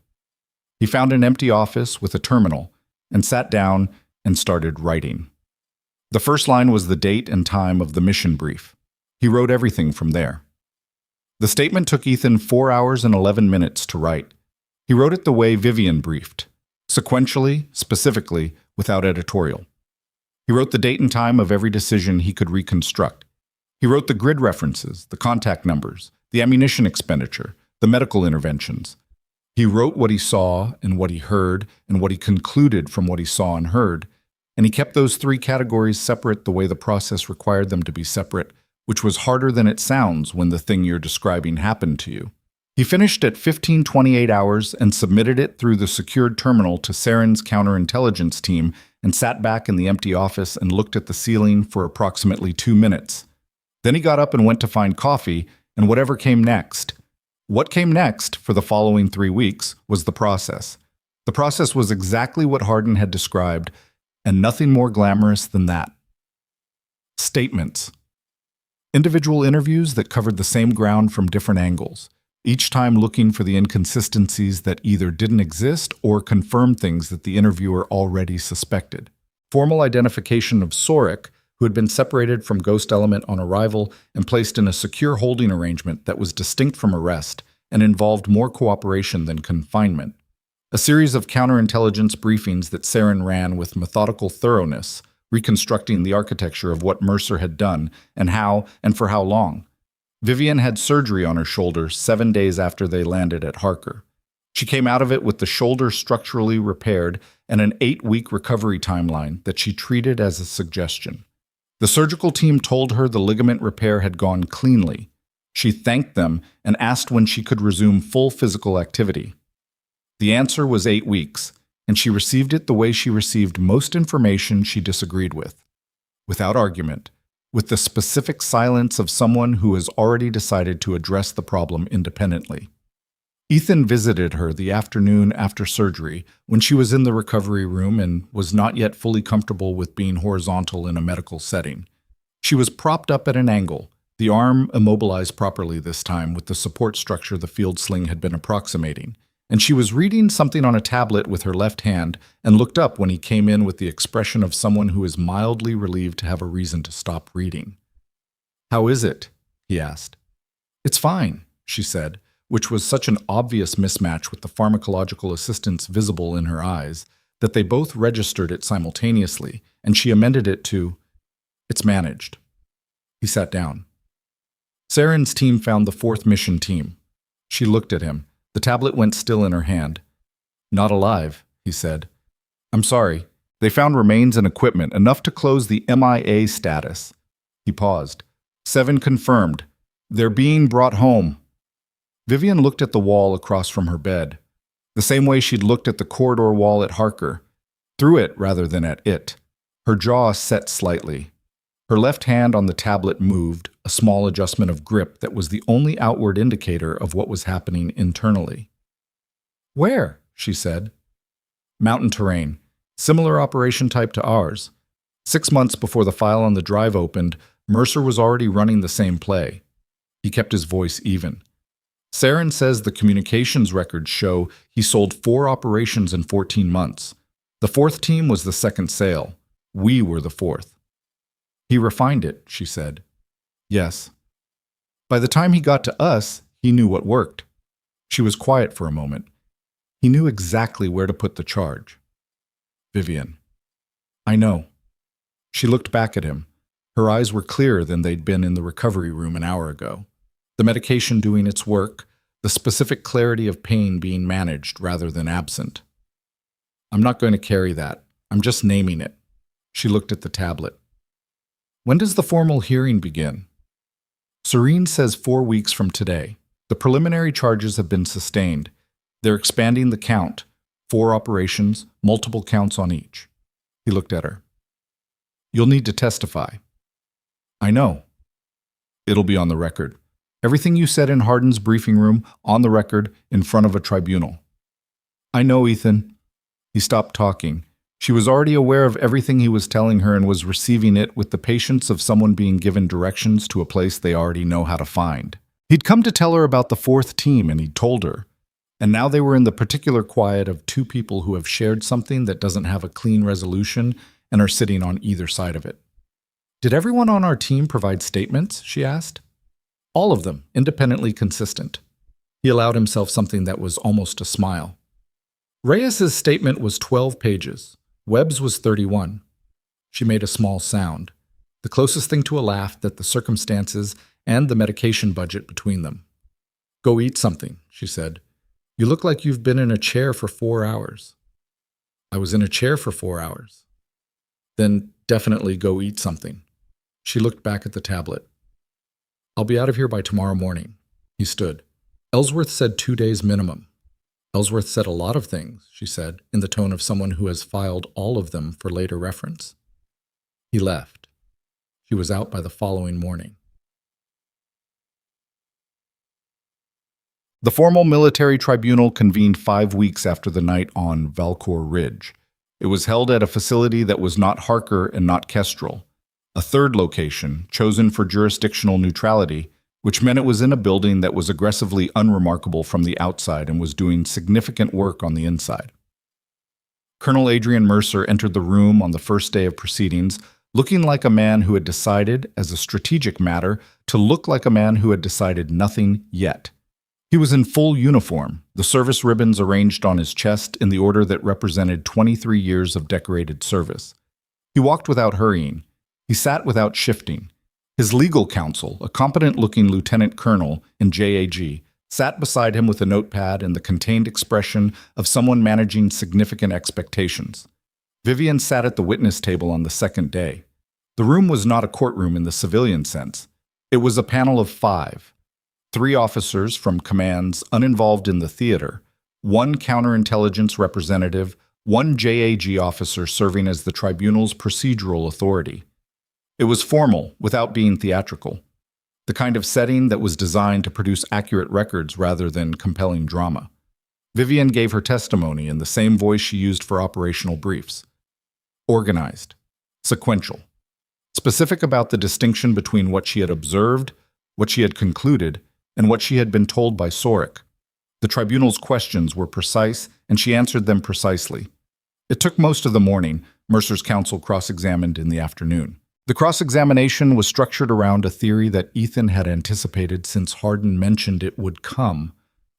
He found an empty office with a terminal, and sat down and started writing. The first line was the date and time of the mission brief. He wrote everything from there. The statement took Ethan 4 hours and 11 minutes to write. He wrote it the way Vivian briefed, sequentially, specifically, without editorial. He wrote the date and time of every decision he could reconstruct. He wrote the grid references, the contact numbers, the ammunition expenditure, the medical interventions. He wrote what he saw and what he heard and what he concluded from what he saw and heard, and he kept those 3 categories separate the way the process required them to be separate, which was harder than it sounds when the thing you're describing happened to you. He finished at 15:28 hours and submitted it through the secured terminal to Saren's counterintelligence team and sat back in the empty office and looked at the ceiling for approximately 2 minutes. Then he got up and went to find coffee and whatever came next. What came next for the following 3 weeks was the process. The process was exactly what Hardin had described, and nothing more glamorous than that. Statements. Individual interviews that covered the same ground from different angles, each time looking for the inconsistencies that either didn't exist or confirmed things that the interviewer already suspected. Formal identification of Sorik, who had been separated from Ghost Element on arrival and placed in a secure holding arrangement that was distinct from arrest and involved more cooperation than confinement. A series of counterintelligence briefings that Saren ran with methodical thoroughness, reconstructing the architecture of what Mercer had done and how and for how long. Vivian had surgery on her shoulder 7 days after they landed at Harker. She came out of it with the shoulder structurally repaired and an 8-week recovery timeline that she treated as a suggestion. The surgical team told her the ligament repair had gone cleanly. She thanked them and asked when she could resume full physical activity. The answer was 8 weeks, and she received it the way she received most information she disagreed with. Without argument, with the specific silence of someone who has already decided to address the problem independently. Ethan visited her the afternoon after surgery when she was in the recovery room and was not yet fully comfortable with being horizontal in a medical setting. She was propped up at an angle, the arm immobilized properly this time with the support structure the field sling had been approximating, and she was reading something on a tablet with her left hand and looked up when he came in with the expression of someone who is mildly relieved to have a reason to stop reading. "How is it?" he asked. "It's fine," she said, which was such an obvious mismatch with the pharmacological assistance visible in her eyes that they both registered it simultaneously, and she amended it to, "It's managed." He sat down. Saren's team found the 4th mission team. She looked at him. The tablet went still in her hand. "Not alive," he said. "I'm sorry. They found remains and equipment, enough to close the MIA status." He paused. 7 confirmed. They're being brought home." Vivian looked at the wall across from her bed, the same way she'd looked at the corridor wall at Harker, through it rather than at it. Her jaw set slightly. Her left hand on the tablet moved, a small adjustment of grip that was the only outward indicator of what was happening internally. "Where?" she said. "Mountain terrain. Similar operation type to ours. 6 months before the file on the drive opened, Mercer was already running the same play." He kept his voice even. "Saren says the communications records show he sold 4 operations in 14 months. The 4th team was the second sale. We were the 4th. "He refined it," she said. "Yes. By the time he got to us, he knew what worked." She was quiet for a moment. "He knew exactly where to put the charge." Vivian. "I know." She looked back at him. Her eyes were clearer than they'd been in the recovery room an hour ago. The medication doing its work, the specific clarity of pain being managed rather than absent. "I'm not going to carry that. I'm just naming it." She looked at the tablet. "When does the formal hearing begin?" "Serene says 4 weeks from today. The preliminary charges have been sustained. They're expanding the count. 4 operations, multiple counts on each." He looked at her. "You'll need to testify." "I know." "It'll be on the record. Everything you said in Hardin's briefing room, on the record, in front of a tribunal." "I know, Ethan." He stopped talking. She was already aware of everything he was telling her and was receiving it with the patience of someone being given directions to a place they already know how to find. He'd come to tell her about the 4th team, and he'd told her. And now they were in the particular quiet of 2 people who have shared something that doesn't have a clean resolution and are sitting on either side of it. "Did everyone on our team provide statements?" she asked. "All of them, independently consistent." He allowed himself something that was almost a smile. Reyes's statement was 12 pages. Webb's was 31. She made a small sound, the closest thing to a laugh that the circumstances and the medication budget between them. "Go eat something," she said. "You look like you've been in a chair for 4 hours." "I was in a chair for 4 hours." "Then definitely go eat something." She looked back at the tablet. "I'll be out of here by tomorrow morning." He stood. "Ellsworth said 2 days minimum." "Ellsworth said a lot of things," she said, in the tone of someone who has filed all of them for later reference. He left. She was out by the following morning. The formal military tribunal convened 5 weeks after the night on Valkor Ridge. It was held at a facility that was not Harker and not Kestrel. A third location, chosen for jurisdictional neutrality, which meant it was in a building that was aggressively unremarkable from the outside and was doing significant work on the inside. Colonel Adrian Mercer entered the room on the first day of proceedings, looking like a man who had decided, as a strategic matter, to look like a man who had decided nothing yet. He was in full uniform, the service ribbons arranged on his chest in the order that represented 23 years of decorated service. He walked without hurrying. He sat without shifting. His legal counsel, a competent-looking lieutenant colonel in JAG, sat beside him with a notepad and the contained expression of someone managing significant expectations. Vivian sat at the witness table on the second day. The room was not a courtroom in the civilian sense. It was a panel of 5. 3 officers from commands uninvolved in the theater, 1 counterintelligence representative, 1 JAG officer serving as the tribunal's procedural authority. It was formal, without being theatrical. The kind of setting that was designed to produce accurate records rather than compelling drama. Vivian gave her testimony in the same voice she used for operational briefs. Organized, sequential, specific about the distinction between what she had observed, what she had concluded, and what she had been told by Sorek. The tribunal's questions were precise, and she answered them precisely. It took most of the morning. Mercer's counsel cross-examined in the afternoon. The cross-examination was structured around a theory that Ethan had anticipated since Hardin mentioned it would come.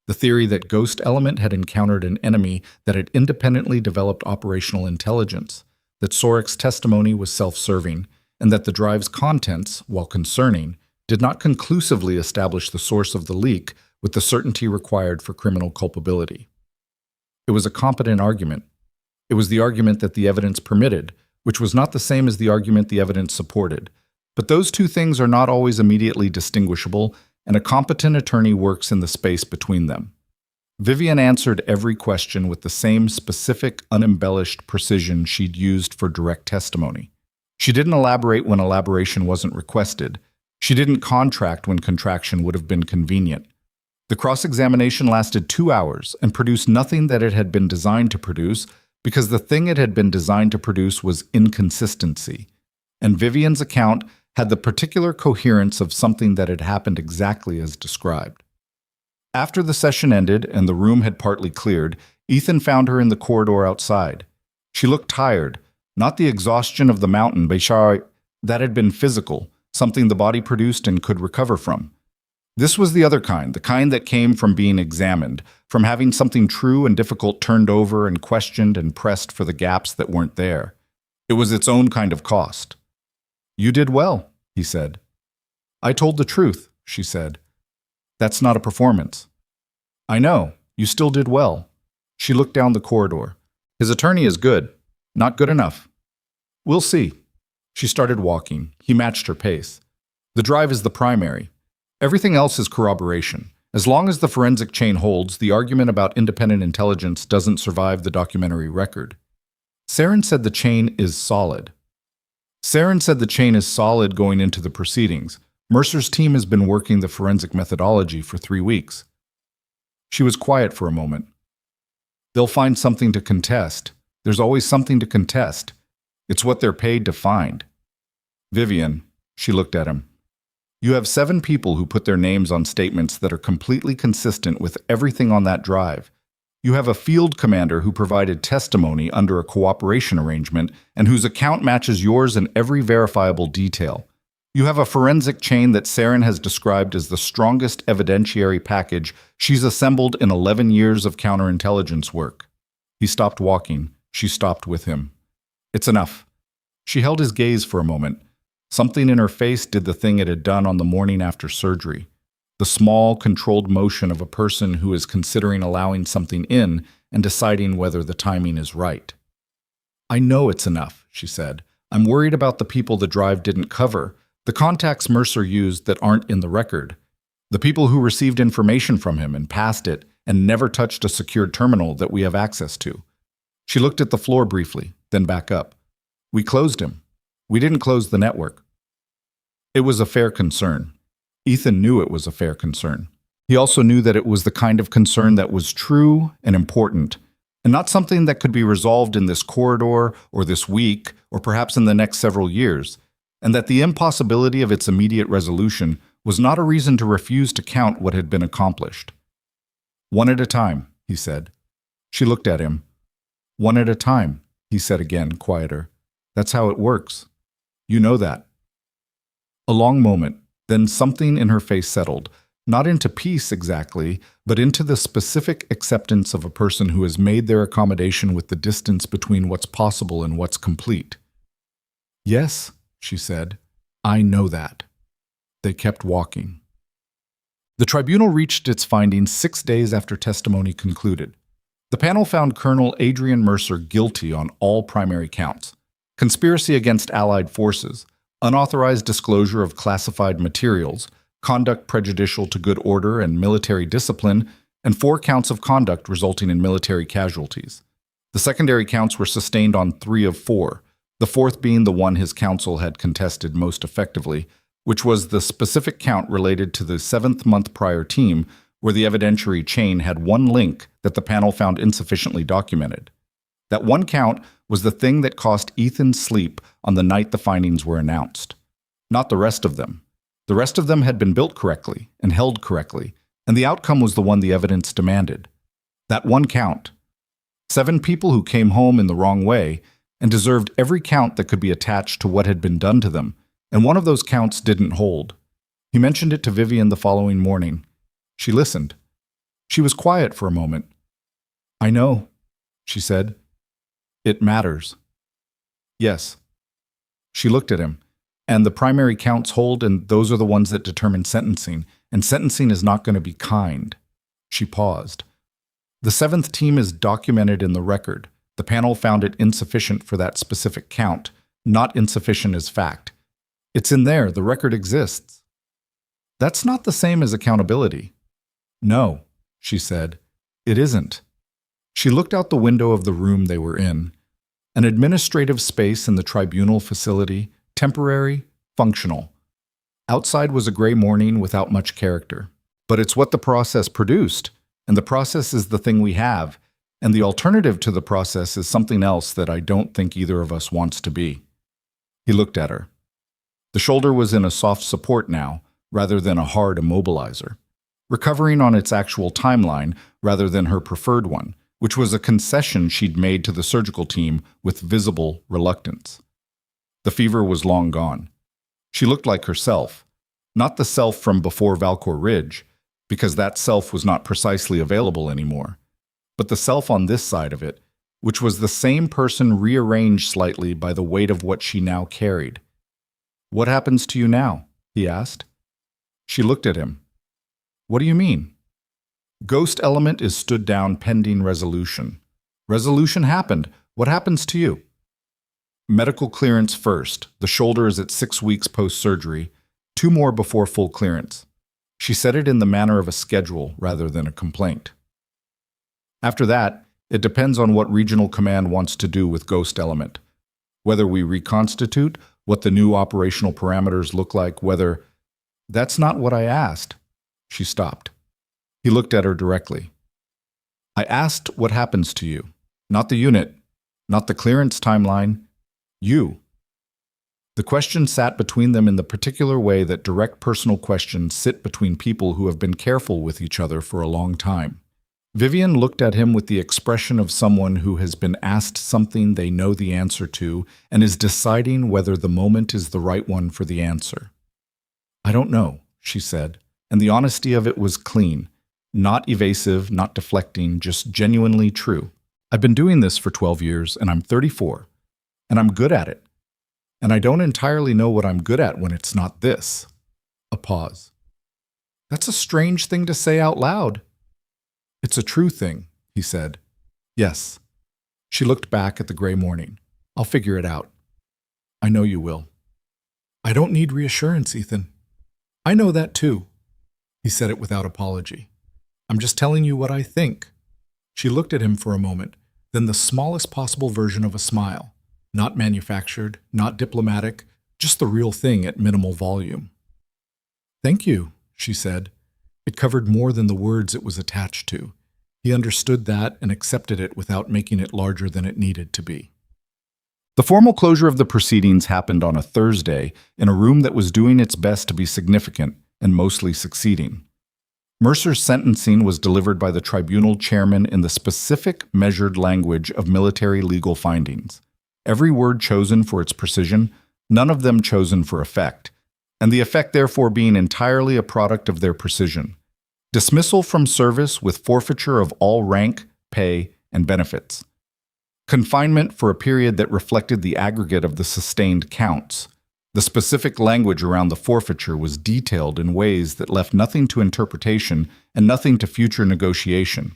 The theory that Ghost Element had encountered an enemy that had independently developed operational intelligence, that Sorek's testimony was self-serving, and that the drive's contents, while concerning, did not conclusively establish the source of the leak with the certainty required for criminal culpability. It was a competent argument. It was the argument that the evidence permitted, which was not the same as the argument the evidence supported. But those two things are not always immediately distinguishable, and a competent attorney works in the space between them. Vivian answered every question with the same specific, unembellished precision she'd used for direct testimony. She didn't elaborate when elaboration wasn't requested. She didn't contract when contraction would have been convenient. The cross-examination lasted 2 hours and produced nothing that it had been designed to produce, because the thing it had been designed to produce was inconsistency. And Vivian's account had the particular coherence of something that had happened exactly as described. After the session ended and the room had partly cleared, Ethan found her in the corridor outside. She looked tired, not the exhaustion of the mountain, that had been physical, something the body produced and could recover from. This was the other kind, the kind that came from being examined, from having something true and difficult turned over and questioned and pressed for the gaps that weren't there. It was its own kind of cost. "You did well," he said. "I told the truth," she said. "That's not a performance." "I know. You still did well." She looked down the corridor. "His attorney is good. Not good enough." "We'll see." She started walking. He matched her pace. "The drive is the primary. Everything else is corroboration. As long as the forensic chain holds, the argument about independent intelligence doesn't survive the documentary record." Saren said the chain is solid. Saren said the chain is solid going into the proceedings. Mercer's team has been working the forensic methodology for 3 weeks. She was quiet for a moment. "They'll find something to contest. There's always something to contest. It's what they're paid to find." "Vivian," she looked at him. "You have 7 people who put their names on statements that are completely consistent with everything on that drive. You have a field commander who provided testimony under a cooperation arrangement and whose account matches yours in every verifiable detail. You have a forensic chain that Saren has described as the strongest evidentiary package she's assembled in 11 years of counterintelligence work." He stopped walking. She stopped with him. "It's enough." She held his gaze for a moment. Something in her face did the thing it had done on the morning after surgery. The small, controlled motion of a person who is considering allowing something in and deciding whether the timing is right. "I know it's enough," she said. "I'm worried about the people the drive didn't cover, the contacts Mercer used that aren't in the record, the people who received information from him and passed it and never touched a secured terminal that we have access to." She looked at the floor briefly, then back up. "We closed him. We didn't close the network." It was a fair concern. Ethan knew it was a fair concern. He also knew that it was the kind of concern that was true and important, and not something that could be resolved in this corridor or this week or perhaps in the next several years. and that the impossibility of its immediate resolution was not a reason to refuse to count what had been accomplished. "One at a time," he said. She looked at him. "One at a time," he said again, quieter. "That's how it works. You know that." A long moment, then something in her face settled, not into peace exactly, but into the specific acceptance of a person who has made their accommodation with the distance between what's possible and what's complete. "Yes," she said, "I know that." They kept walking. The tribunal reached its findings 6 days after testimony concluded. The panel found Colonel Adrian Mercer guilty on all primary counts: conspiracy against Allied forces, unauthorized disclosure of classified materials, conduct prejudicial to good order and military discipline, and 4 counts of conduct resulting in military casualties. The secondary counts were sustained on 3 of 4, the 4th being the one his counsel had contested most effectively, which was the specific count related to the 7th-month prior team, where the evidentiary chain had one link that the panel found insufficiently documented. That one count was the thing that cost Ethan sleep on the night the findings were announced. Not the rest of them. The rest of them had been built correctly and held correctly, and the outcome was the one the evidence demanded. That one count. 7 people who came home in the wrong way and deserved every count that could be attached to what had been done to them, and one of those counts didn't hold. He mentioned it to Vivian the following morning. She listened. She was quiet for a moment. "I know," she said. "It matters." "Yes." She looked at him. "And the primary counts hold, and those are the ones that determine sentencing, and sentencing is not going to be kind." She paused. "The 7th team is documented in the record. The panel found it insufficient for that specific count, not insufficient as fact. It's in there, the record exists." "That's not the same as accountability." "No," she said, "it isn't." She looked out the window of the room they were in. An administrative space in the tribunal facility, temporary, functional. Outside was a gray morning without much character. But it's what the process produced, and the process is the thing we have, and the alternative to the process is something else that I don't think either of us wants to be. He looked at her. The shoulder was in a soft support now, rather than a hard immobilizer, recovering on its actual timeline rather than her preferred one, which was a concession she'd made to the surgical team with visible reluctance. The fever was long gone. She looked like herself, not the self from before Valkor Ridge, because that self was not precisely available anymore, but the self on this side of it, which was the same person rearranged slightly by the weight of what she now carried. "What happens to you now?" he asked. She looked at him. "What do you mean?" "Ghost element is stood down pending resolution." "Resolution happened. What happens to you?" "Medical clearance first. The shoulder is at 6 weeks post-surgery, 2 more before full clearance." She said it in the manner of a schedule rather than a complaint. "After that, it depends on what regional command wants to do with ghost element. Whether we reconstitute, what the new operational parameters look like, whether—" "That's not what I asked." She stopped. He looked at her directly. "I asked what happens to you. Not the unit, not the clearance timeline. You." The question sat between them in the particular way that direct personal questions sit between people who have been careful with each other for a long time. Vivian looked at him with the expression of someone who has been asked something they know the answer to and is deciding whether the moment is the right one for the answer. "I don't know," she said, and the honesty of it was clean, not evasive, not deflecting, just genuinely true. "I've been doing this for 12 years, and I'm 34, and I'm good at it. And I don't entirely know what I'm good at when it's not this." A pause. "That's a strange thing to say out loud." "It's a true thing," he said. "Yes." She looked back at the gray morning. "I'll figure it out." "I know you will." "I don't need reassurance, Ethan." "I know that too." He said it without apology. "I'm just telling you what I think." She looked at him for a moment, then the smallest possible version of a smile. Not manufactured, not diplomatic, just the real thing at minimal volume. "Thank you," she said. It covered more than the words it was attached to. He understood that and accepted it without making it larger than it needed to be. The formal closure of the proceedings happened on a Thursday in a room that was doing its best to be significant and mostly succeeding. Mercer's sentencing was delivered by the tribunal chairman in the specific, measured language of military legal findings. Every word chosen for its precision, none of them chosen for effect, and the effect therefore being entirely a product of their precision. Dismissal from service with forfeiture of all rank, pay, and benefits. Confinement for a period that reflected the aggregate of the sustained counts. The specific language around the forfeiture was detailed in ways that left nothing to interpretation and nothing to future negotiation.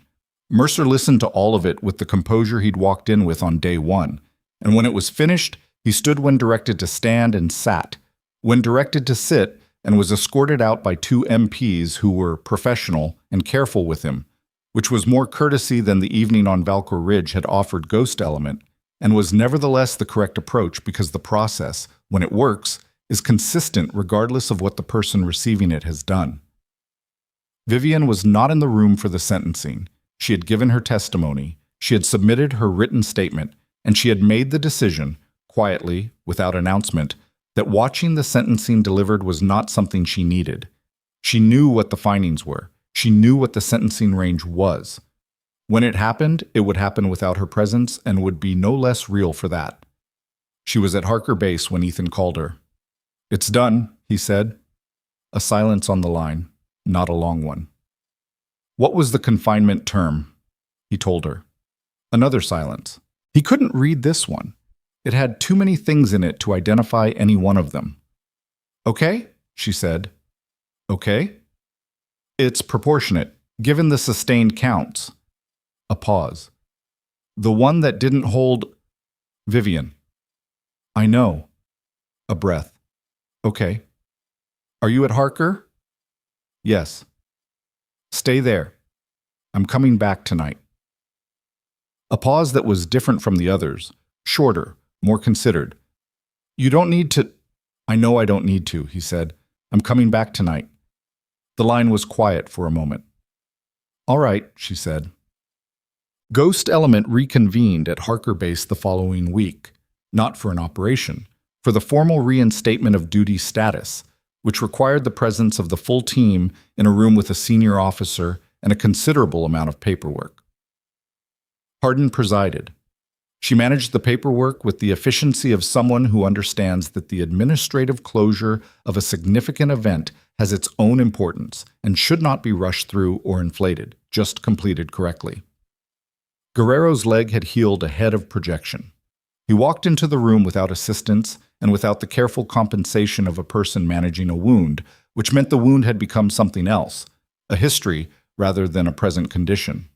Mercer listened to all of it with the composure he'd walked in with on day one, and when it was finished, he stood when directed to stand and sat, when directed to sit, and was escorted out by 2 MPs who were professional and careful with him, which was more courtesy than the evening on Valkor Ridge had offered Ghost Element, and was nevertheless the correct approach because the process, when it works, is consistent regardless of what the person receiving it has done. Vivian was not in the room for the sentencing. She had given her testimony, she had submitted her written statement, and she had made the decision, quietly, without announcement, that watching the sentencing delivered was not something she needed. She knew what the findings were. She knew what the sentencing range was. When it happened, it would happen without her presence and would be no less real for that. She was at Harker Base when Ethan called her. "It's done," he said. A silence on the line, not a long one. "What was the confinement term?" he told her. Another silence. He couldn't read this one. It had too many things in it to identify any one of them. "Okay," she said. "Okay?" "It's proportionate, given the sustained counts." A pause. "The one that didn't hold—" "Vivian." "I know." A breath. "Okay." "Are you at Harker?" "Yes." "Stay there. I'm coming back tonight." A pause that was different from the others, shorter, more considered. "You don't need to—" "I know I don't need to," he said. "I'm coming back tonight." The line was quiet for a moment. "All right," she said. Ghost Element reconvened at Harker Base the following week, not for an operation, for the formal reinstatement of duty status, which required the presence of the full team in a room with a senior officer and a considerable amount of paperwork. Hardin presided. She managed the paperwork with the efficiency of someone who understands that the administrative closure of a significant event has its own importance and should not be rushed through or inflated, just completed correctly. Guerrero's leg had healed ahead of projection. He walked into the room without assistance and without the careful compensation of a person managing a wound, which meant the wound had become something else, a history rather than a present condition.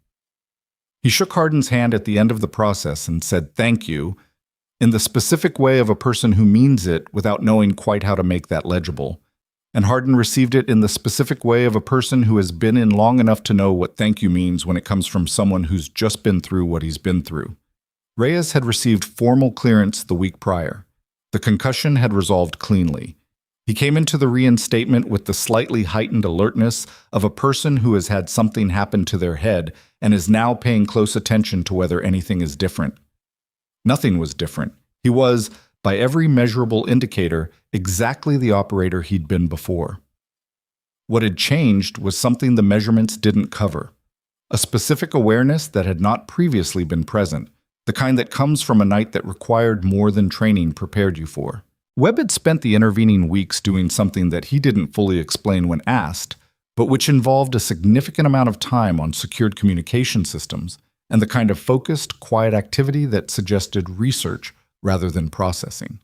He shook Hardin's hand at the end of the process and said "thank you" in the specific way of a person who means it without knowing quite how to make that legible. And Hardin received it in the specific way of a person who has been in long enough to know what thank you means when it comes from someone who's just been through what he's been through. Reyes had received formal clearance the week prior. The concussion had resolved cleanly. He came into the reinstatement with the slightly heightened alertness of a person who has had something happen to their head and is now paying close attention to whether anything is different. Nothing was different. He was, by every measurable indicator, exactly the operator he'd been before. What had changed was something the measurements didn't cover, a specific awareness that had not previously been present, the kind that comes from a night that required more than training prepared you for. Webb had spent the intervening weeks doing something that he didn't fully explain when asked, but which involved a significant amount of time on secured communication systems and the kind of focused, quiet activity that suggested research rather than processing.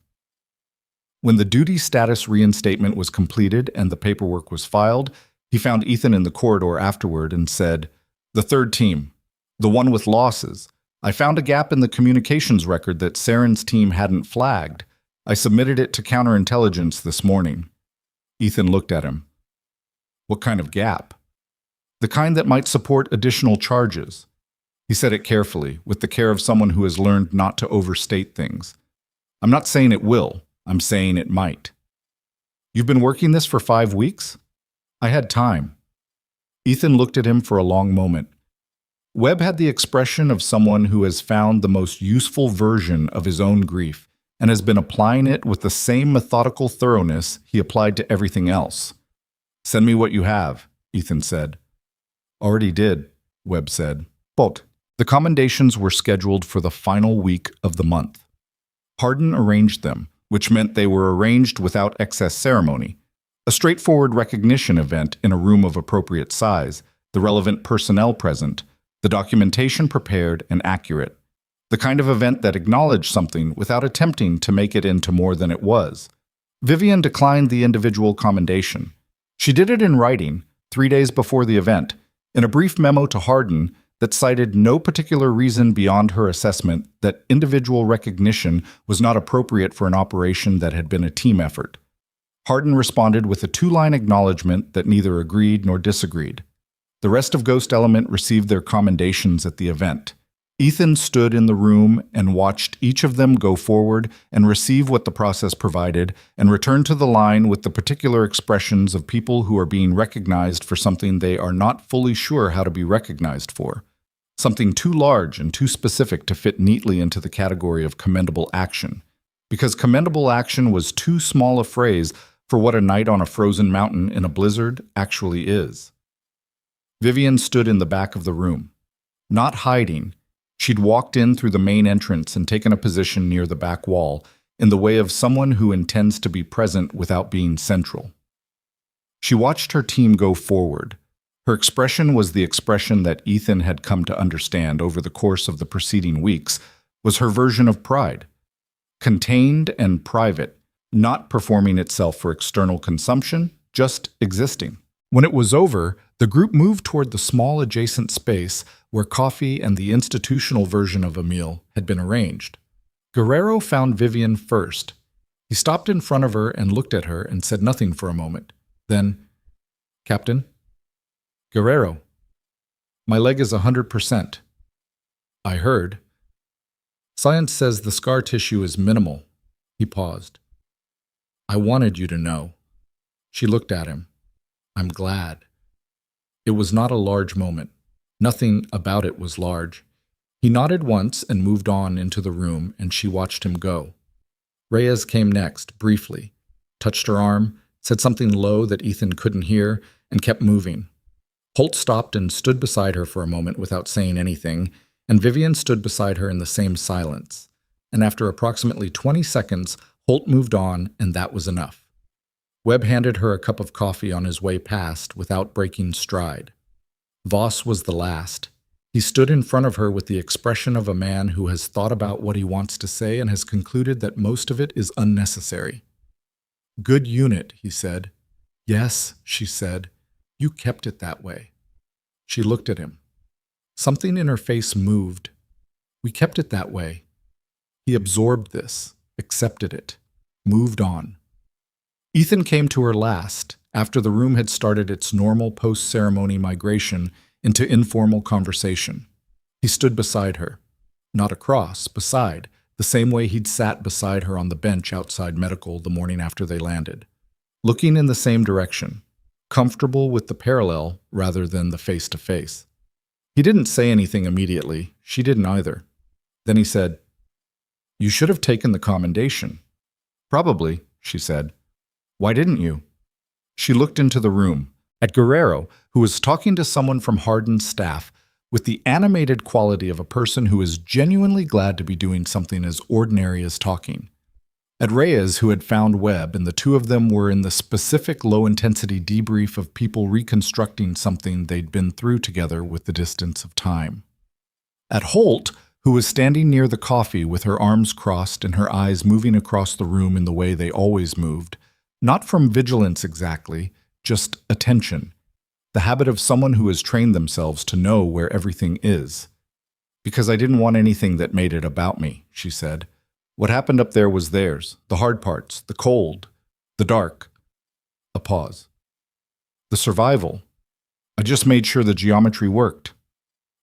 When the duty status reinstatement was completed and the paperwork was filed, he found Ethan in the corridor afterward and said, "The third team, the one with losses. I found a gap in the communications record that Saren's team hadn't flagged. I submitted it to counterintelligence this morning." Ethan looked at him. "What kind of gap?" "The kind that might support additional charges." He said it carefully, with the care of someone who has learned not to overstate things. "I'm not saying it will. I'm saying it might." "You've been working this for 5 weeks?" "I had time." Ethan looked at him for a long moment. Webb had the expression of someone who has found the most useful version of his own grief and has been applying it with the same methodical thoroughness he applied to everything else. "Send me what you have," Ethan said. "Already did," Webb said. But the commendations were scheduled for the final week of the month. Hardin arranged them, which meant they were arranged without excess ceremony. A straightforward recognition event in a room of appropriate size, the relevant personnel present, the documentation prepared and accurate. The kind of event that acknowledged something without attempting to make it into more than it was. Vivian declined the individual commendation. She did it in writing, 3 days before the event, in a brief memo to Hardin that cited no particular reason beyond her assessment that individual recognition was not appropriate for an operation that had been a team effort. Hardin responded with a 2-line acknowledgement that neither agreed nor disagreed. The rest of Ghost Element received their commendations at the event. Ethan stood in the room and watched each of them go forward and receive what the process provided and return to the line with the particular expressions of people who are being recognized for something they are not fully sure how to be recognized for. Something too large and too specific to fit neatly into the category of commendable action. Because commendable action was too small a phrase for what a night on a frozen mountain in a blizzard actually is. Vivian stood in the back of the room. Not hiding, she'd walked in through the main entrance and taken a position near the back wall, in the way of someone who intends to be present without being central. She watched her team go forward. Her expression was the expression that Ethan had come to understand over the course of the preceding weeks, was her version of pride. Contained and private, not performing itself for external consumption, just existing. When it was over, the group moved toward the small adjacent space where coffee and the institutional version of a meal had been arranged. Guerrero found Vivian first. He stopped in front of her and looked at her and said nothing for a moment. Then, "Captain?" "Guerrero, my leg is 100%. "I heard." "Science says the scar tissue is minimal." He paused. "I wanted you to know." She looked at him. "I'm glad." It was not a large moment. Nothing about it was large. He nodded once and moved on into the room, and she watched him go. Reyes came next, briefly, touched her arm, said something low that Ethan couldn't hear, and kept moving. Holt stopped and stood beside her for a moment without saying anything, and Vivian stood beside her in the same silence. And after approximately 20 seconds, Holt moved on, and that was enough. Webb handed her a cup of coffee on his way past without breaking stride. Voss was the last. He stood in front of her with the expression of a man who has thought about what he wants to say and has concluded that most of it is unnecessary. "Good unit," he said. "Yes," she said. "You kept it that way." She looked at him. Something in her face moved. "We kept it that way." He absorbed this, accepted it, moved on. Ethan came to her last, after the room had started its normal post-ceremony migration into informal conversation. He stood beside her. Not across, beside, the same way he'd sat beside her on the bench outside medical the morning after they landed. Looking in the same direction, comfortable with the parallel rather than the face-to-face. He didn't say anything immediately. She didn't either. Then he said, "You should have taken the commendation." "Probably," she said. "Why didn't you?" She looked into the room, at Guerrero, who was talking to someone from Hardin's staff with the animated quality of a person who is genuinely glad to be doing something as ordinary as talking. At Reyes, who had found Webb, and the two of them were in the specific low-intensity debrief of people reconstructing something they'd been through together with the distance of time. At Holt, who was standing near the coffee with her arms crossed and her eyes moving across the room in the way they always moved, not from vigilance exactly, just attention, the habit of someone who has trained themselves to know where everything is. "Because I didn't want anything that made it about me," she said. "What happened up there was theirs, the hard parts, the cold, the dark." A pause. "The survival. I just made sure the geometry worked."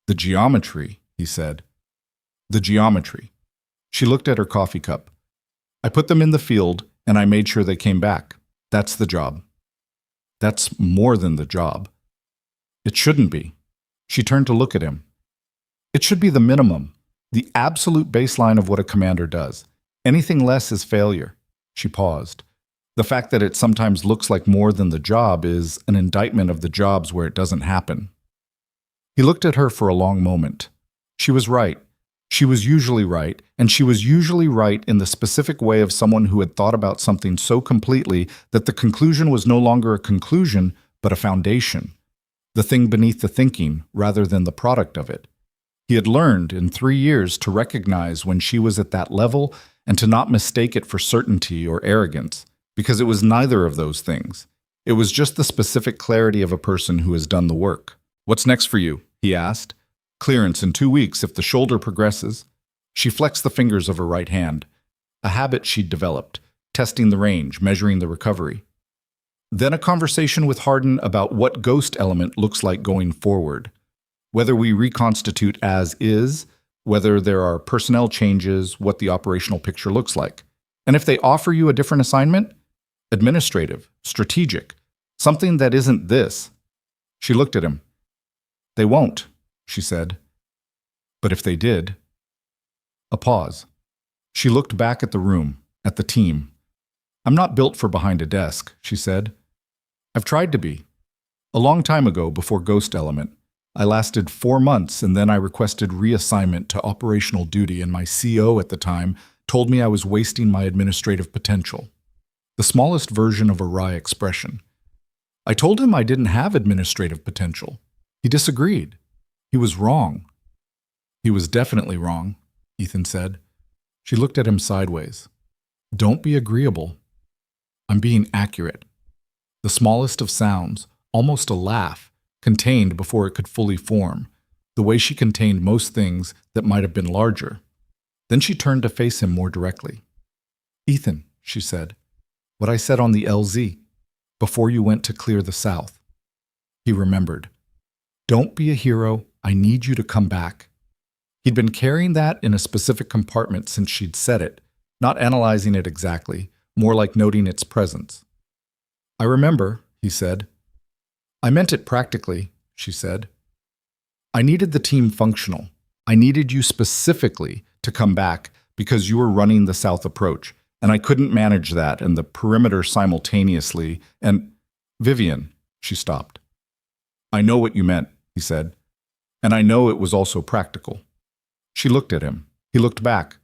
"The geometry," he said. "The geometry." She looked at her coffee cup. "I put them in the field, and I made sure they came back. That's the job." "That's more than the job." "It shouldn't be." She turned to look at him. "It should be the minimum, the absolute baseline of what a commander does. Anything less is failure. She paused. The fact that it sometimes looks like more than the job is an indictment of the jobs where it doesn't happen. He looked at her for a long moment. She was right. She was usually right, and she was usually right in the specific way of someone who had thought about something so completely that the conclusion was no longer a conclusion, but a foundation. The thing beneath the thinking, rather than the product of it. He had learned in 3 years to recognize when she was at that level and to not mistake it for certainty or arrogance, because it was neither of those things. It was just the specific clarity of a person who has done the work. "What's next for you?" he asked. "Clearance in 2 weeks if the shoulder progresses." She flexed the fingers of her right hand, a habit she'd developed, testing the range, measuring the recovery. Then a conversation with Hardin about what ghost element looks like going forward. Whether we reconstitute as is, whether there are personnel changes, what the operational picture looks like. And if they offer you a different assignment, administrative, strategic, something that isn't this. She looked at him. "They won't," she said. "But if they did..." A pause. She looked back at the room, at the team. "I'm not built for behind a desk," she said. "I've tried to be. A long time ago, before Ghost Element, I lasted 4 months and then I requested reassignment to operational duty, and my CO at the time told me I was wasting my administrative potential. The smallest version of a wry expression. I told him I didn't have administrative potential. He disagreed. He was wrong." "He was definitely wrong," Ethan said. She looked at him sideways. "Don't be agreeable. I'm being accurate." The smallest of sounds, almost a laugh, contained before it could fully form, the way she contained most things that might have been larger. Then she turned to face him more directly. "Ethan," she said, "what I said on the LZ, before you went to clear the South." He remembered. "Don't be a hero. I need you to come back." He'd been carrying that in a specific compartment since she'd said it, not analyzing it exactly, more like noting its presence. "I remember," he said. "I meant it practically," she said. "I needed the team functional. I needed you specifically to come back because you were running the South approach, and I couldn't manage that and the perimeter simultaneously, and—" "Vivian," she stopped. "I know what you meant," he said, "and I know it was also practical." She looked at him. He looked back.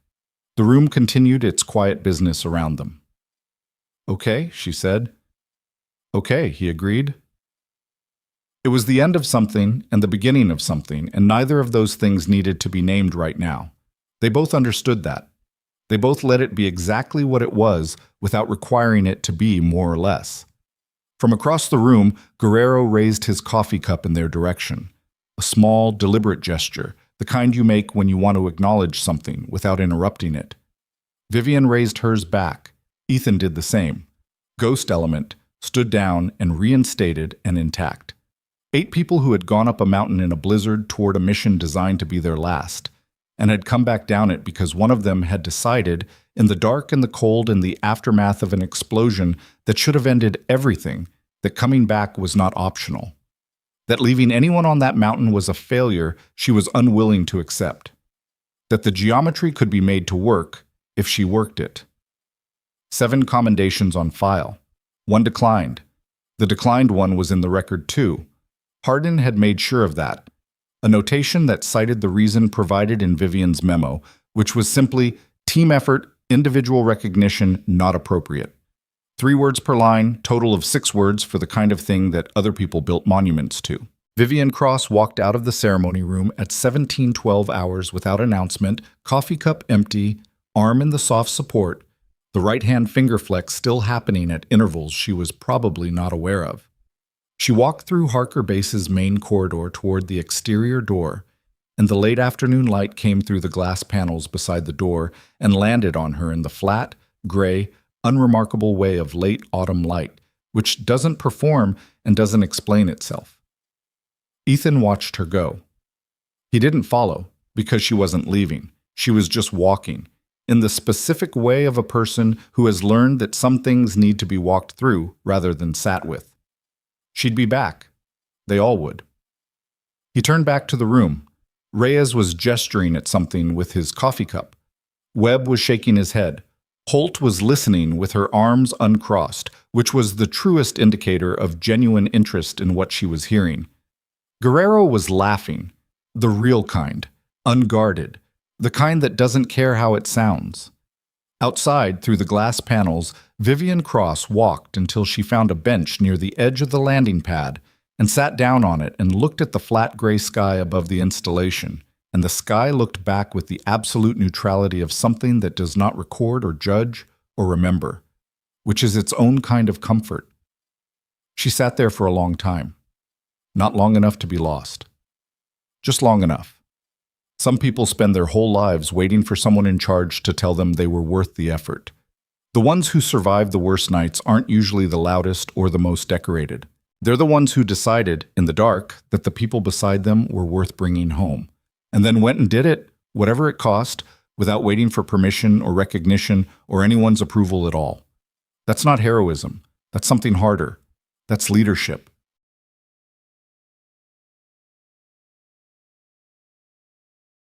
The room continued its quiet business around them. "Okay," she said. "Okay," he agreed. It was the end of something and the beginning of something, and neither of those things needed to be named right now. They both understood that. They both let it be exactly what it was without requiring it to be more or less. From across the room, Guerrero raised his coffee cup in their direction. A small, deliberate gesture, the kind you make when you want to acknowledge something without interrupting it. Vivian raised hers back. Ethan did the same. Ghost Element stood down and reinstated and intact. 8 people who had gone up a mountain in a blizzard toward a mission designed to be their last, and had come back down it because one of them had decided, in the dark and the cold and the aftermath of an explosion that should have ended everything, that coming back was not optional. That leaving anyone on that mountain was a failure she was unwilling to accept. That the geometry could be made to work if she worked it. 7 commendations on file. 1 declined. The declined one was in the record too. Hardin had made sure of that. A notation that cited the reason provided in Vivian's memo, which was simply team effort, individual recognition, not appropriate. 3 words per line, total of 6 words for the kind of thing that other people built monuments to. Vivian Cross walked out of the ceremony room at 17:12 hours without announcement, coffee cup empty, arm in the soft support, the right-hand finger flex still happening at intervals she was probably not aware of. She walked through Harker Base's main corridor toward the exterior door, and the late afternoon light came through the glass panels beside the door and landed on her in the flat, gray, unremarkable way of late autumn light, which doesn't perform and doesn't explain itself. Ethan watched her go. He didn't follow, because she wasn't leaving. She was just walking, in the specific way of a person who has learned that some things need to be walked through rather than sat with. She'd be back. They all would. He turned back to the room. Reyes was gesturing at something with his coffee cup. Webb was shaking his head. Holt was listening with her arms uncrossed, which was the truest indicator of genuine interest in what she was hearing. Guerrero was laughing, the real kind, unguarded, the kind that doesn't care how it sounds. Outside, through the glass panels, Vivian Cross walked until she found a bench near the edge of the landing pad and sat down on it and looked at the flat gray sky above the installation. And the sky looked back with the absolute neutrality of something that does not record or judge or remember, which is its own kind of comfort. She sat there for a long time. Not long enough to be lost. Just long enough. Some people spend their whole lives waiting for someone in charge to tell them they were worth the effort. The ones who survive the worst nights aren't usually the loudest or the most decorated. They're the ones who decided, in the dark, that the people beside them were worth bringing home, and then went and did it, whatever it cost, without waiting for permission or recognition or anyone's approval at all. That's not heroism. That's something harder. That's leadership.